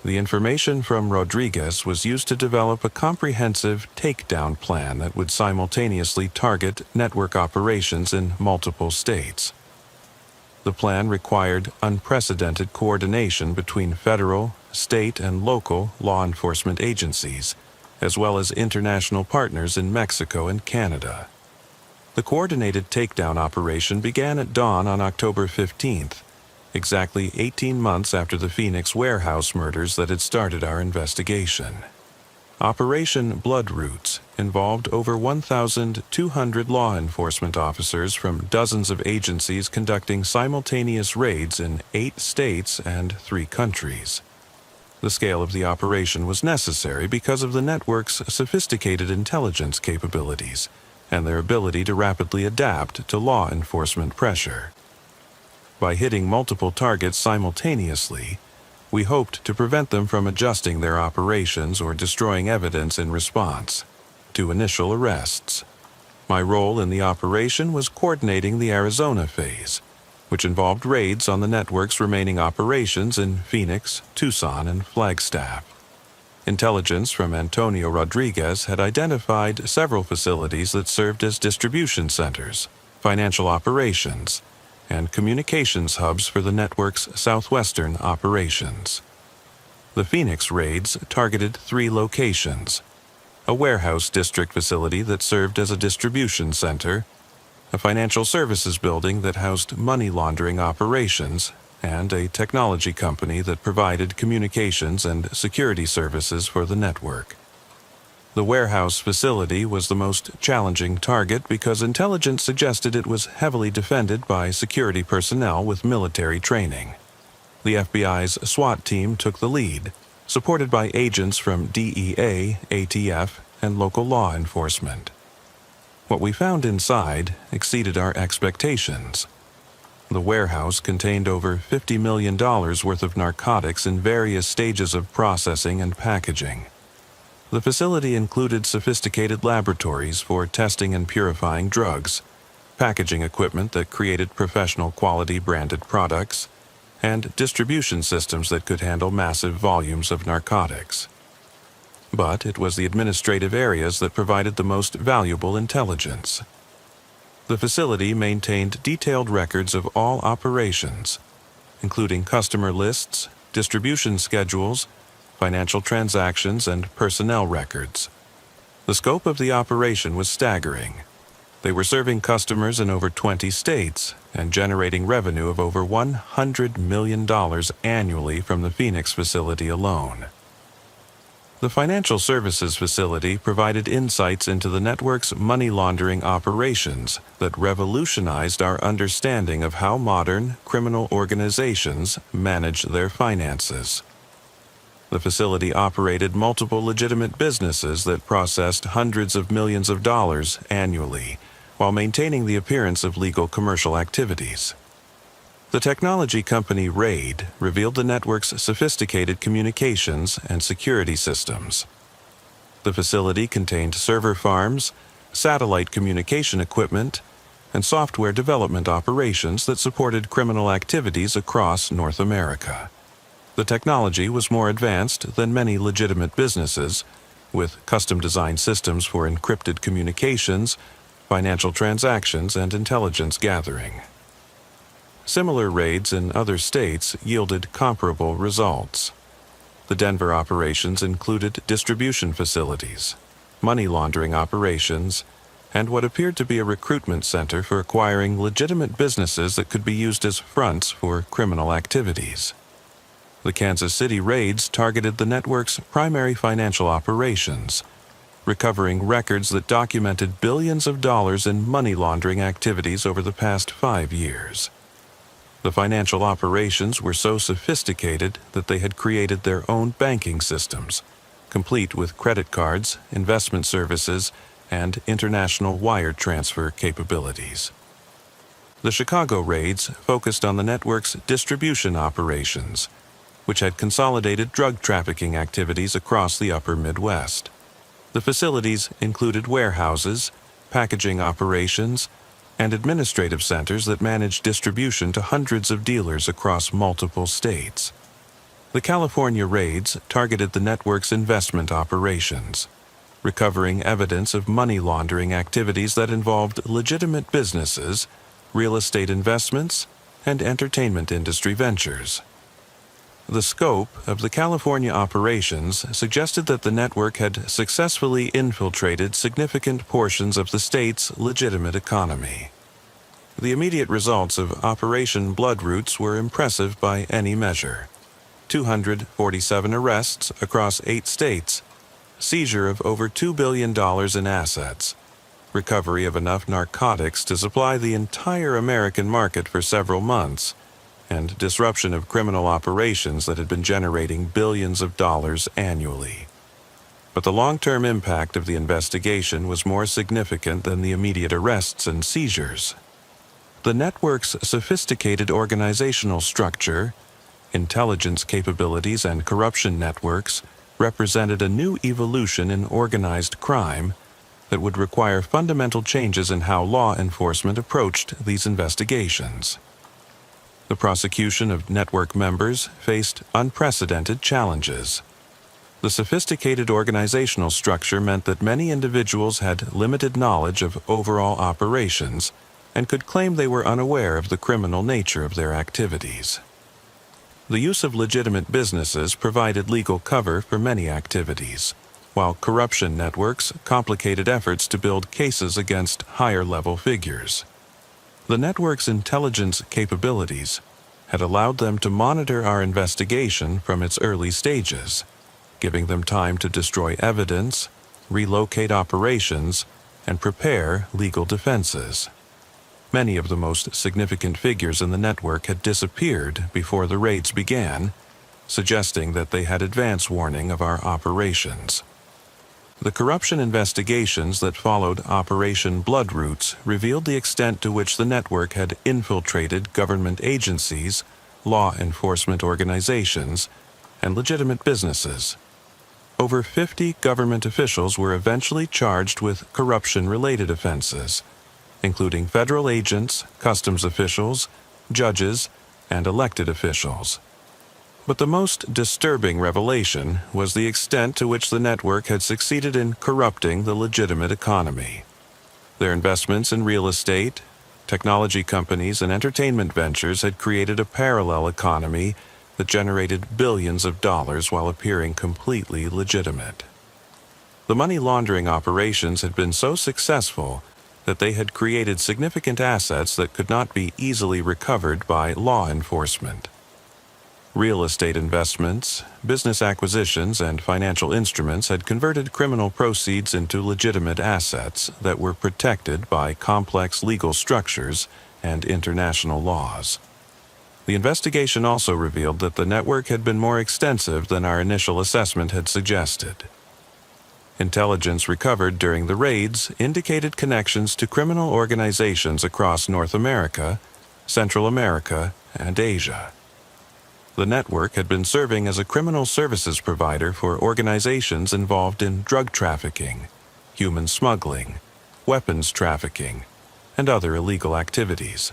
The information from Rodriguez was used to develop a comprehensive takedown plan that would simultaneously target network operations in multiple states. The plan required unprecedented coordination between federal, state, and local law enforcement agencies, as well as international partners in Mexico and Canada. The coordinated takedown operation began at dawn on October 15th, exactly 18 months after the Phoenix warehouse murders that had started our investigation. Operation Blood Roots involved over 1,200 law enforcement officers from dozens of agencies conducting simultaneous raids in 8 states and 3 countries. The scale of the operation was necessary because of the network's sophisticated intelligence capabilities and their ability to rapidly adapt to law enforcement pressure. By hitting multiple targets simultaneously, we hoped to prevent them from adjusting their operations or destroying evidence in response to initial arrests. My role in the operation was coordinating the Arizona phase, which involved raids on the network's remaining operations in Phoenix, Tucson, and Flagstaff. Intelligence from Antonio Rodriguez had identified several facilities that served as distribution centers, financial operations, and communications hubs for the network's southwestern operations. The Phoenix raids targeted 3 locations: a warehouse district facility that served as a distribution center, a financial services building that housed money laundering operations, and a technology company that provided communications and security services for the network. The warehouse facility was the most challenging target because intelligence suggested it was heavily defended by security personnel with military training. The FBI's SWAT team took the lead, supported by agents from DEA, ATF, and local law enforcement. What we found inside exceeded our expectations. The warehouse contained over $50 million worth of narcotics in various stages of processing and packaging. The facility included sophisticated laboratories for testing and purifying drugs, packaging equipment that created professional quality branded products, and distribution systems that could handle massive volumes of narcotics. But it was the administrative areas that provided the most valuable intelligence. The facility maintained detailed records of all operations, including customer lists, distribution schedules, financial transactions, and personnel records. The scope of the operation was staggering. They were serving customers in over 20 states and generating revenue of over $100 million annually from the Phoenix facility alone. The financial services facility provided insights into the network's money laundering operations that revolutionized our understanding of how modern criminal organizations manage their finances. The facility operated multiple legitimate businesses that processed hundreds of millions of dollars annually, while maintaining the appearance of legal commercial activities. The technology company RAID revealed the network's sophisticated communications and security systems. The facility contained server farms, satellite communication equipment, and software development operations that supported criminal activities across North America. The technology was more advanced than many legitimate businesses, with custom-designed systems for encrypted communications, financial transactions, and intelligence gathering. Similar raids in other states yielded comparable results. The Denver operations included distribution facilities, money laundering operations, and what appeared to be a recruitment center for acquiring legitimate businesses that could be used as fronts for criminal activities. The Kansas City raids targeted the network's primary financial operations, recovering records that documented billions of dollars in money laundering activities over the past 5 years. The financial operations were so sophisticated that they had created their own banking systems, complete with credit cards, investment services, and international wire transfer capabilities. The Chicago raids focused on the network's distribution operations, which had consolidated drug trafficking activities across the upper Midwest. The facilities included warehouses, packaging operations, and administrative centers that managed distribution to hundreds of dealers across multiple states. The California raids targeted the network's investment operations, recovering evidence of money laundering activities that involved legitimate businesses, real estate investments, and entertainment industry ventures. The scope of the California operations suggested that the network had successfully infiltrated significant portions of the state's legitimate economy. The immediate results of Operation Bloodroots were impressive by any measure. 247 arrests across 8 states, seizure of over $2 billion in assets, recovery of enough narcotics to supply the entire American market for several months, and disruption of criminal operations that had been generating billions of dollars annually. But the long-term impact of the investigation was more significant than the immediate arrests and seizures. The network's sophisticated organizational structure, intelligence capabilities, and corruption networks represented a new evolution in organized crime that would require fundamental changes in how law enforcement approached these investigations. The prosecution of network members faced unprecedented challenges. The sophisticated organizational structure meant that many individuals had limited knowledge of overall operations and could claim they were unaware of the criminal nature of their activities. The use of legitimate businesses provided legal cover for many activities, while corruption networks complicated efforts to build cases against higher-level figures. The network's intelligence capabilities had allowed them to monitor our investigation from its early stages, giving them time to destroy evidence, relocate operations, and prepare legal defenses. Many of the most significant figures in the network had disappeared before the raids began, suggesting that they had advance warning of our operations. The corruption investigations that followed Operation Bloodroots revealed the extent to which the network had infiltrated government agencies, law enforcement organizations, and legitimate businesses. Over 50 government officials were eventually charged with corruption-related offenses, including federal agents, customs officials, judges, and elected officials. But the most disturbing revelation was the extent to which the network had succeeded in corrupting the legitimate economy. Their investments in real estate, technology companies, and entertainment ventures had created a parallel economy that generated billions of dollars while appearing completely legitimate. The money laundering operations had been so successful that they had created significant assets that could not be easily recovered by law enforcement. Real estate investments, business acquisitions, and financial instruments had converted criminal proceeds into legitimate assets that were protected by complex legal structures and international laws. The investigation also revealed that the network had been more extensive than our initial assessment had suggested. Intelligence recovered during the raids indicated connections to criminal organizations across North America, Central America, and Asia. The network had been serving as a criminal services provider for organizations involved in drug trafficking, human smuggling, weapons trafficking, and other illegal activities.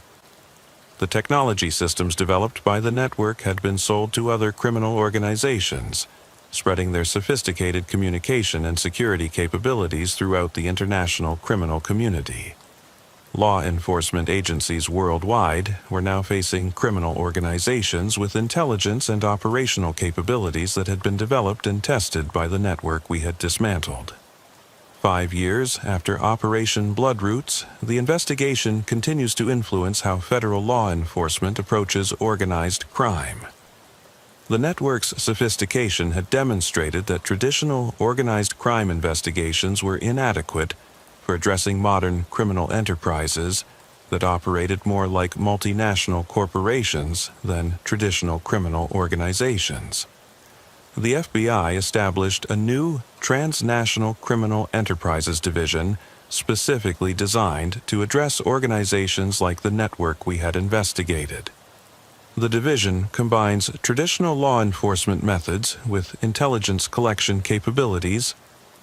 The technology systems developed by the network had been sold to other criminal organizations, spreading their sophisticated communication and security capabilities throughout the international criminal community. Law enforcement agencies worldwide were now facing criminal organizations with intelligence and operational capabilities that had been developed and tested by the network we had dismantled. 5 years after Operation Bloodroots, the investigation continues to influence how federal law enforcement approaches organized crime. The network's sophistication had demonstrated that traditional organized crime investigations were inadequate for addressing modern criminal enterprises that operated more like multinational corporations than traditional criminal organizations. The FBI established a new Transnational Criminal Enterprises Division specifically designed to address organizations like the network we had investigated. The division combines traditional law enforcement methods with intelligence collection capabilities,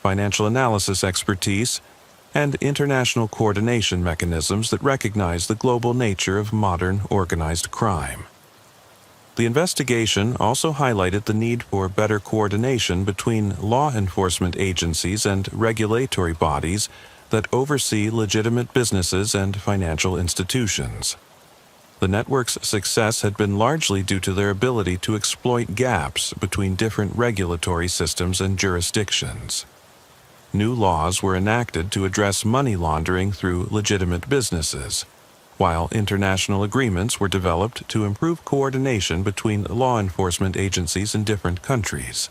financial analysis expertise, and international coordination mechanisms that recognize the global nature of modern organized crime. The investigation also highlighted the need for better coordination between law enforcement agencies and regulatory bodies that oversee legitimate businesses and financial institutions. The network's success had been largely due to their ability to exploit gaps between different regulatory systems and jurisdictions. New laws were enacted to address money laundering through legitimate businesses, while international agreements were developed to improve coordination between law enforcement agencies in different countries.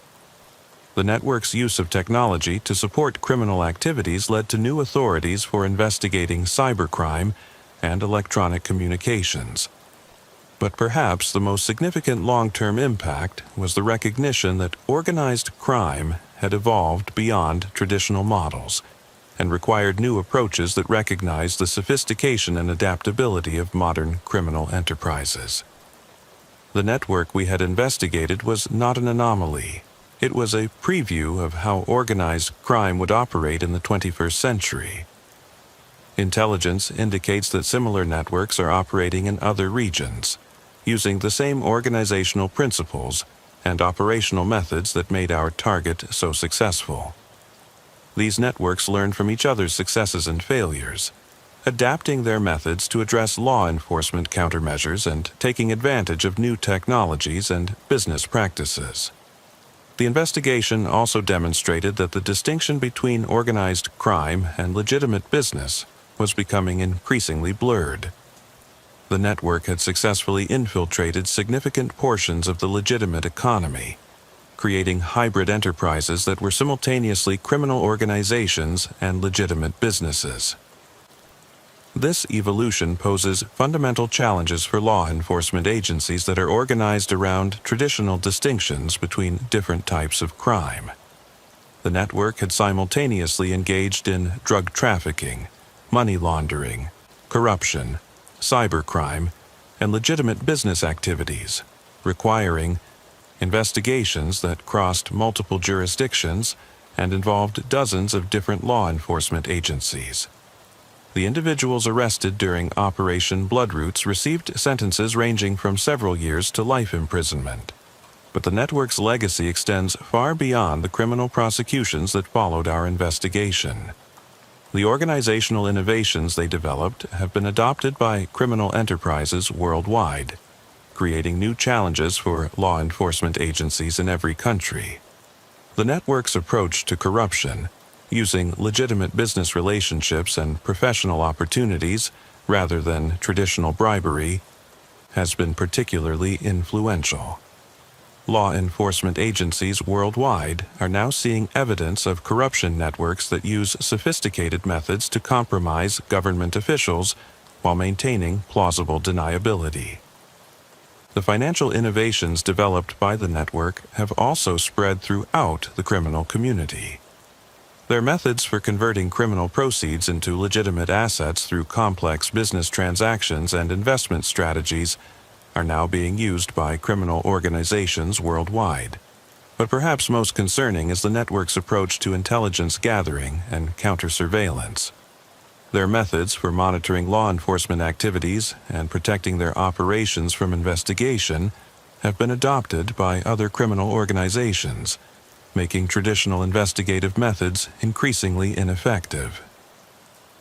The network's use of technology to support criminal activities led to new authorities for investigating cybercrime and electronic communications. But perhaps the most significant long-term impact was the recognition that organized crime had evolved beyond traditional models and required new approaches that recognized the sophistication and adaptability of modern criminal enterprises. The network we had investigated was not an anomaly. It was a preview of how organized crime would operate in the 21st century. Intelligence indicates that similar networks are operating in other regions, using the same organizational principles and operational methods that made our target so successful. These networks learn from each other's successes and failures, adapting their methods to address law enforcement countermeasures and taking advantage of new technologies and business practices. The investigation also demonstrated that the distinction between organized crime and legitimate business was becoming increasingly blurred. The network had successfully infiltrated significant portions of the legitimate economy, creating hybrid enterprises that were simultaneously criminal organizations and legitimate businesses. This evolution poses fundamental challenges for law enforcement agencies that are organized around traditional distinctions between different types of crime. The network had simultaneously engaged in drug trafficking, money laundering, corruption, cybercrime, and legitimate business activities, requiring investigations that crossed multiple jurisdictions and involved dozens of different law enforcement agencies. The individuals arrested during Operation Bloodroots received sentences ranging from several years to life imprisonment. But the network's legacy extends far beyond the criminal prosecutions that followed our investigation. The organizational innovations they developed have been adopted by criminal enterprises worldwide, creating new challenges for law enforcement agencies in every country. The network's approach to corruption, using legitimate business relationships and professional opportunities rather than traditional bribery, has been particularly influential. Law enforcement agencies worldwide are now seeing evidence of corruption networks that use sophisticated methods to compromise government officials while maintaining plausible deniability. The financial innovations developed by the network have also spread throughout the criminal community. Their methods for converting criminal proceeds into legitimate assets through complex business transactions and investment strategies are now being used by criminal organizations worldwide. But perhaps most concerning is the network's approach to intelligence gathering and counter-surveillance. Their methods for monitoring law enforcement activities and protecting their operations from investigation have been adopted by other criminal organizations, making traditional investigative methods increasingly ineffective.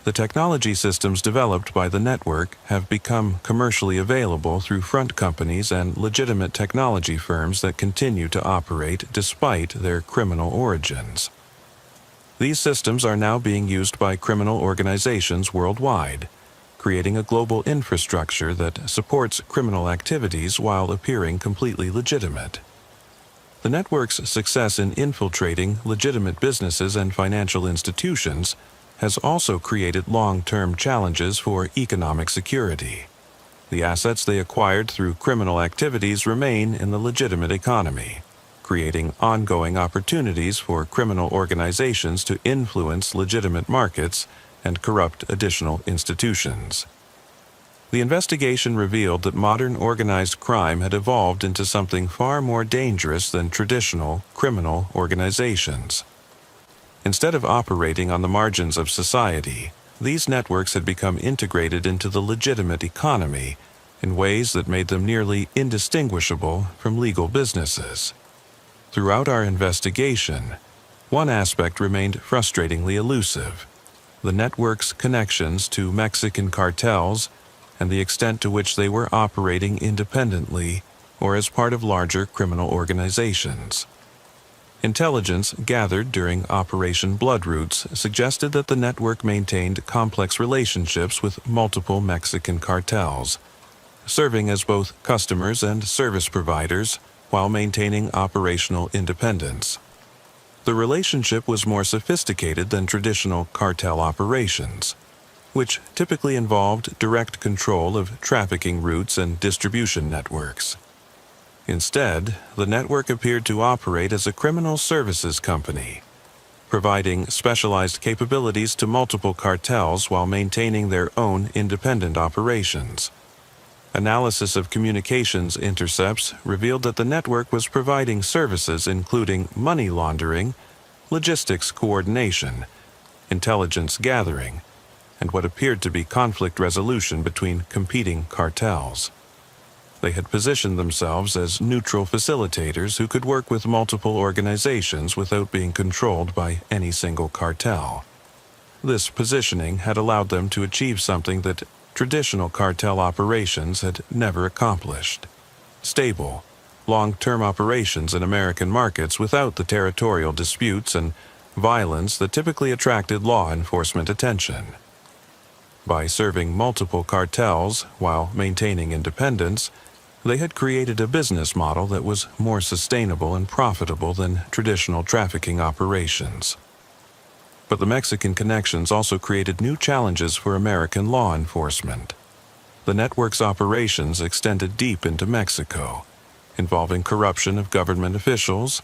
The technology systems developed by the network have become commercially available through front companies and legitimate technology firms that continue to operate despite their criminal origins. These systems are now being used by criminal organizations worldwide, creating a global infrastructure that supports criminal activities while appearing completely legitimate. The network's success in infiltrating legitimate businesses and financial institutions has also created long-term challenges for economic security. The assets they acquired through criminal activities remain in the legitimate economy, creating ongoing opportunities for criminal organizations to influence legitimate markets and corrupt additional institutions. The investigation revealed that modern organized crime had evolved into something far more dangerous than traditional criminal organizations. Instead of operating on the margins of society, these networks had become integrated into the legitimate economy in ways that made them nearly indistinguishable from legal businesses. Throughout our investigation, one aspect remained frustratingly elusive: the network's connections to Mexican cartels and the extent to which they were operating independently or as part of larger criminal organizations. Intelligence gathered during Operation Bloodroots suggested that the network maintained complex relationships with multiple Mexican cartels, serving as both customers and service providers while maintaining operational independence. The relationship was more sophisticated than traditional cartel operations, which typically involved direct control of trafficking routes and distribution networks. Instead, the network appeared to operate as a criminal services company, providing specialized capabilities to multiple cartels while maintaining their own independent operations. Analysis of communications intercepts revealed that the network was providing services including money laundering, logistics coordination, intelligence gathering, and what appeared to be conflict resolution between competing cartels. They had positioned themselves as neutral facilitators who could work with multiple organizations without being controlled by any single cartel. This positioning had allowed them to achieve something that traditional cartel operations had never accomplished: stable, long-term operations in American markets without the territorial disputes and violence that typically attracted law enforcement attention. By serving multiple cartels while maintaining independence, they had created a business model that was more sustainable and profitable than traditional trafficking operations. But the Mexican connections also created new challenges for American law enforcement. The network's operations extended deep into Mexico, involving corruption of government officials,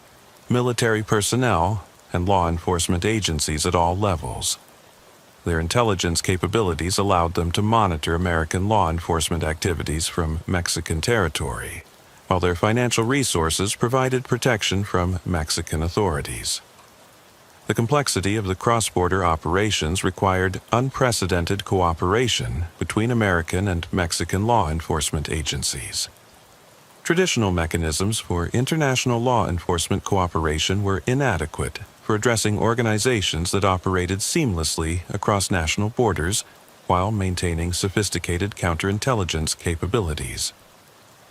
military personnel, and law enforcement agencies at all levels. Their intelligence capabilities allowed them to monitor American law enforcement activities from Mexican territory, while their financial resources provided protection from Mexican authorities. The complexity of the cross-border operations required unprecedented cooperation between American and Mexican law enforcement agencies. Traditional mechanisms for international law enforcement cooperation were inadequate for addressing organizations that operated seamlessly across national borders while maintaining sophisticated counterintelligence capabilities.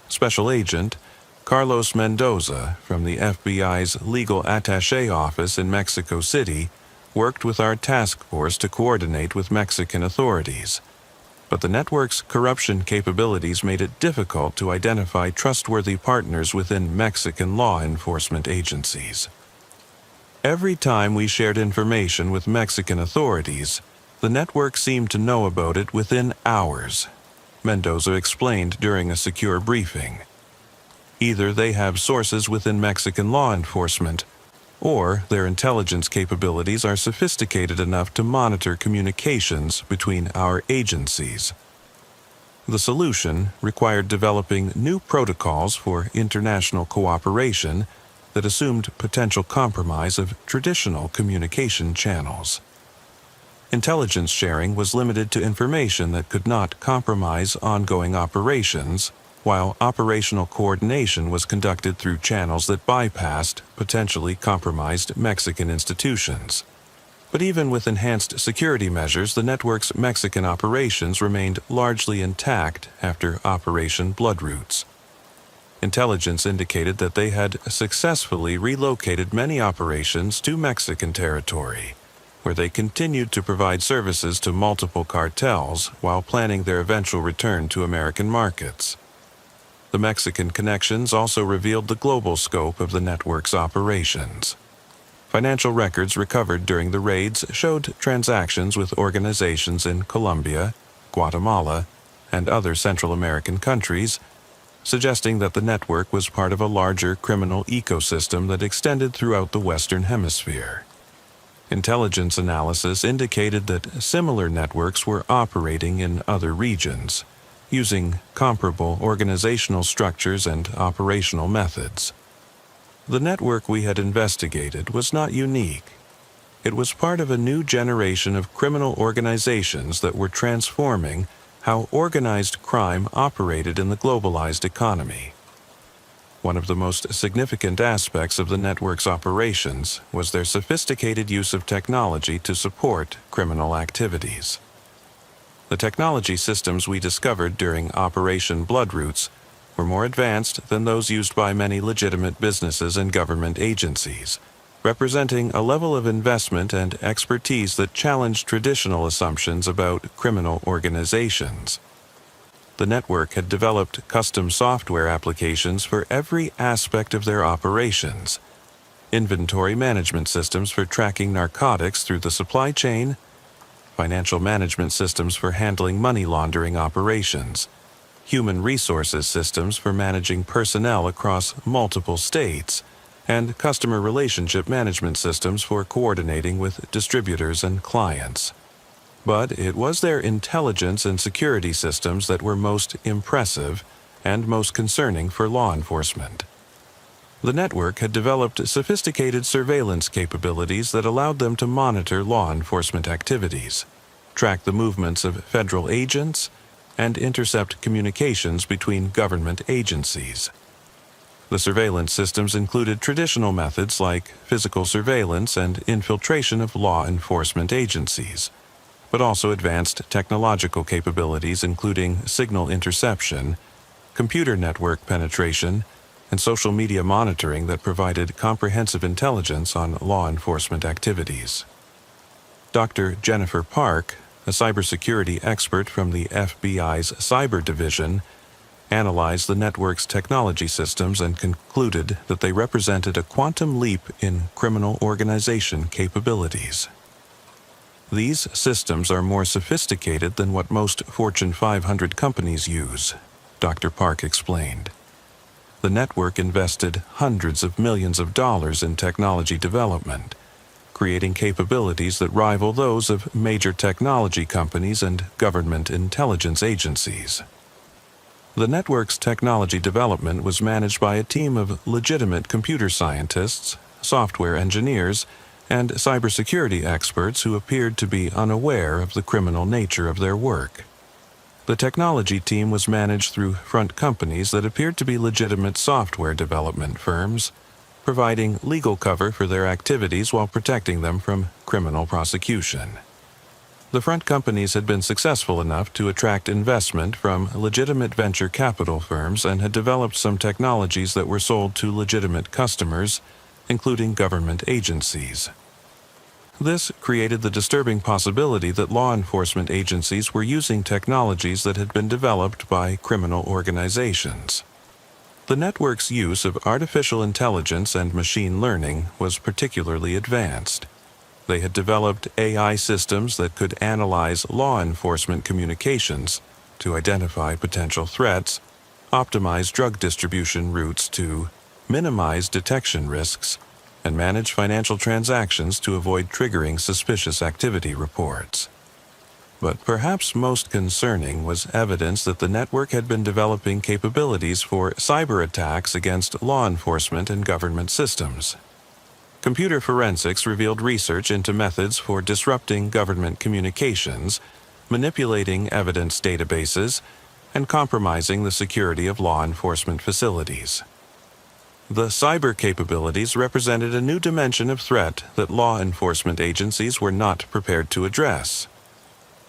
Special Agent Carlos Mendoza from the FBI's Legal Attaché Office in Mexico City worked with our task force to coordinate with Mexican authorities, but the network's corruption capabilities made it difficult to identify trustworthy partners within Mexican law enforcement agencies. Every time we shared information with Mexican authorities, the network seemed to know about it within hours, Mendoza explained during a secure briefing. Either they have sources within Mexican law enforcement, or their intelligence capabilities are sophisticated enough to monitor communications between our agencies. The solution required developing new protocols for international cooperation that assumed potential compromise of traditional communication channels. Intelligence sharing was limited to information that could not compromise ongoing operations, while operational coordination was conducted through channels that bypassed potentially compromised Mexican institutions. But even with enhanced security measures, the network's Mexican operations remained largely intact after Operation Bloodroots. Intelligence indicated that they had successfully relocated many operations to Mexican territory, where they continued to provide services to multiple cartels while planning their eventual return to American markets. The Mexican connections also revealed the global scope of the network's operations. Financial records recovered during the raids showed transactions with organizations in Colombia, Guatemala, and other Central American countries, suggesting that the network was part of a larger criminal ecosystem that extended throughout the Western Hemisphere. Intelligence analysis indicated that similar networks were operating in other regions, using comparable organizational structures and operational methods. The network we had investigated was not unique. It was part of a new generation of criminal organizations that were transforming how organized crime operated in the globalized economy. One of the most significant aspects of the network's operations was their sophisticated use of technology to support criminal activities. The technology systems we discovered during Operation Bloodroots were more advanced than those used by many legitimate businesses and government agencies, representing a level of investment and expertise that challenged traditional assumptions about criminal organizations. The network had developed custom software applications for every aspect of their operations: inventory management systems for tracking narcotics through the supply chain, financial management systems for handling money laundering operations, human resources systems for managing personnel across multiple states, and customer relationship management systems for coordinating with distributors and clients. But it was their intelligence and security systems that were most impressive and most concerning for law enforcement. The network had developed sophisticated surveillance capabilities that allowed them to monitor law enforcement activities, track the movements of federal agents, and intercept communications between government agencies. The surveillance systems included traditional methods like physical surveillance and infiltration of law enforcement agencies, but also advanced technological capabilities including signal interception, computer network penetration, and social media monitoring that provided comprehensive intelligence on law enforcement activities. Dr. Jennifer Park, a cybersecurity expert from the FBI's Cyber Division, analyzed the network's technology systems and concluded that they represented a quantum leap in criminal organization capabilities. These systems are more sophisticated than what most Fortune 500 companies use, Dr. Park explained. The network invested hundreds of millions of dollars in technology development, creating capabilities that rival those of major technology companies and government intelligence agencies. The network's technology development was managed by a team of legitimate computer scientists, software engineers, and cybersecurity experts who appeared to be unaware of the criminal nature of their work. The technology team was managed through front companies that appeared to be legitimate software development firms, providing legal cover for their activities while protecting them from criminal prosecution. The front companies had been successful enough to attract investment from legitimate venture capital firms and had developed some technologies that were sold to legitimate customers, including government agencies. This created the disturbing possibility that law enforcement agencies were using technologies that had been developed by criminal organizations. The network's use of artificial intelligence and machine learning was particularly advanced. They had developed AI systems that could analyze law enforcement communications to identify potential threats optimize drug distribution routes to minimize detection risks, and manage financial transactions to avoid triggering suspicious activity reports. But perhaps most concerning was evidence that the network had been developing capabilities for cyber attacks against law enforcement and government systems. Computer forensics revealed research into methods for disrupting government communications, manipulating evidence databases, and compromising the security of law enforcement facilities. The cyber capabilities represented a new dimension of threat that law enforcement agencies were not prepared to address.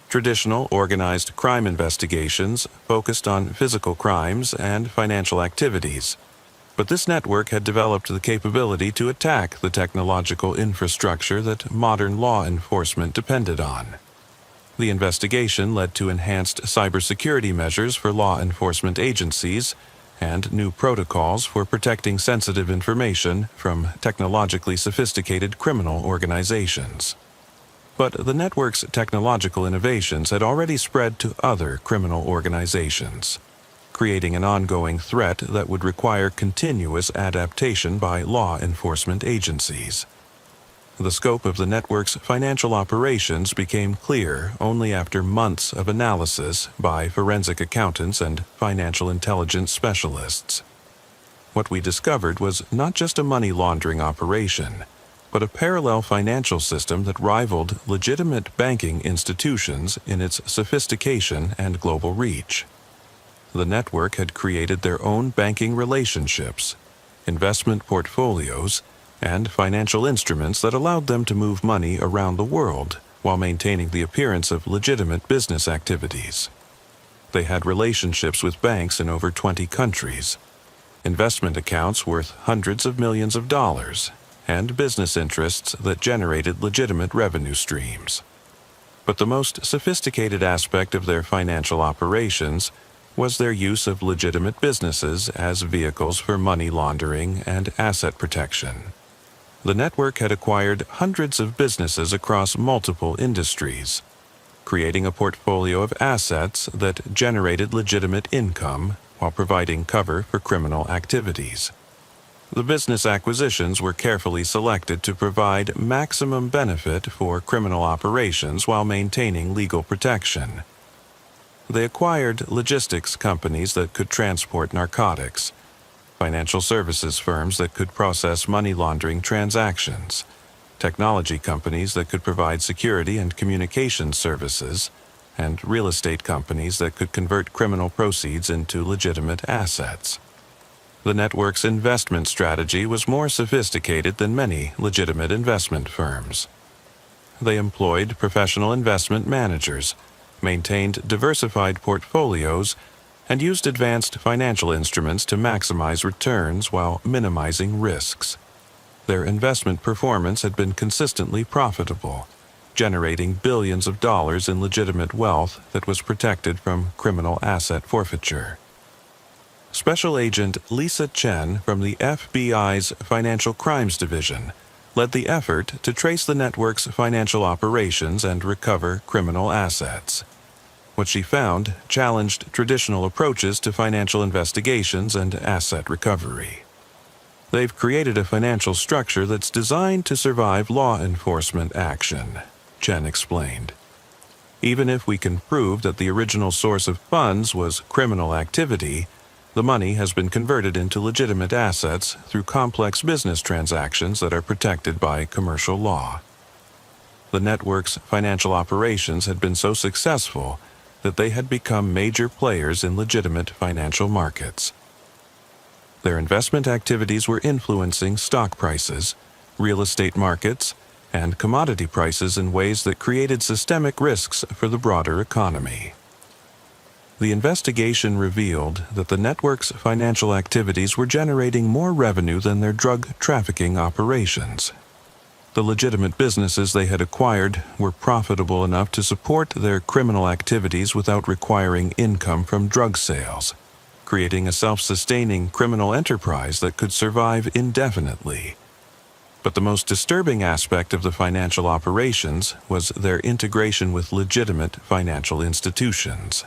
Traditional organized crime investigations focused on physical crimes and financial activities, but this network had developed the capability to attack the technological infrastructure that modern law enforcement depended on. The investigation led to enhanced cybersecurity measures for law enforcement agencies and new protocols for protecting sensitive information from technologically sophisticated criminal organizations. But the network's technological innovations had already spread to other criminal organizations, creating an ongoing threat that would require continuous adaptation by law enforcement agencies. The scope of the network's financial operations became clear only after months of analysis by forensic accountants and financial intelligence specialists. What we discovered was not just a money laundering operation, but a parallel financial system that rivaled legitimate banking institutions in its sophistication and global reach. The network had created their own banking relationships, investment portfolios, and financial instruments that allowed them to move money around the world while maintaining the appearance of legitimate business activities. They had relationships with banks in over 20 countries, investment accounts worth hundreds of millions of dollars, and business interests that generated legitimate revenue streams. But the most sophisticated aspect of their financial operations was their use of legitimate businesses as vehicles for money laundering and asset protection. The network had acquired hundreds of businesses across multiple industries, creating a portfolio of assets that generated legitimate income while providing cover for criminal activities. The business acquisitions were carefully selected to provide maximum benefit for criminal operations while maintaining legal protection. They acquired logistics companies that could transport narcotics, financial services firms that could process money laundering transactions, technology companies that could provide security and communication services, and real estate companies that could convert criminal proceeds into legitimate assets. The network's investment strategy was more sophisticated than many legitimate investment firms. They employed professional investment managers, maintained diversified portfolios, and used advanced financial instruments to maximize returns while minimizing risks. Their investment performance had been consistently profitable, generating billions of dollars in legitimate wealth that was protected from criminal asset forfeiture. Special Agent Lisa Chen from the FBI's Financial Crimes Division led the effort to trace the network's financial operations and recover criminal assets. What she found challenged traditional approaches to financial investigations and asset recovery. They've created a financial structure that's designed to survive law enforcement action, Chen explained. Even if we can prove that the original source of funds was criminal activity, the money has been converted into legitimate assets through complex business transactions that are protected by commercial law. The network's financial operations had been so successful that they had become major players in legitimate financial markets. Their investment activities were influencing stock prices, real estate markets, and commodity prices in ways that created systemic risks for the broader economy. The investigation revealed that the network's financial activities were generating more revenue than their drug trafficking operations. The legitimate businesses they had acquired were profitable enough to support their criminal activities without requiring income from drug sales, creating a self-sustaining criminal enterprise that could survive indefinitely. But the most disturbing aspect of the financial operations was their integration with legitimate financial institutions.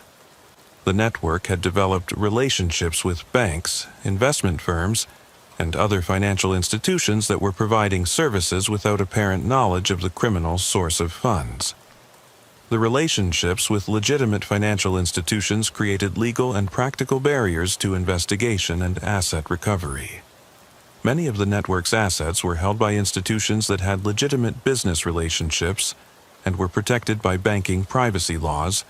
The network had developed relationships with banks, investment firms, and other financial institutions that were providing services without apparent knowledge of the criminal's source of funds. The relationships with legitimate financial institutions created legal and practical barriers to investigation and asset recovery. Many of the network's assets were held by institutions that had legitimate business relationships and were protected by banking privacy laws,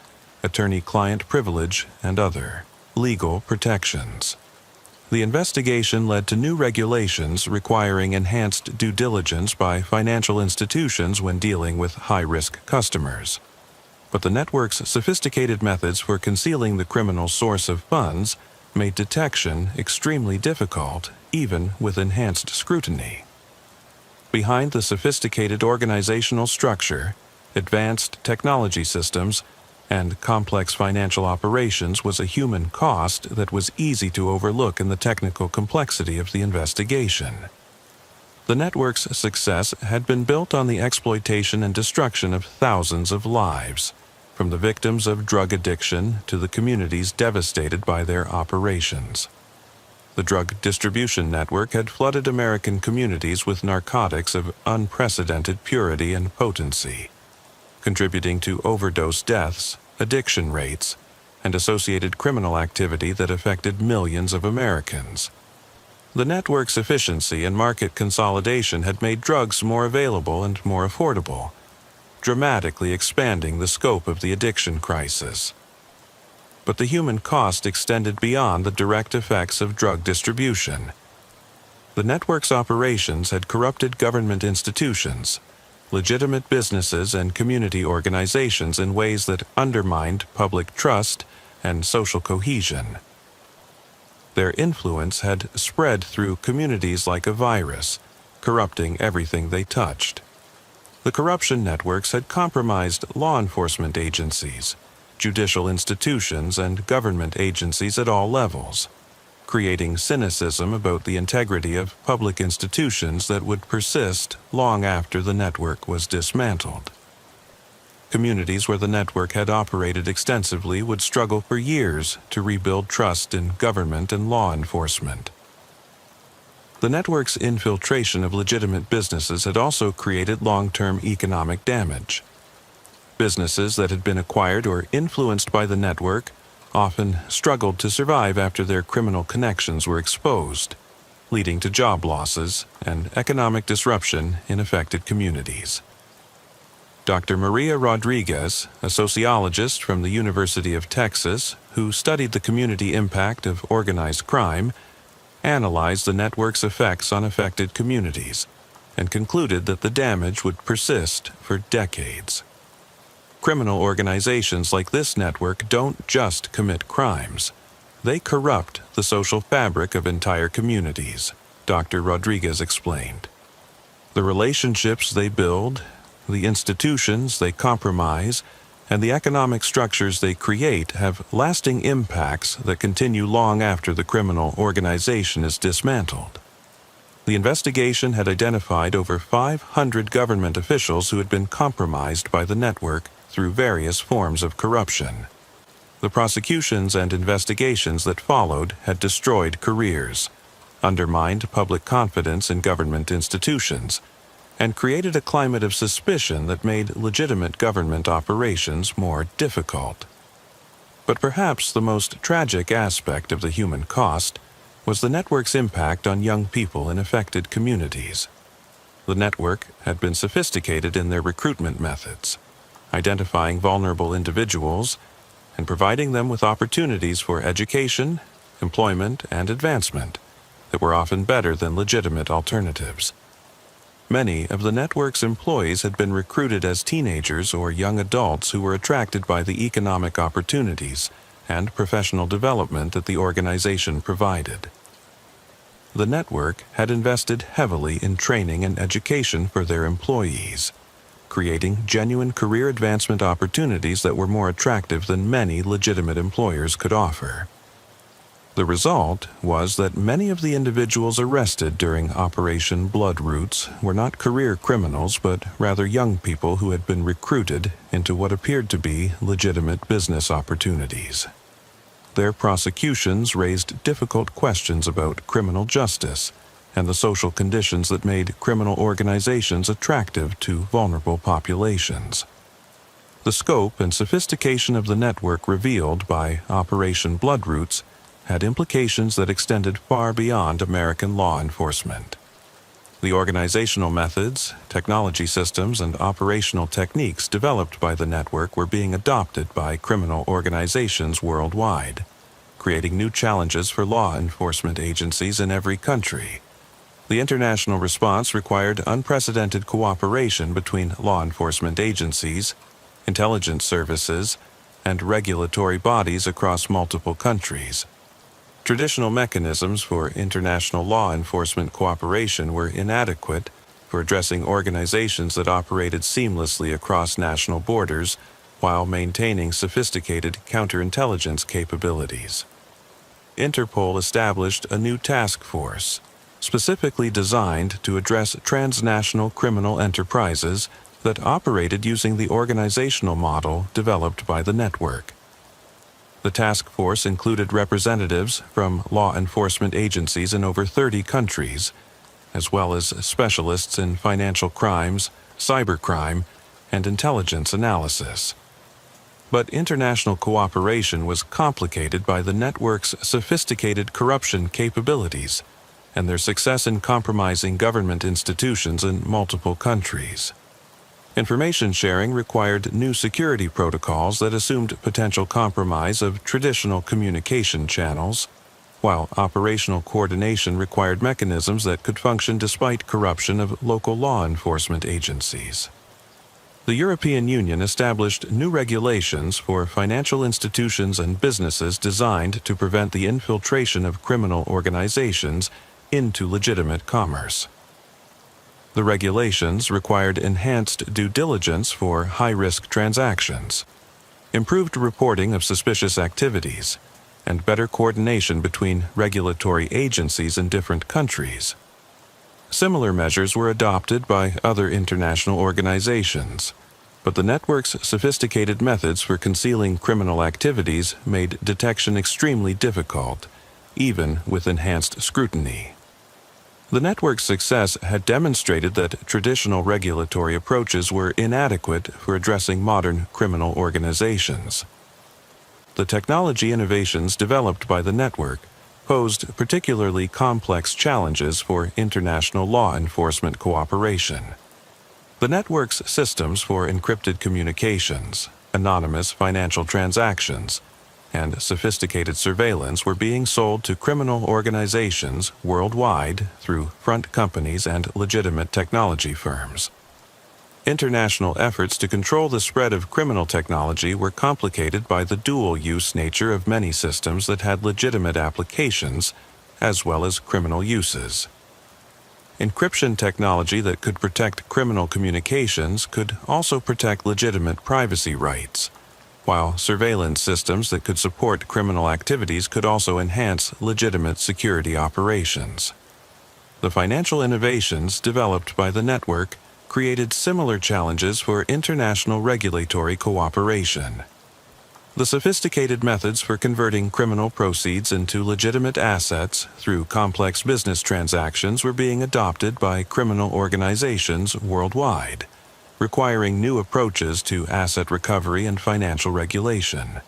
attorney-client privilege, and other legal protections. The investigation led to new regulations requiring enhanced due diligence by financial institutions when dealing with high-risk customers. But the network's sophisticated methods for concealing the criminal's source of funds made detection extremely difficult, even with enhanced scrutiny. Behind the sophisticated organizational structure, advanced technology systems, and complex financial operations was a human cost that was easy to overlook in the technical complexity of the investigation. The network's success had been built on the exploitation and destruction of thousands of lives, from the victims of drug addiction to the communities devastated by their operations. The drug distribution network had flooded American communities with narcotics of unprecedented purity and potency, contributing to overdose deaths, addiction rates, and associated criminal activity that affected millions of Americans. The network's efficiency and market consolidation had made drugs more available and more affordable, dramatically expanding the scope of the addiction crisis. But the human cost extended beyond the direct effects of drug distribution. The network's operations had corrupted government institutions, legitimate businesses, and community organizations in ways that undermined public trust and social cohesion. Their influence had spread through communities like a virus, corrupting everything they touched. The corruption networks had compromised law enforcement agencies, judicial institutions, and government agencies at all levels, creating cynicism about the integrity of public institutions that would persist long after the network was dismantled. Communities where the network had operated extensively would struggle for years to rebuild trust in government and law enforcement. The network's infiltration of legitimate businesses had also created long-term economic damage. Businesses that had been acquired or influenced by the network often struggled to survive after their criminal connections were exposed, leading to job losses and economic disruption in affected communities. Dr. Maria Rodriguez, a sociologist from the University of Texas who studied the community impact of organized crime, analyzed the network's effects on affected communities and concluded that the damage would persist for decades. Criminal organizations like this network don't just commit crimes. They corrupt the social fabric of entire communities, Dr. Rodriguez explained. The relationships they build, the institutions they compromise, and the economic structures they create have lasting impacts that continue long after the criminal organization is dismantled. The investigation had identified over 500 government officials who had been compromised by the network through various forms of corruption. The prosecutions and investigations that followed had destroyed careers, undermined public confidence in government institutions, and created a climate of suspicion that made legitimate government operations more difficult. But perhaps the most tragic aspect of the human cost was the network's impact on young people in affected communities. The network had been sophisticated in their recruitment methods, identifying vulnerable individuals and providing them with opportunities for education, employment, and advancement that were often better than legitimate alternatives. Many of the network's employees had been recruited as teenagers or young adults who were attracted by the economic opportunities and professional development that the organization provided. The network had invested heavily in training and education for their employees, creating genuine career advancement opportunities that were more attractive than many legitimate employers could offer. The result was that many of the individuals arrested during Operation Bloodroots were not career criminals, but rather young people who had been recruited into what appeared to be legitimate business opportunities. their prosecutions raised difficult questions about criminal justice and the social conditions that made criminal organizations attractive to vulnerable populations. The scope and sophistication of the network revealed by Operation Bloodroots had implications that extended far beyond American law enforcement. The organizational methods, technology systems, and operational techniques developed by the network were being adopted by criminal organizations worldwide, creating new challenges for law enforcement agencies in every country. The international response required unprecedented cooperation between law enforcement agencies, intelligence services, and regulatory bodies across multiple countries. Traditional mechanisms for international law enforcement cooperation were inadequate for addressing organizations that operated seamlessly across national borders while maintaining sophisticated counterintelligence capabilities. Interpol established a new task force, specifically designed to address transnational criminal enterprises that operated using the organizational model developed by the network. The task force included representatives from law enforcement agencies in over 30 countries, as well as specialists in financial crimes, cybercrime, and intelligence analysis. But international cooperation was complicated by the network's sophisticated corruption capabilities and their success in compromising government institutions in multiple countries. Information sharing required new security protocols that assumed potential compromise of traditional communication channels, while operational coordination required mechanisms that could function despite corruption of local law enforcement agencies. The European Union established new regulations for financial institutions and businesses designed to prevent the infiltration of criminal organizations into legitimate commerce. The regulations required enhanced due diligence for high-risk transactions, improved reporting of suspicious activities, and better coordination between regulatory agencies in different countries. Similar measures were adopted by other international organizations, but the network's sophisticated methods for concealing criminal activities made detection extremely difficult, even with enhanced scrutiny. The network's success had demonstrated that traditional regulatory approaches were inadequate for addressing modern criminal organizations. The technology innovations developed by the network posed particularly complex challenges for international law enforcement cooperation. The network's systems for encrypted communications, anonymous financial transactions, and sophisticated surveillance were being sold to criminal organizations worldwide through front companies and legitimate technology firms. International efforts to control the spread of criminal technology were complicated by the dual-use nature of many systems that had legitimate applications as well as criminal uses. Encryption technology that could protect criminal communications could also protect legitimate privacy rights, while surveillance systems that could support criminal activities could also enhance legitimate security operations. The financial innovations developed by the network created similar challenges for international regulatory cooperation. The sophisticated methods for converting criminal proceeds into legitimate assets through complex business transactions were being adopted by criminal organizations worldwide, requiring new approaches to asset recovery and financial regulation.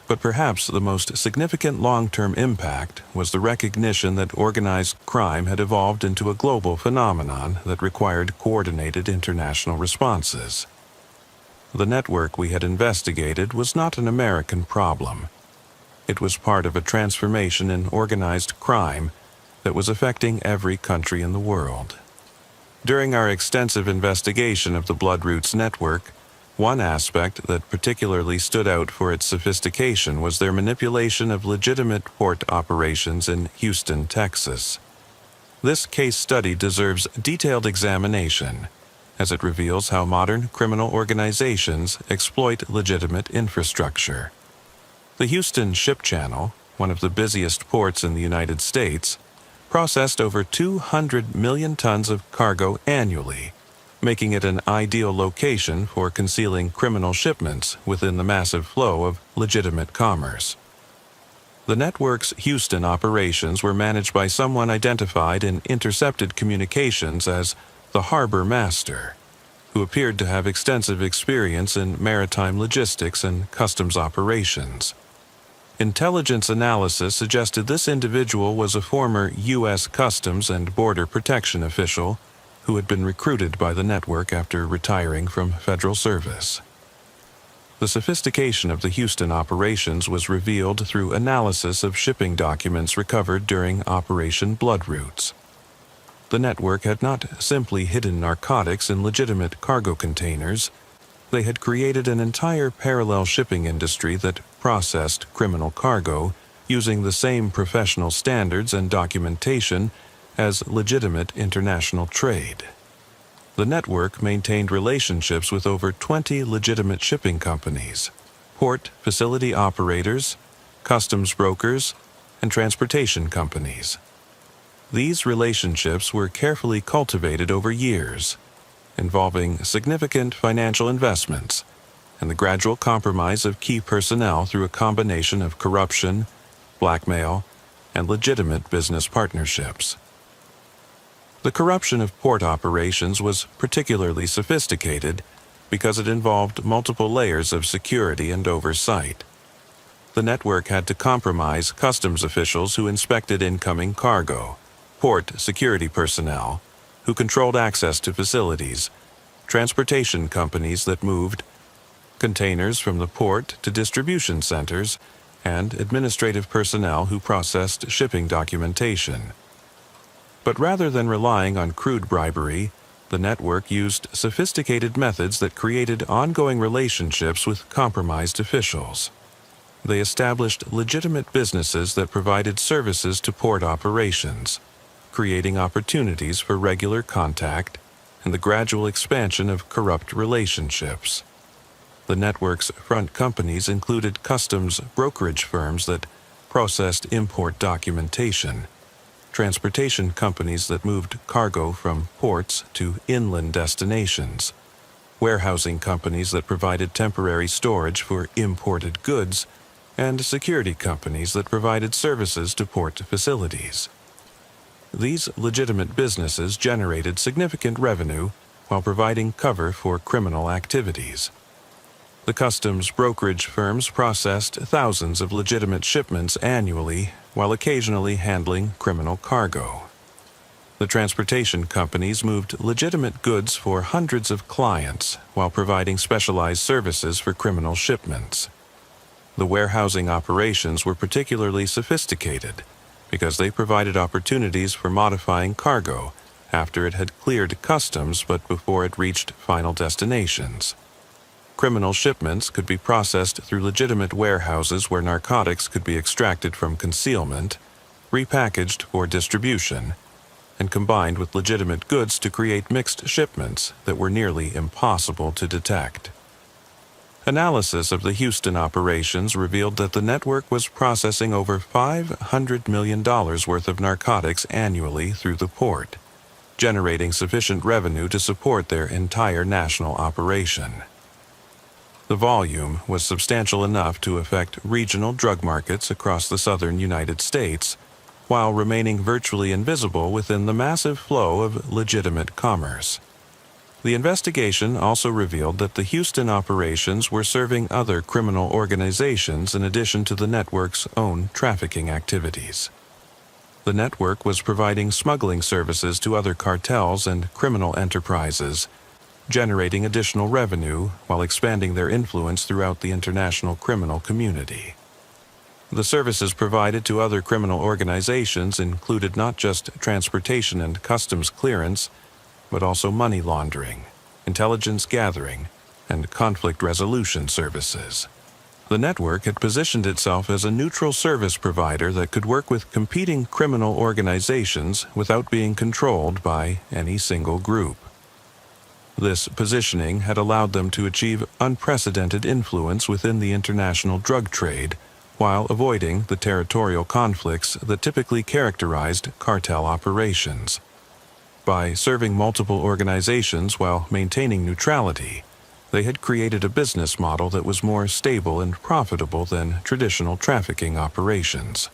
But perhaps the most significant long-term impact was the recognition that organized crime had evolved into a global phenomenon that required coordinated international responses. The network we had investigated was not an American problem. It was part of a transformation in organized crime that was affecting every country in the world. During our extensive investigation of the Bloodroots network, one aspect that particularly stood out for its sophistication was their manipulation of legitimate port operations in Houston, Texas. This case study deserves detailed examination, as it reveals how modern criminal organizations exploit legitimate infrastructure. The Houston Ship Channel, one of the busiest ports in the United States, processed over 200 million tons of cargo annually, making it an ideal location for concealing criminal shipments within the massive flow of legitimate commerce. The network's Houston operations were managed by someone identified in intercepted communications as the Harbor Master, who appeared to have extensive experience in maritime logistics and customs operations. Intelligence analysis suggested this individual was a former U.S. Customs and Border Protection official who had been recruited by the network after retiring from federal service. The sophistication of the Houston operations was revealed through analysis of shipping documents recovered during Operation Bloodroots. The network had not simply hidden narcotics in legitimate cargo containers. They had created an entire parallel shipping industry that processed criminal cargo using the same professional standards and documentation as legitimate international trade. The network maintained relationships with over 20 legitimate shipping companies, port facility operators, customs brokers, and transportation companies. These relationships were carefully cultivated over years, involving significant financial investments and the gradual compromise of key personnel through a combination of corruption, blackmail, and legitimate business partnerships. The corruption of port operations was particularly sophisticated because it involved multiple layers of security and oversight. The network had to compromise customs officials who inspected incoming cargo, port security personnel who controlled access to facilities, transportation companies that moved containers from the port to distribution centers, and administrative personnel who processed shipping documentation. But rather than relying on crude bribery, the network used sophisticated methods that created ongoing relationships with compromised officials. They established legitimate businesses that provided services to port operations, creating opportunities for regular contact and the gradual expansion of corrupt relationships. The network's front companies included customs brokerage firms that processed import documentation, transportation companies that moved cargo from ports to inland destinations, warehousing companies that provided temporary storage for imported goods, and security companies that provided services to port facilities. These legitimate businesses generated significant revenue while providing cover for criminal activities. The customs brokerage firms processed thousands of legitimate shipments annually while occasionally handling criminal cargo. The transportation companies moved legitimate goods for hundreds of clients while providing specialized services for criminal shipments. The warehousing operations were particularly sophisticated because they provided opportunities for modifying cargo after it had cleared customs but before it reached final destinations. Criminal shipments could be processed through legitimate warehouses where narcotics could be extracted from concealment, repackaged for distribution, and combined with legitimate goods to create mixed shipments that were nearly impossible to detect. Analysis of the Houston operations revealed that the network was processing over $500 million worth of narcotics annually through the port, generating sufficient revenue to support their entire national operation. The volume was substantial enough to affect regional drug markets across the southern United States, while remaining virtually invisible within the massive flow of legitimate commerce. The investigation also revealed that the Houston operations were serving other criminal organizations in addition to the network's own trafficking activities. The network was providing smuggling services to other cartels and criminal enterprises, generating additional revenue while expanding their influence throughout the international criminal community. The services provided to other criminal organizations included not just transportation and customs clearance, but also money laundering, intelligence gathering, and conflict resolution services. The network had positioned itself as a neutral service provider that could work with competing criminal organizations without being controlled by any single group. This positioning had allowed them to achieve unprecedented influence within the international drug trade while avoiding the territorial conflicts that typically characterized cartel operations. By serving multiple organizations while maintaining neutrality, they had created a business model that was more stable and profitable than traditional trafficking operations.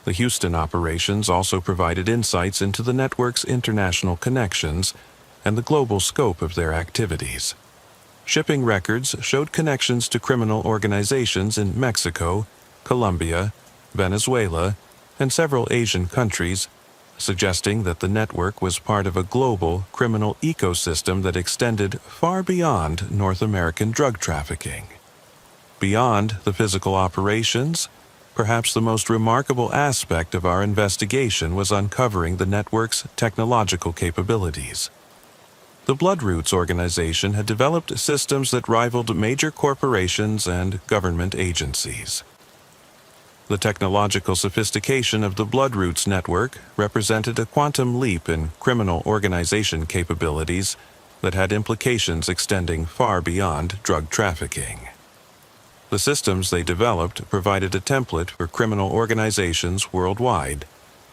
The Houston operations also provided insights into the network's international connections and the global scope of their activities. Shipping records showed connections to criminal organizations in Mexico, Colombia, Venezuela, and several Asian countries, suggesting that the network was part of a global criminal ecosystem that extended far beyond North American drug trafficking. Beyond the physical operations, perhaps the most remarkable aspect of our investigation was uncovering the network's technological capabilities. The Bloodroots organization had developed systems that rivaled major corporations and government agencies. The technological sophistication of the Bloodroots network represented a quantum leap in criminal organization capabilities that had implications extending far beyond drug trafficking. The systems they developed provided a template for criminal organizations worldwide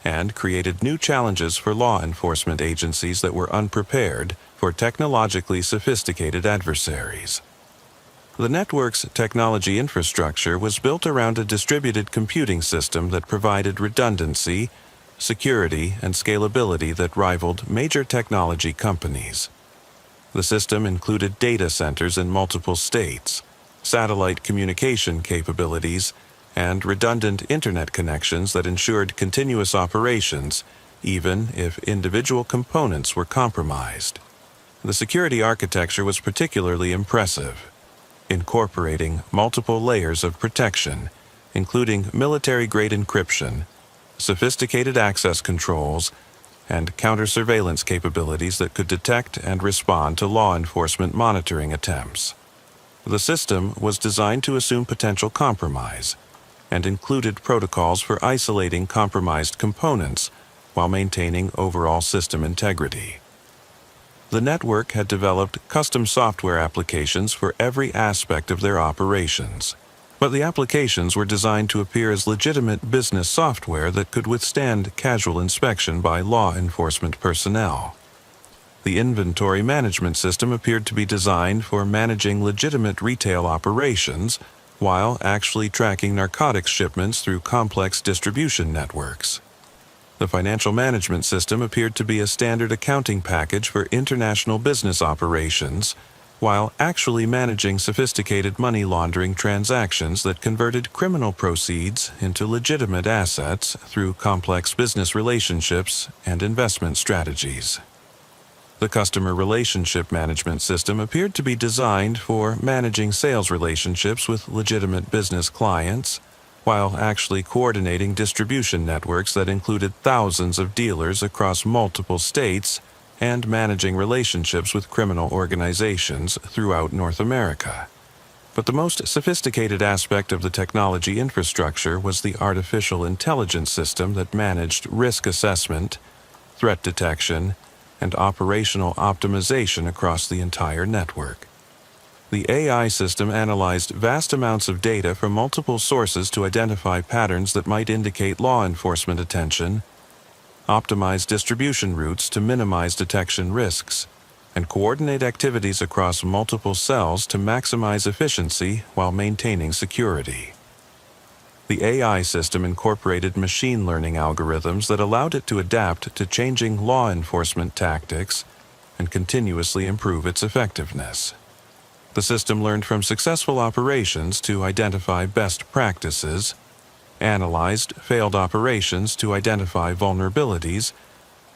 and created new challenges for law enforcement agencies that were unprepared for technologically sophisticated adversaries. The network's technology infrastructure was built around a distributed computing system that provided redundancy, security, and scalability that rivaled major technology companies. The system included data centers in multiple states, satellite communication capabilities, and redundant internet connections that ensured continuous operations, even if individual components were compromised. The security architecture was particularly impressive, incorporating multiple layers of protection, including military-grade encryption, sophisticated access controls, and counter-surveillance capabilities that could detect and respond to law enforcement monitoring attempts. The system was designed to assume potential compromise and included protocols for isolating compromised components while maintaining overall system integrity. The network had developed custom software applications for every aspect of their operations, but the applications were designed to appear as legitimate business software that could withstand casual inspection by law enforcement personnel. The inventory management system appeared to be designed for managing legitimate retail operations while actually tracking narcotics shipments through complex distribution networks. The financial management system appeared to be a standard accounting package for international business operations, while actually managing sophisticated money laundering transactions that converted criminal proceeds into legitimate assets through complex business relationships and investment strategies. The customer relationship management system appeared to be designed for managing sales relationships with legitimate business clients, while actually coordinating distribution networks that included thousands of dealers across multiple states and managing relationships with criminal organizations throughout North America. But the most sophisticated aspect of the technology infrastructure was the artificial intelligence system that managed risk assessment, threat detection, and operational optimization across the entire network. The AI system analyzed vast amounts of data from multiple sources to identify patterns that might indicate law enforcement attention, optimize distribution routes to minimize detection risks, and coordinate activities across multiple cells to maximize efficiency while maintaining security. The AI system incorporated machine learning algorithms that allowed it to adapt to changing law enforcement tactics and continuously improve its effectiveness. The system learned from successful operations to identify best practices, analyzed failed operations to identify vulnerabilities,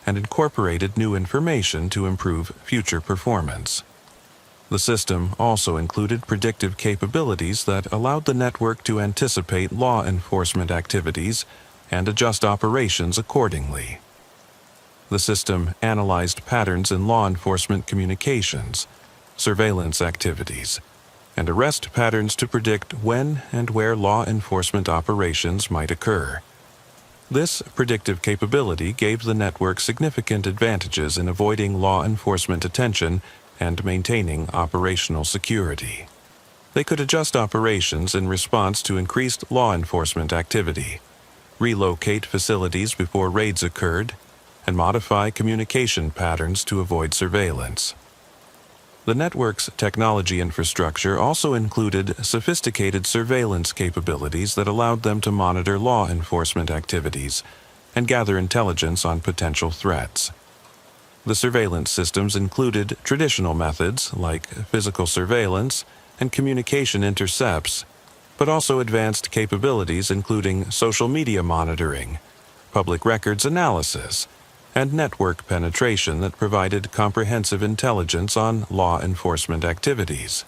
and incorporated new information to improve future performance. The system also included predictive capabilities that allowed the network to anticipate law enforcement activities and adjust operations accordingly. The system analyzed patterns in law enforcement communications, surveillance activities, and arrest patterns to predict when and where law enforcement operations might occur. This predictive capability gave the network significant advantages in avoiding law enforcement attention and maintaining operational security. They could adjust operations in response to increased law enforcement activity, relocate facilities before raids occurred, and modify communication patterns to avoid surveillance. The network's technology infrastructure also included sophisticated surveillance capabilities that allowed them to monitor law enforcement activities and gather intelligence on potential threats. The surveillance systems included traditional methods like physical surveillance and communication intercepts, but also advanced capabilities including social media monitoring, public records analysis, and network penetration that provided comprehensive intelligence on law enforcement activities.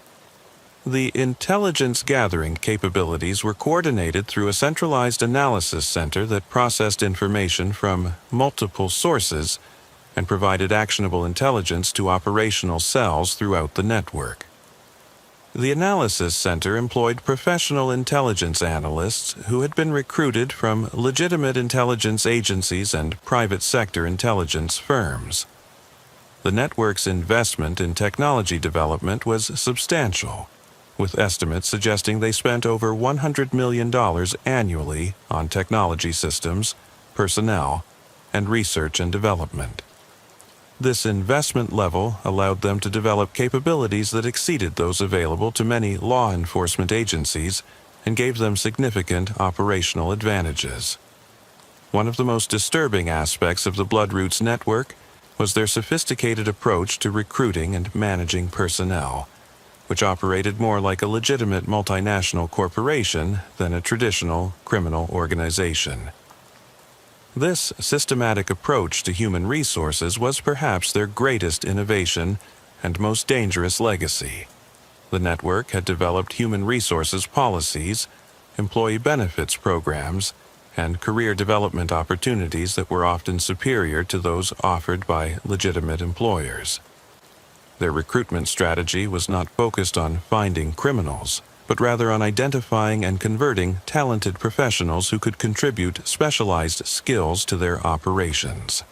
The intelligence gathering capabilities were coordinated through a centralized analysis center that processed information from multiple sources and provided actionable intelligence to operational cells throughout the network. The analysis center employed professional intelligence analysts who had been recruited from legitimate intelligence agencies and private sector intelligence firms. The network's investment in technology development was substantial, with estimates suggesting they spent over $100 million annually on technology systems, personnel, and research and development. This investment level allowed them to develop capabilities that exceeded those available to many law enforcement agencies and gave them significant operational advantages. One of the most disturbing aspects of the Bloodroots network was their sophisticated approach to recruiting and managing personnel, which operated more like a legitimate multinational corporation than a traditional criminal organization. This systematic approach to human resources was perhaps their greatest innovation and most dangerous legacy. The network had developed human resources policies, employee benefits programs, and career development opportunities that were often superior to those offered by legitimate employers. Their recruitment strategy was not focused on finding criminals, but rather on identifying and converting talented professionals who could contribute specialized skills to their operations.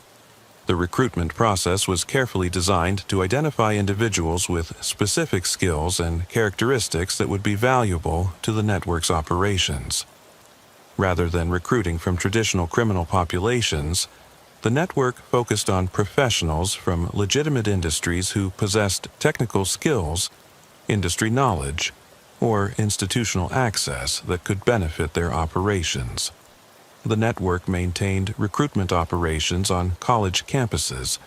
The recruitment process was carefully designed to identify individuals with specific skills and characteristics that would be valuable to the network's operations. Rather than recruiting from traditional criminal populations, the network focused on professionals from legitimate industries who possessed technical skills, industry knowledge, or institutional access that could benefit their operations. The network maintained recruitment operations on college campuses,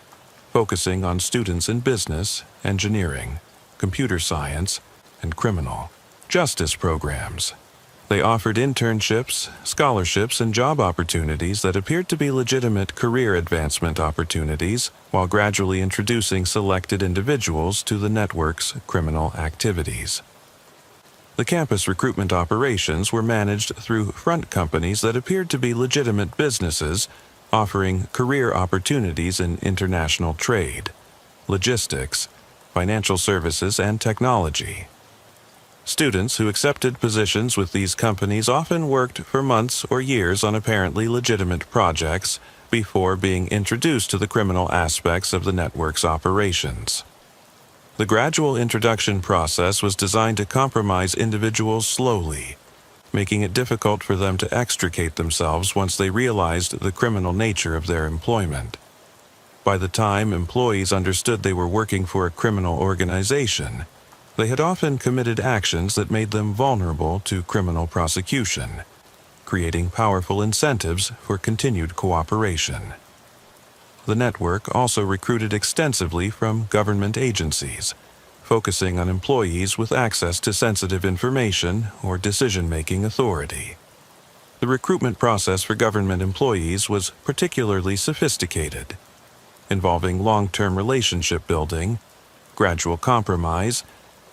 focusing on students in business, engineering, computer science, and criminal justice programs. They offered internships, scholarships, and job opportunities that appeared to be legitimate career advancement opportunities, while gradually introducing selected individuals to the network's criminal activities. The campus recruitment operations were managed through front companies that appeared to be legitimate businesses, offering career opportunities in international trade, logistics, financial services, and technology. Students who accepted positions with these companies often worked for months or years on apparently legitimate projects before being introduced to the criminal aspects of the network's operations. The gradual introduction process was designed to compromise individuals slowly, making it difficult for them to extricate themselves once they realized the criminal nature of their employment. By the time employees understood they were working for a criminal organization, they had often committed actions that made them vulnerable to criminal prosecution, creating powerful incentives for continued cooperation. The network also recruited extensively from government agencies, focusing on employees with access to sensitive information or decision-making authority. The recruitment process for government employees was particularly sophisticated, involving long-term relationship building, gradual compromise,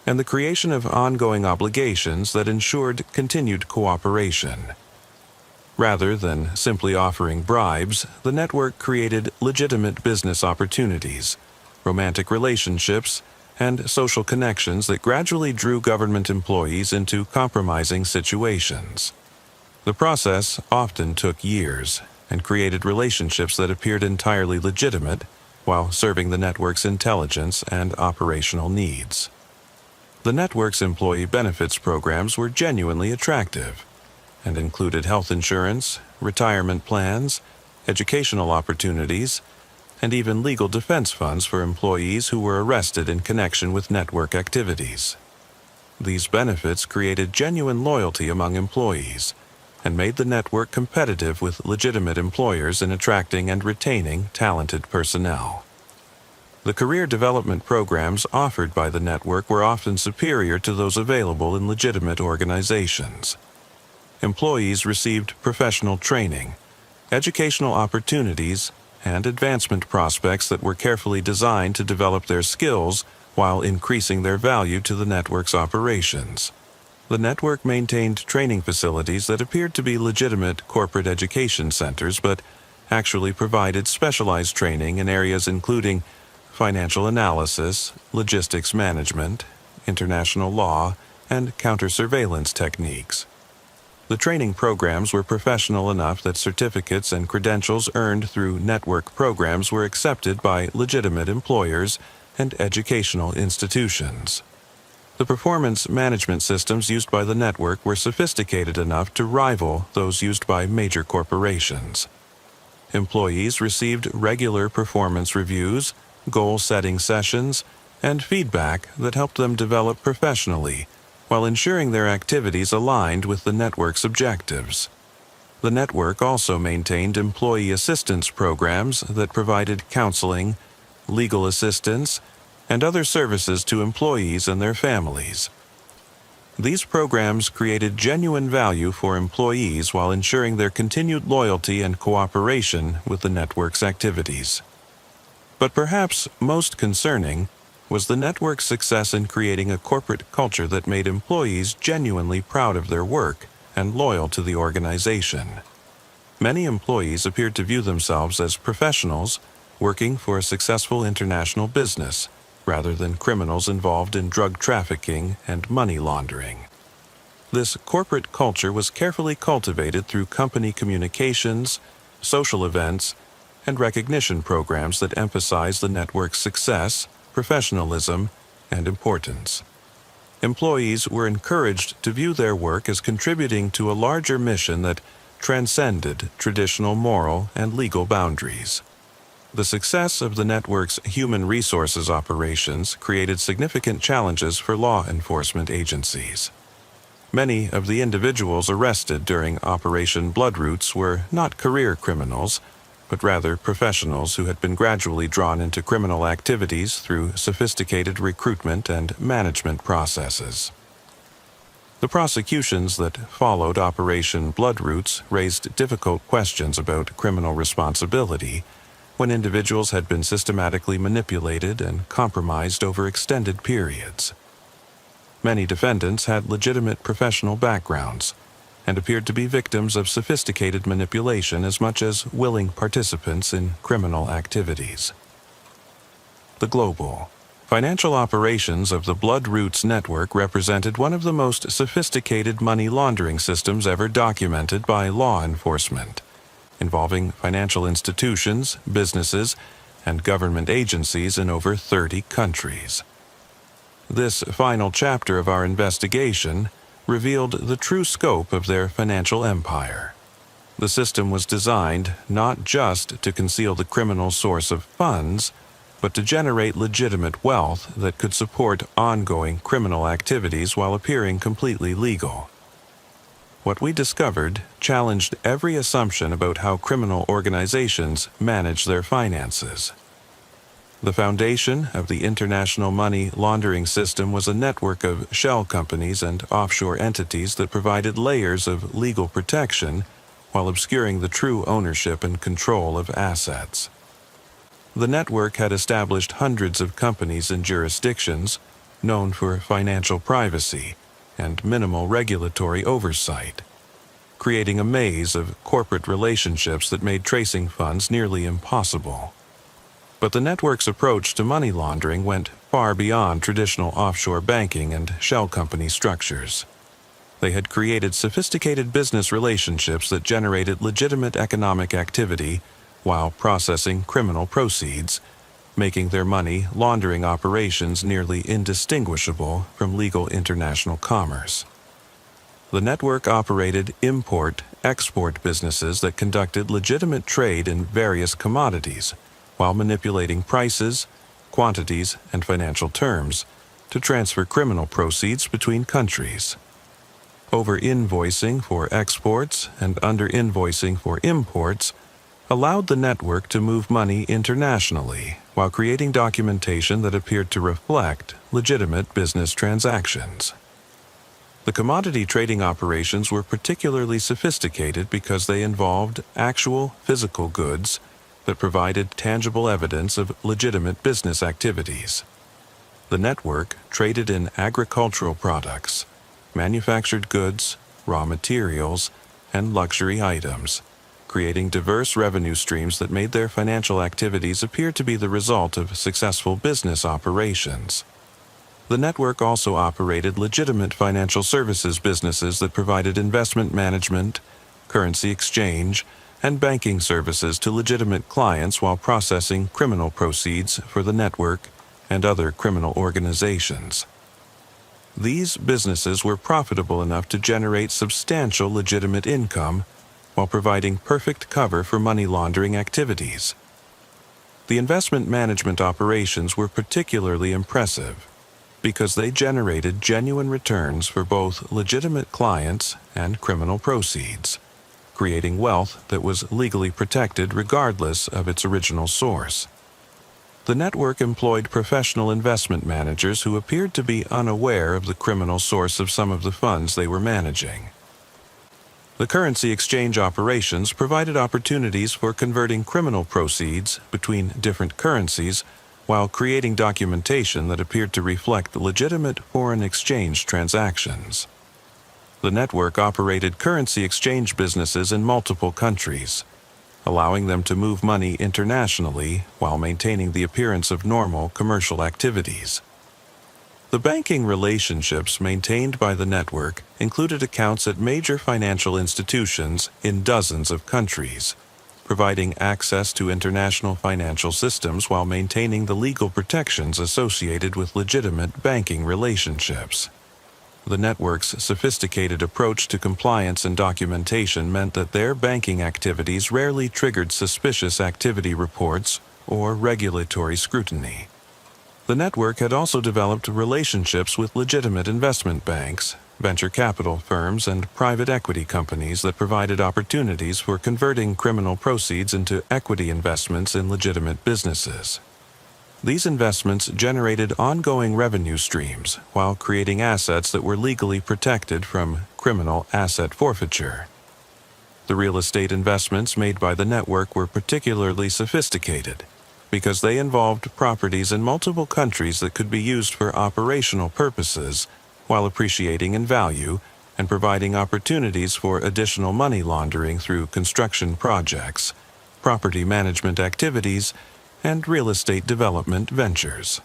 and the creation of ongoing obligations that ensured continued cooperation. Rather than simply offering bribes, the network created legitimate business opportunities, romantic relationships, and social connections that gradually drew government employees into compromising situations. The process often took years and created relationships that appeared entirely legitimate while serving the network's intelligence and operational needs. The network's employee benefits programs were genuinely attractive and included health insurance, retirement plans, educational opportunities, and even legal defense funds for employees who were arrested in connection with network activities. These benefits created genuine loyalty among employees and made the network competitive with legitimate employers in attracting and retaining talented personnel. The career development programs offered by the network were often superior to those available in legitimate organizations. Employees received professional training, educational opportunities, and advancement prospects that were carefully designed to develop their skills while increasing their value to the network's operations. The network maintained training facilities that appeared to be legitimate corporate education centers but actually provided specialized training in areas including financial analysis, logistics management, international law, and counter-surveillance techniques. The training programs were professional enough that certificates and credentials earned through network programs were accepted by legitimate employers and educational institutions. The performance management systems used by the network were sophisticated enough to rival those used by major corporations. Employees received regular performance reviews, goal-setting sessions, and feedback that helped them develop professionally while ensuring their activities aligned with the network's objectives. The network also maintained employee assistance programs that provided counseling, legal assistance, and other services to employees and their families. These programs created genuine value for employees while ensuring their continued loyalty and cooperation with the network's activities. But perhaps most concerning was the network's success in creating a corporate culture that made employees genuinely proud of their work and loyal to the organization. Many employees appeared to view themselves as professionals working for a successful international business, rather than criminals involved in drug trafficking and money laundering. This corporate culture was carefully cultivated through company communications, social events, and recognition programs that emphasize the network's success, professionalism, and importance. Employees were encouraged to view their work as contributing to a larger mission that transcended traditional moral and legal boundaries. The success of the network's human resources operations created significant challenges for law enforcement agencies. Many of the individuals arrested during Operation Bloodroots were not career criminals, but rather professionals who had been gradually drawn into criminal activities through sophisticated recruitment and management processes. The prosecutions that followed Operation Bloodroots raised difficult questions about criminal responsibility when individuals had been systematically manipulated and compromised over extended periods. Many defendants had legitimate professional backgrounds and appeared to be victims of sophisticated manipulation as much as willing participants in criminal activities. The global financial operations of the Bloodroots network represented one of the most sophisticated money laundering systems ever documented by law enforcement, involving financial institutions, businesses, and government agencies in over 30 countries. This final chapter of our investigation revealed the true scope of their financial empire. The system was designed not just to conceal the criminal source of funds, but to generate legitimate wealth that could support ongoing criminal activities while appearing completely legal. What we discovered challenged every assumption about how criminal organizations manage their finances. The foundation of the international money laundering system was a network of shell companies and offshore entities that provided layers of legal protection while obscuring the true ownership and control of assets. The network had established hundreds of companies in jurisdictions known for financial privacy and minimal regulatory oversight, creating a maze of corporate relationships that made tracing funds nearly impossible. But the network's approach to money laundering went far beyond traditional offshore banking and shell company structures. They had created sophisticated business relationships that generated legitimate economic activity while processing criminal proceeds, making their money laundering operations nearly indistinguishable from legal international commerce. The network operated import-export businesses that conducted legitimate trade in various commodities, while manipulating prices, quantities, and financial terms to transfer criminal proceeds between countries. Over-invoicing for exports and under-invoicing for imports allowed the network to move money internationally while creating documentation that appeared to reflect legitimate business transactions. The commodity trading operations were particularly sophisticated because they involved actual physical goods that provided tangible evidence of legitimate business activities. The network traded in agricultural products, manufactured goods, raw materials, and luxury items, creating diverse revenue streams that made their financial activities appear to be the result of successful business operations. The network also operated legitimate financial services businesses that provided investment management, currency exchange, and banking services to legitimate clients while processing criminal proceeds for the network and other criminal organizations. These businesses were profitable enough to generate substantial legitimate income while providing perfect cover for money laundering activities. The investment management operations were particularly impressive because they generated genuine returns for both legitimate clients and criminal proceeds, creating wealth that was legally protected regardless of its original source. The network employed professional investment managers who appeared to be unaware of the criminal source of some of the funds they were managing. The currency exchange operations provided opportunities for converting criminal proceeds between different currencies while creating documentation that appeared to reflect legitimate foreign exchange transactions. The network operated currency exchange businesses in multiple countries, allowing them to move money internationally while maintaining the appearance of normal commercial activities. The banking relationships maintained by the network included accounts at major financial institutions in dozens of countries, providing access to international financial systems while maintaining the legal protections associated with legitimate banking relationships. The network's sophisticated approach to compliance and documentation meant that their banking activities rarely triggered suspicious activity reports or regulatory scrutiny. The network had also developed relationships with legitimate investment banks, venture capital firms, and private equity companies that provided opportunities for converting criminal proceeds into equity investments in legitimate businesses. These investments generated ongoing revenue streams while creating assets that were legally protected from criminal asset forfeiture. The real estate investments made by the network were particularly sophisticated because they involved properties in multiple countries that could be used for operational purposes while appreciating in value and providing opportunities for additional money laundering through construction projects, property management activities, and real estate development ventures.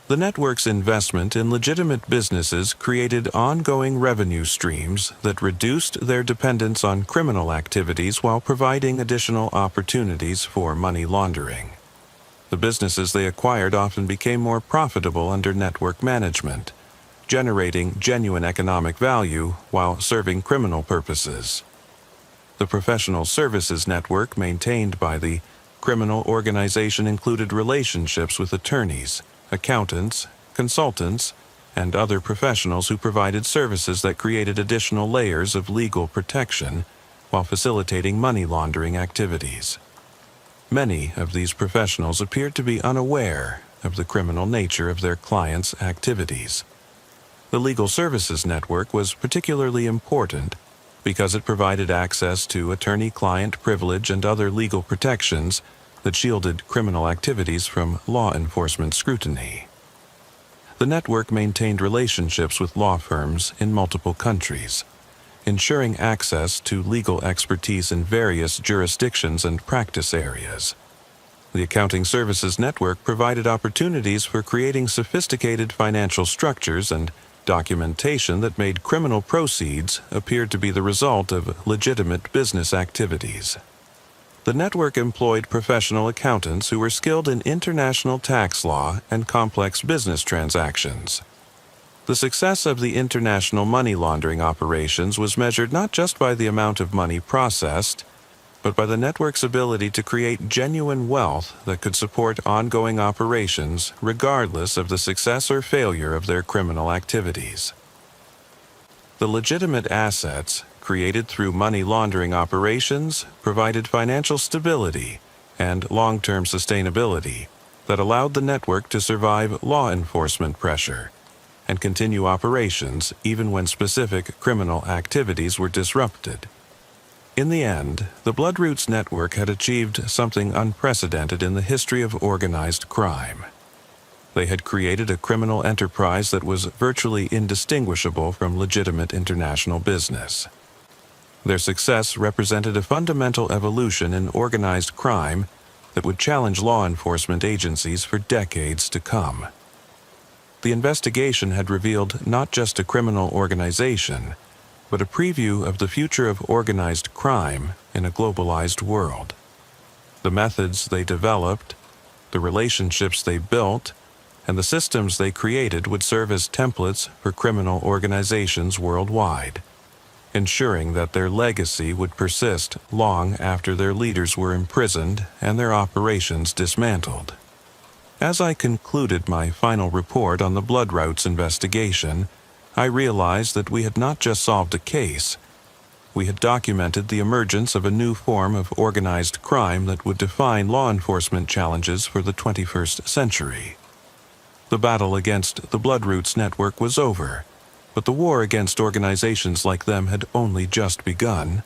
The network's investment in legitimate businesses created ongoing revenue streams that reduced their dependence on criminal activities while providing additional opportunities for money laundering. The businesses they acquired often became more profitable under network management, generating genuine economic value while serving criminal purposes. The professional services network maintained by the criminal organization included relationships with attorneys, accountants, consultants, and other professionals who provided services that created additional layers of legal protection while facilitating money laundering activities. Many of these professionals appeared to be unaware of the criminal nature of their clients' activities. The legal services network was particularly important because it provided access to attorney-client privilege and other legal protections that shielded criminal activities from law enforcement scrutiny. The network maintained relationships with law firms in multiple countries, ensuring access to legal expertise in various jurisdictions and practice areas. The accounting services network provided opportunities for creating sophisticated financial structures and documentation that made criminal proceeds appear to be the result of legitimate business activities. The network employed professional accountants who were skilled in international tax law and complex business transactions. The success of the international money laundering operations was measured not just by the amount of money processed, but by the network's ability to create genuine wealth that could support ongoing operations regardless of the success or failure of their criminal activities. The legitimate assets, created through money laundering operations, provided financial stability and long-term sustainability that allowed the network to survive law enforcement pressure and continue operations even when specific criminal activities were disrupted. In the end, the Bloodroots network had achieved something unprecedented in the history of organized crime. They had created a criminal enterprise that was virtually indistinguishable from legitimate international business. Their success represented a fundamental evolution in organized crime that would challenge law enforcement agencies for decades to come. The investigation had revealed not just a criminal organization, but a preview of the future of organized crime in a globalized world. The methods they developed, the relationships they built, and the systems they created would serve as templates for criminal organizations worldwide, ensuring that their legacy would persist long after their leaders were imprisoned and their operations dismantled. As I concluded my final report on the Bloodroots investigation, I realized that we had not just solved a case. We had documented the emergence of a new form of organized crime that would define law enforcement challenges for the 21st century. The battle against the Bloodroots network was over, but the war against organizations like them had only just begun.